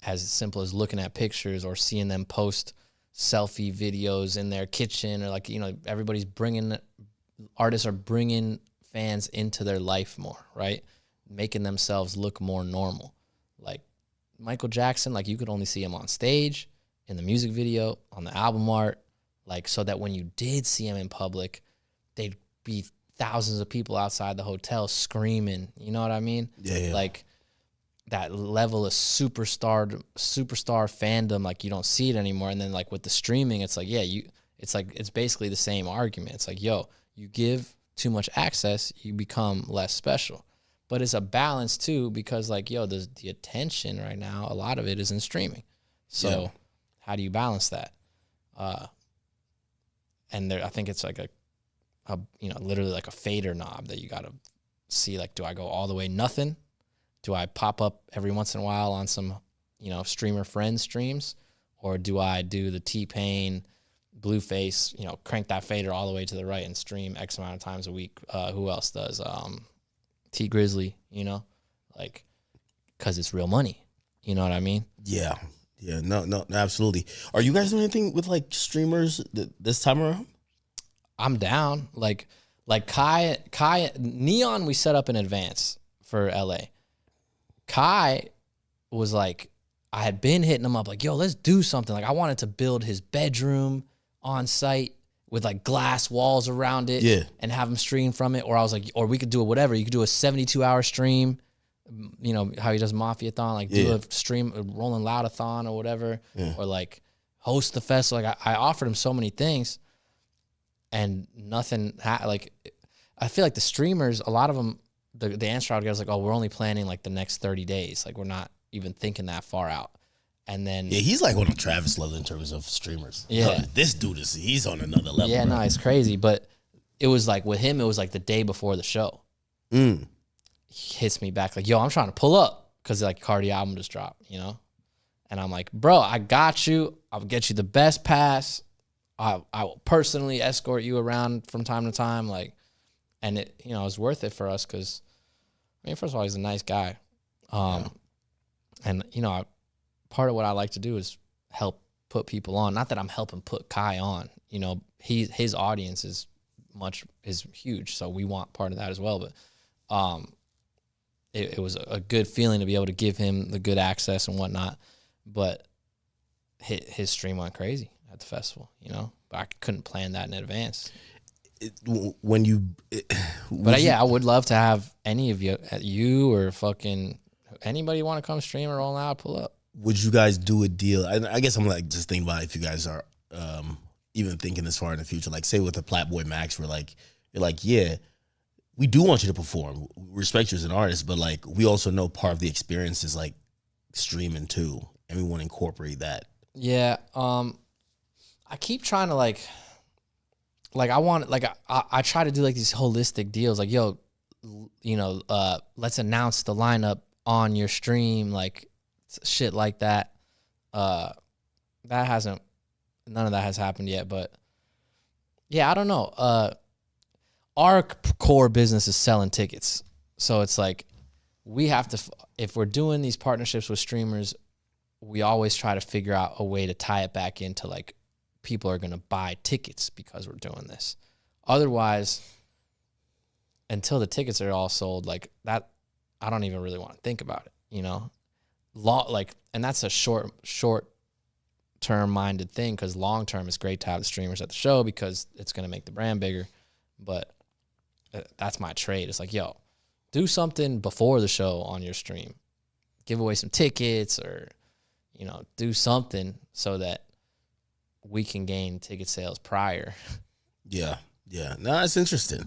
as simple as looking at pictures or seeing them post selfie videos in their kitchen, or like, you know, artists are bringing fans into their life more, right? Making themselves look more normal. Like Michael Jackson, like, you could only see him on stage, in the music video, on the album art, like, so that when you did see him in public, they'd be thousands of people outside the hotel screaming, you know what I mean? Yeah. Like, that level of superstar fandom, like, you don't see it anymore. And then, like, with the streaming, it's like, it's basically the same argument. It's like, yo, you give too much access, you become less special. But it's a balance too, because, like, yo, the attention right now, a lot of it is in streaming. So how do you balance that? And I think it's like a literally like a fader knob that you got to see, like, do I go all the way nothing? Do I pop up every once in a while on some, you know, streamer friend streams? Or do I do the T-Pain, Blueface, you know, crank that fader all the way to the right and stream X amount of times a week? Who else does? T Grizzly, you know? Like, because it's real money. You know what I mean? Yeah. Yeah, no, absolutely. Are you guys doing anything with, like, streamers this time around? I'm down. Like Kai, Neon, we set up in advance for LA. Kai was like, I had been hitting him up, like, yo, let's do something. Like, I wanted to build his bedroom on site with, like, glass walls around it, and have him stream from it. Or I was like, or we could do whatever. You could do a 72-hour stream. You know how he does Mafia-thon, like, do a stream, a Rolling Loud-a-thon or whatever, or, like, host the festival. Like, I offered him so many things, and nothing. Like, I feel like the streamers, a lot of them, the answer I would get was like, oh, we're only planning, like, the next 30 days. Like, we're not even thinking that far out. And then he's like on a Travis level in terms of streamers. Yeah, this dude he's on another level. Yeah, bro. No, it's crazy. But it was like, with him, it was like the day before the show. He hits me back like, yo, I'm trying to pull up because, like, Carti album just dropped, you know? And I'm like, bro, I got you. I'll get you the best pass. I will personally escort you around from time to time. Like, and it, you know, it was worth it for us because, I mean, first of all, he's a nice guy. And, you know, part of what I like to do is help put people on. Not that I'm helping put Kai on. You know, his audience is huge, so we want part of that as well. But it was a good feeling to be able to give him the good access and whatnot. But his stream went crazy at the festival, you know. But I couldn't plan that in advance. I would love to have any of you or fucking anybody want to come stream or roll out, pull up. Would you guys do a deal? I guess I'm like just thinking about if you guys are even thinking this far in the future. Like, say with the Platboy Max, you're like, yeah, we do want you to perform. We respect you as an artist, but, like, we also know part of the experience is, like, streaming too, and we want to incorporate that. Yeah. I keep trying to like I want, like, I try to do, like, these holistic deals. Like, yo, you know, let's announce the lineup on your stream, like, shit like that. None of that has happened yet, but yeah, I don't know. Our core business is selling tickets. So it's like, we have to, if we're doing these partnerships with streamers, we always try to figure out a way to tie it back into, like, people are going to buy tickets because we're doing this. Otherwise, until the tickets are all sold, like, that, I don't even really want to think about it, you know? And that's a short term minded thing, because long term it's great to have the streamers at the show because it's going to make the brand bigger. But that's my trade. It's like, yo, do something before the show on your stream, give away some tickets, or, you know, do something so that we can gain ticket sales prior. Yeah. No, that's interesting.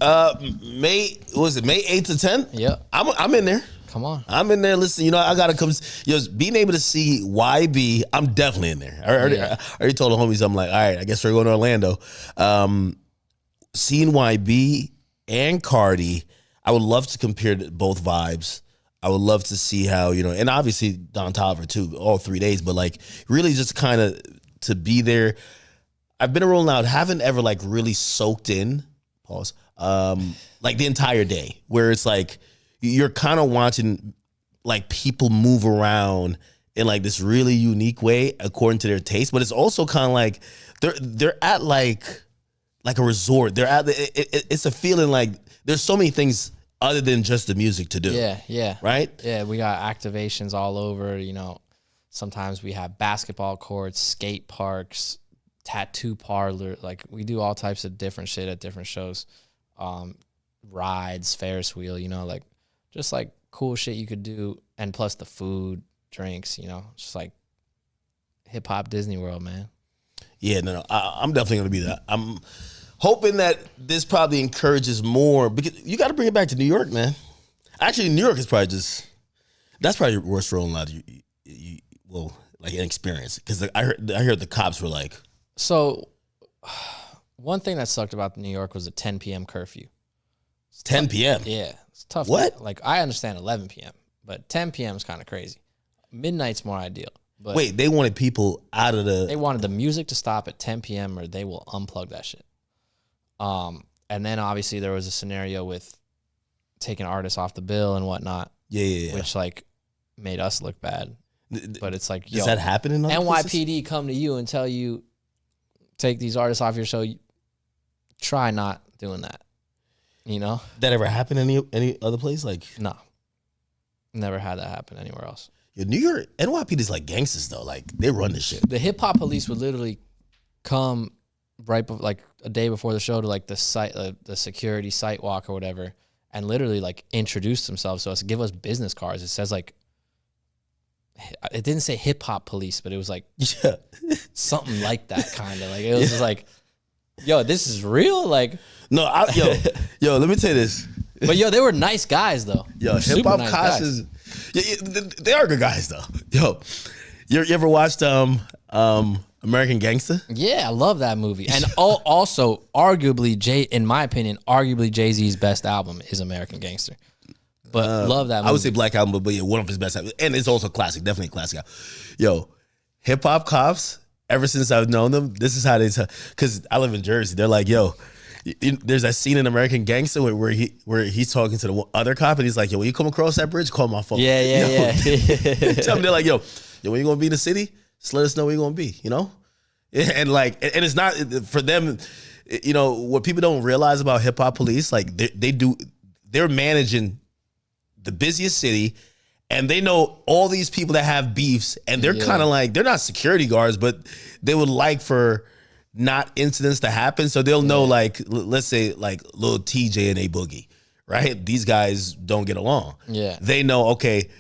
May 8th to 10th? Yeah. I'm in there. Come on. I'm in there. Listen, you know, I got to come. Being able to see YB, I'm definitely in there. I already told the homies, I'm like, all right, I guess we're going to Orlando. Seeing YB and Carti, I would love to compare both vibes. I would love to see how, you know, and obviously Don Toliver too, all 3 days, but, like, really just kind of to be there. I've been a Rolling Loud, haven't ever like really soaked in, pause, like the entire day, where it's like you're kind of watching like people move around in like this really unique way according to their taste, but it's also kind of like they're at like a resort. They're at it's a feeling like there's so many things other than just the music to do. Yeah. Right? Yeah, we got activations all over, Sometimes we have basketball courts, skate parks, tattoo parlor. Like we do all types of different shit at different shows. Rides, Ferris wheel, like just like cool shit you could do. And plus the food, drinks, just like hip hop Disney World, man. Yeah, no. I'm definitely going to be that. I'm hoping that this probably encourages more, because you got to bring it back to New York, man. Actually, New York is probably that's probably worse Rolling Loud. Like an experience, because I heard the cops were like. So, one thing that sucked about New York was a 10 p.m. curfew. 10 p.m. Yeah, it's tough. What? Like I understand 11 p.m., but 10 p.m. is kind of crazy. Midnight's more ideal. But wait, they wanted people out of the. They wanted the music to stop at 10 p.m. or they will unplug that shit. And then obviously there was a scenario with taking artists off the bill and whatnot. Yeah. Which like made us look bad. But it's like, does that happen in other NYPD places? come to you and tell you, take these artists off your show. Try not doing that. That ever happened any other place? Like, no, never had that happen anywhere else. New York NYPD is like gangsters though. Like they run this shit. The hip hop police would literally come like a day before the show to like the site, the security site walk or whatever, and literally like introduce themselves to us, give us business cards. It says like. It didn't say hip hop police, but it was like something like that kind of like it was just like, yo, this is real. Like, no, yo, let me tell you this. But yo, they were nice guys though. Yo, hip hop nice cops is, they are good guys though. Yo, you ever watched American Gangster? Yeah, I love that movie. And also, arguably in my opinion, Jay-Z's best album is American Gangster. But love that movie. I would say Black Album, but yeah, one of his best albums. And it's also classic, definitely a classic album. Yo, hip hop cops, ever since I've known them, this is how they tell, because I live in Jersey. They're like, yo, there's that scene in American Gangster where he's talking to the other cop and he's like, yo, when you come across that bridge, call my phone. Yeah. Tell me, they're like, yo, when you gonna be in the city, just let us know where you're gonna be, And like, and it's not for them, what people don't realize about hip hop police, like they're managing the busiest city, and they know all these people that have beefs, and they're kind of like, they're not security guards, but they would like for not incidents to happen. So they'll know, like, let's say like Lil TJ and A Boogie, right? These guys don't get along. Yeah. They know, okay,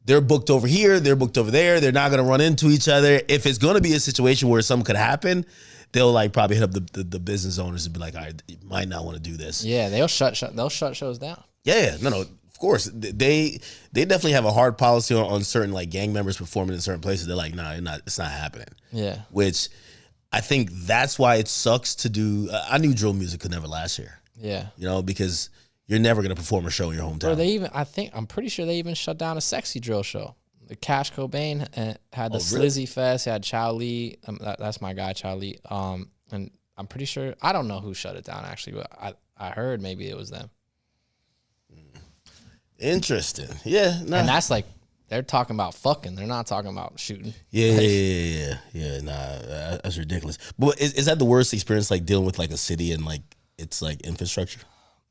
they're booked over here, they're booked over there. They're not going to run into each other. If it's going to be a situation where something could happen, they'll like probably hit up the business owners and be like, all right, you might not want to do this. Yeah, they'll shut shows down. Yeah, no. Of course, they definitely have a hard policy on certain like gang members performing in certain places. They're like, nah, it's not happening. Yeah. Which I think that's why it sucks to do. I knew drill music could never last here. Yeah. Because you're never gonna perform a show in your hometown. Or I'm pretty sure they even shut down a sexy drill show. The Cash Cobain had the Slizzy Fest. Had Chow Lee. That's my guy, Chow Lee. And I'm pretty sure, I don't know who shut it down actually, but I heard maybe it was them. Interesting. Yeah. Nah. And that's like, they're talking about fucking. They're not talking about shooting. Yeah. Nah, that's ridiculous. But is that the worst experience, like dealing with like a city and like its like infrastructure?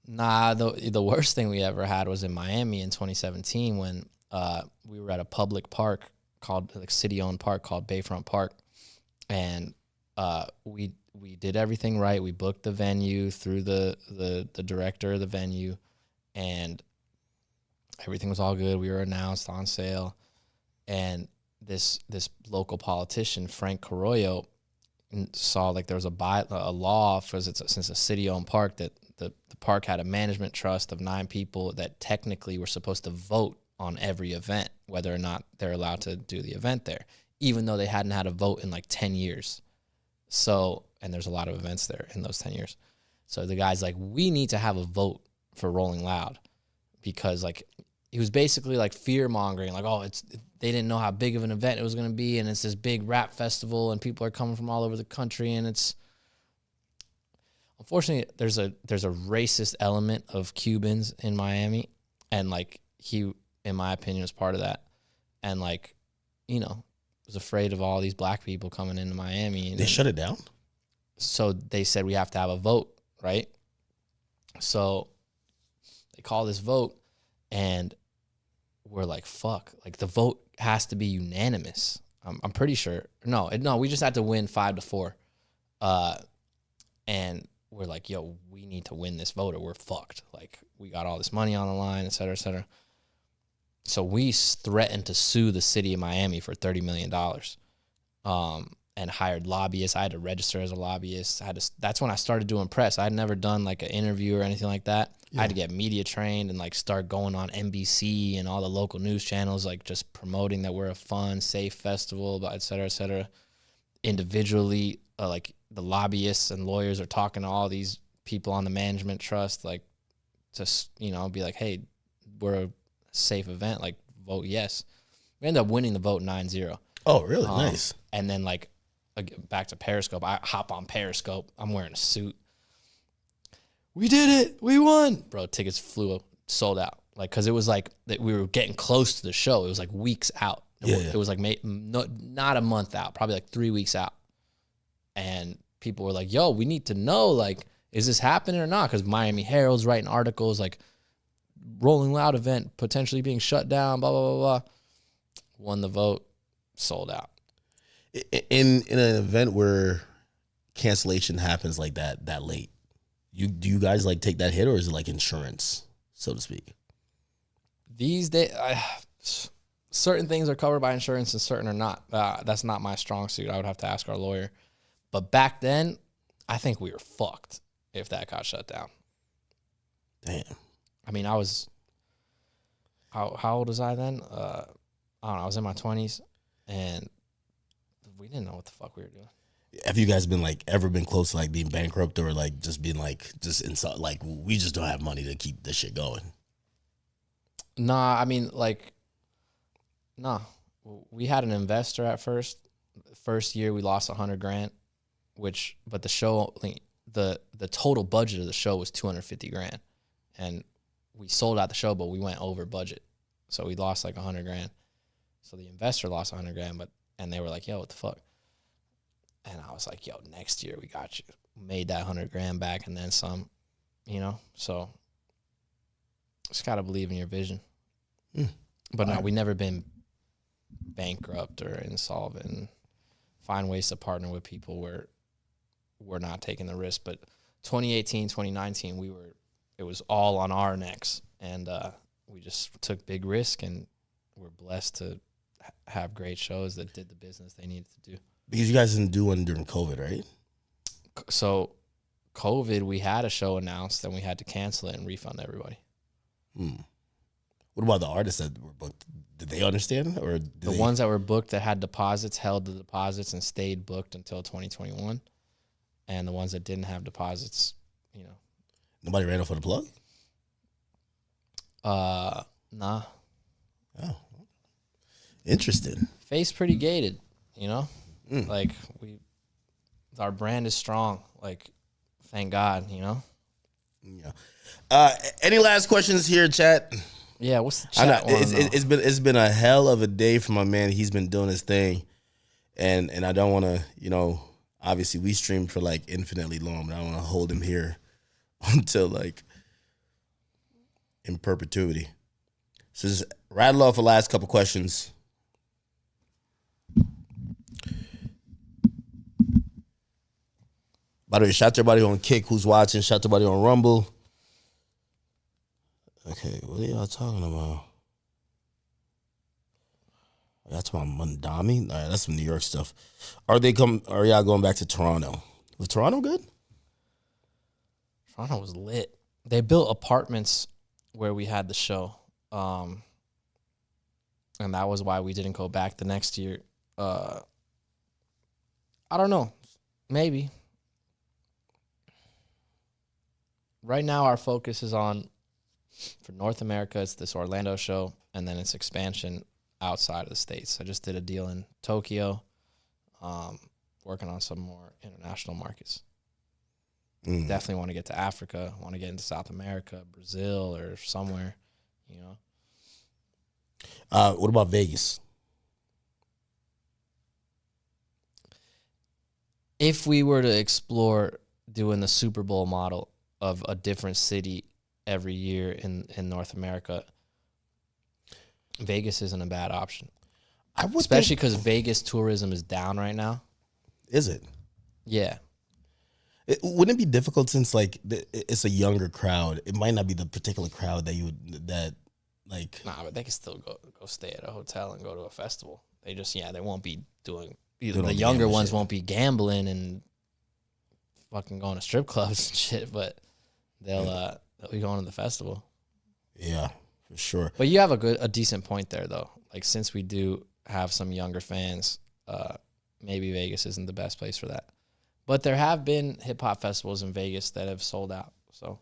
Nah, the worst thing we ever had was in Miami in 2017 when we were at a public park called, like, city-owned park called Bayfront Park, and we did everything right. We booked the venue through the director of the venue, and everything was all good. We were announced on sale, and this local politician, Frank Carollo, saw like there was a law since it's a city-owned park that the park had a management trust of 9 people that technically were supposed to vote on every event, whether or not they're allowed to do the event there, even though they hadn't had a vote in like 10 years. So, and there's a lot of events there in those 10 years. So the guy's like, we need to have a vote for Rolling Loud because, like, he was basically like fear mongering, like, oh, they didn't know how big of an event it was going to be, and it's this big rap festival, and people are coming from all over the country, and it's unfortunately there's a racist element of Cubans in Miami, and like he, in my opinion, was part of that, and like, you know, was afraid of all these black people coming into Miami. And they shut it down. So they said we have to have a vote, right? So they call this vote, and we're like, fuck, like the vote has to be unanimous. I'm pretty sure. No, we just had to win 5-4. And we're like, yo, we need to win this vote or we're fucked. Like, we got all this money on the line, et cetera, et cetera. So we threatened to sue the city of Miami for $30 million. And hired lobbyists. I had to register as a lobbyist. That's when I started doing press. I had never done like an interview or anything like that. Yeah. I had to get media trained and like start going on NBC and all the local news channels, like just promoting that we're a fun, safe festival, et cetera, et cetera. Individually, like the lobbyists and lawyers are talking to all these people on the management trust, like just, you know, be like, hey, we're a safe event, like vote yes. We ended up winning the vote 9-0. Oh, really? Nice. And then like, back to Periscope. I hop on Periscope. I'm wearing a suit. We did it. We won. Bro, tickets sold out. Like, because it was like that we were getting close to the show. It was like weeks out. It was like not a month out, probably like 3 weeks out. And people were like, yo, we need to know, like, is this happening or not? Because Miami Herald's writing articles like Rolling Loud event potentially being shut down, blah, blah, blah, blah. Won the vote, sold out. In an event where cancellation happens like that late, do you guys like take that hit, or is it like insurance, so to speak? These days, certain things are covered by insurance and certain are not. That's not my strong suit. I would have to ask our lawyer. But back then, I think we were fucked if that got shut down. Damn. I mean, I was how old was I then? I don't know. I was in my 20s, and we didn't know what the fuck we were doing. Have you guys ever been close to like being bankrupt, or like just being like inside, like we just don't have money to keep this shit going? Nah, I mean we had an investor at first. First year we lost $100,000, but the show, the total budget of the show was $250,000, and we sold out the show, but we went over budget, so we lost like $100,000. So the investor lost $100,000, and they were like, yo, what the fuck? And I was like, yo, next year we got you. Made that $100,000 back and then some, you know? So just got to believe in your vision. But no, we never been bankrupt or insolvent. Find ways to partner with people where we're not taking the risk. But 2018, 2019, it was all on our necks. And we just took big risk, and we're blessed to have great shows that did the business they needed to do. Because you guys didn't do one during COVID, right? So COVID, we had a show announced, and we had to cancel it and refund everybody. What about the artists that were booked? Did they understand? Or the ones that were booked that had deposits held the deposits and stayed booked until 2021. And the ones that didn't have deposits, you know. Nobody ran off for the plug? Nah. Oh. Interesting. Face pretty gated, you know? Like, our brand is strong. Like, thank God, you know? Yeah. Any last questions here, chat? Yeah, what's the chat? It's been a hell of a day for my man. He's been doing his thing. And I don't want to, you know, obviously we streamed for like infinitely long, but I don't want to hold him here until like in perpetuity. So just rattle off the last couple questions. By the way, shout out to everybody on Kick who's watching. Shout out to everybody on Rumble. Okay, what are y'all talking about? That's my Mandami. All right, that's some New York stuff. Are y'all going back to Toronto? Was Toronto good? Toronto was lit. They built apartments where we had the show. And that was why we didn't go back the next year. I don't know. Maybe. Right now our focus is on For North America, it's this Orlando show, and then it's expansion outside of the States. I just did a deal in Tokyo, working on some more international markets. Definitely want to get to Africa, want to get into South America, Brazil, or somewhere, you know. What about Vegas? If we were to explore doing the Super Bowl model of a different city every year in North America, Vegas isn't a bad option. Especially because Vegas tourism is down right now. Is it? Yeah. Wouldn't it be difficult since like it's a younger crowd? It might not be the particular crowd that like. Nah, but they can still go stay at a hotel and go to a festival. They just they won't be doing. The younger ones won't be gambling and fucking going to strip clubs and shit, but they'll be going to the festival. Yeah, for sure. But you have a decent point there though. Like since we do have some younger fans, maybe Vegas isn't the best place for that. But there have been hip hop festivals in Vegas that have sold out. So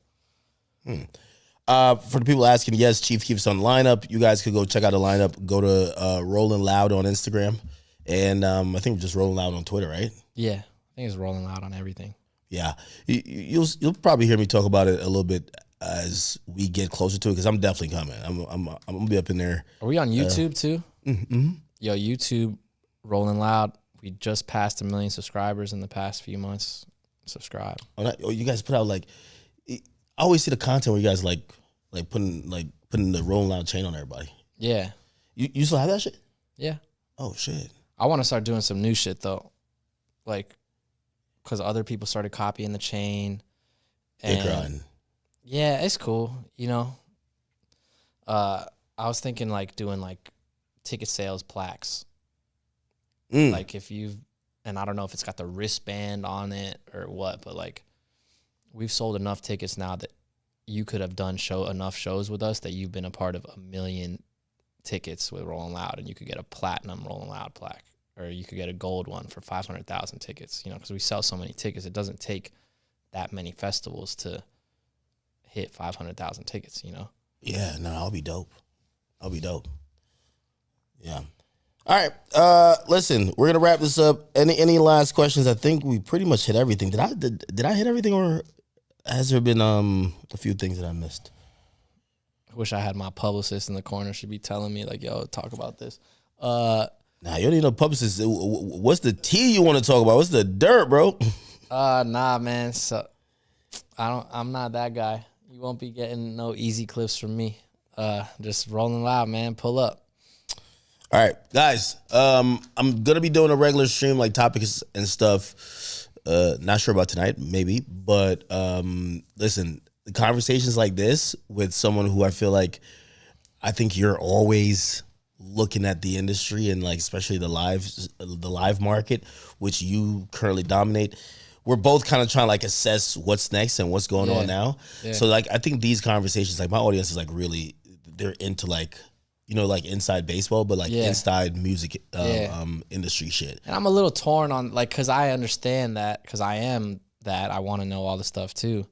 for the people asking, yes, Chief keeps on the lineup. You guys could go check out the lineup. Go to Rolling Loud on Instagram. And I think we're just Rolling Loud on Twitter, right? Yeah, I think it's Rolling Loud on everything. Yeah, you'll probably hear me talk about it a little bit as we get closer to it because I'm definitely coming. I'm gonna be up in there. Are we on YouTube too? Mm-hmm. Yo, YouTube, Rolling Loud. We just passed 1 million subscribers in the past few months. Subscribe. Oh, you guys put out like I always see the content where you guys like putting the Rolling Loud chain on everybody. Yeah. You still have that shit? Yeah. Oh shit. I want to start doing some new shit though, like, cause other people started copying the chain. And yeah, it's cool. You know, I was thinking like doing like ticket sales plaques. Like if and I don't know if it's got the wristband on it or what, but like we've sold enough tickets now that you could have done enough shows with us that you've been a part of 1 million tickets with Rolling Loud, and you could get a platinum Rolling Loud plaque, or you could get a gold one for 500,000 tickets. You know, because we sell so many tickets, it doesn't take that many festivals to hit 500,000 tickets. You know. Yeah, no, I'll be dope. Yeah. All right. Listen, we're gonna wrap this up. Any last questions? I think we pretty much hit everything. Did I hit everything, or has there been a few things that I missed? I wish I had my publicist in the corner. She'd be telling me like, "Yo, talk about this." Nah, you don't need no publicist. What's the tea you want to talk about? What's the dirt, bro? Nah, man. So I'm not that guy. You won't be getting no easy clips from me. Just Rolling Loud, man. Pull up. All right, guys. I'm gonna be doing a regular stream, like topics and stuff. Not sure about tonight, maybe, but listen. Conversations like this with someone who I think you're always looking at the industry and like especially the live market, which you currently dominate. We're both kind of trying to like assess what's next and what's going on now. Yeah. So like I think these conversations, like my audience is like really they're into like, you know, like inside baseball, but like inside music industry shit. And I'm a little torn on like because I understand that because I am that I want to know all the stuff too.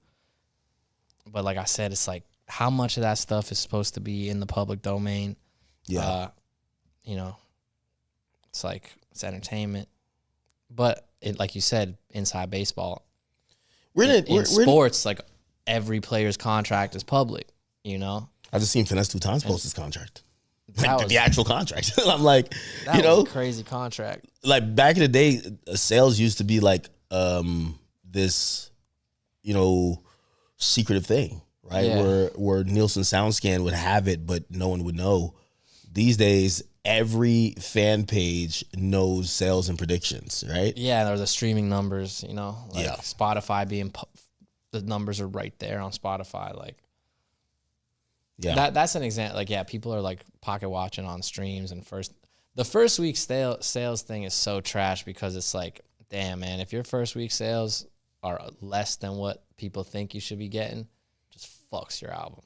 But like I said, it's like how much of that stuff is supposed to be in the public domain? Yeah. You know, it's like it's entertainment. But it, like you said, inside baseball, in sports, like every player's contract is public, you know? I just seen Finesse 2 Times post his contract. Like the actual contract. I'm like, you know, a crazy contract. Like back in the day, sales used to be like this, you know, secretive thing, right? Yeah. Where Nielsen SoundScan would have it, but no one would know. These days, every fan page knows sales and predictions, right? Yeah, there's the streaming numbers, you know, like Spotify the numbers are right there on Spotify. Like, that's an example. Like, people are like pocket watching on streams, and the first week sales thing is so trash because it's like, damn, man, if your first week sales are less than what people think you should be getting, just fucks your album.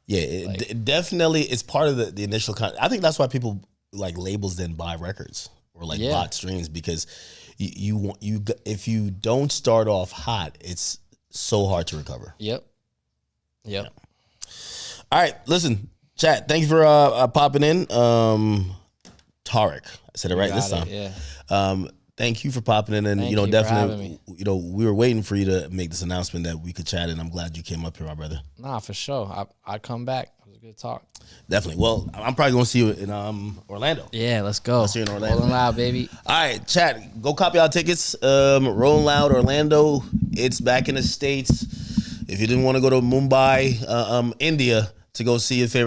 Yeah, it definitely it's part of the initial content. I think that's why people like labels then buy records or like bot streams, because you if you don't start off hot, it's so hard to recover. Yep. Yeah. All right, listen, chat. Thank you for popping in. Tariq, I said it right this time. Yeah. Thank you for popping in, and definitely, we were waiting for you to make this announcement that we could chat, and I'm glad you came up here, my brother. Nah, for sure. I'd come back. It was a good talk. Definitely. Well, I'm probably gonna see you in Orlando. Yeah, let's go. I'll see you in Orlando. Rolling Loud, baby. All right, chat. Go copy our tickets. Rolling Loud Orlando. It's back in the States. If you didn't want to go to Mumbai, India, to go see your favorite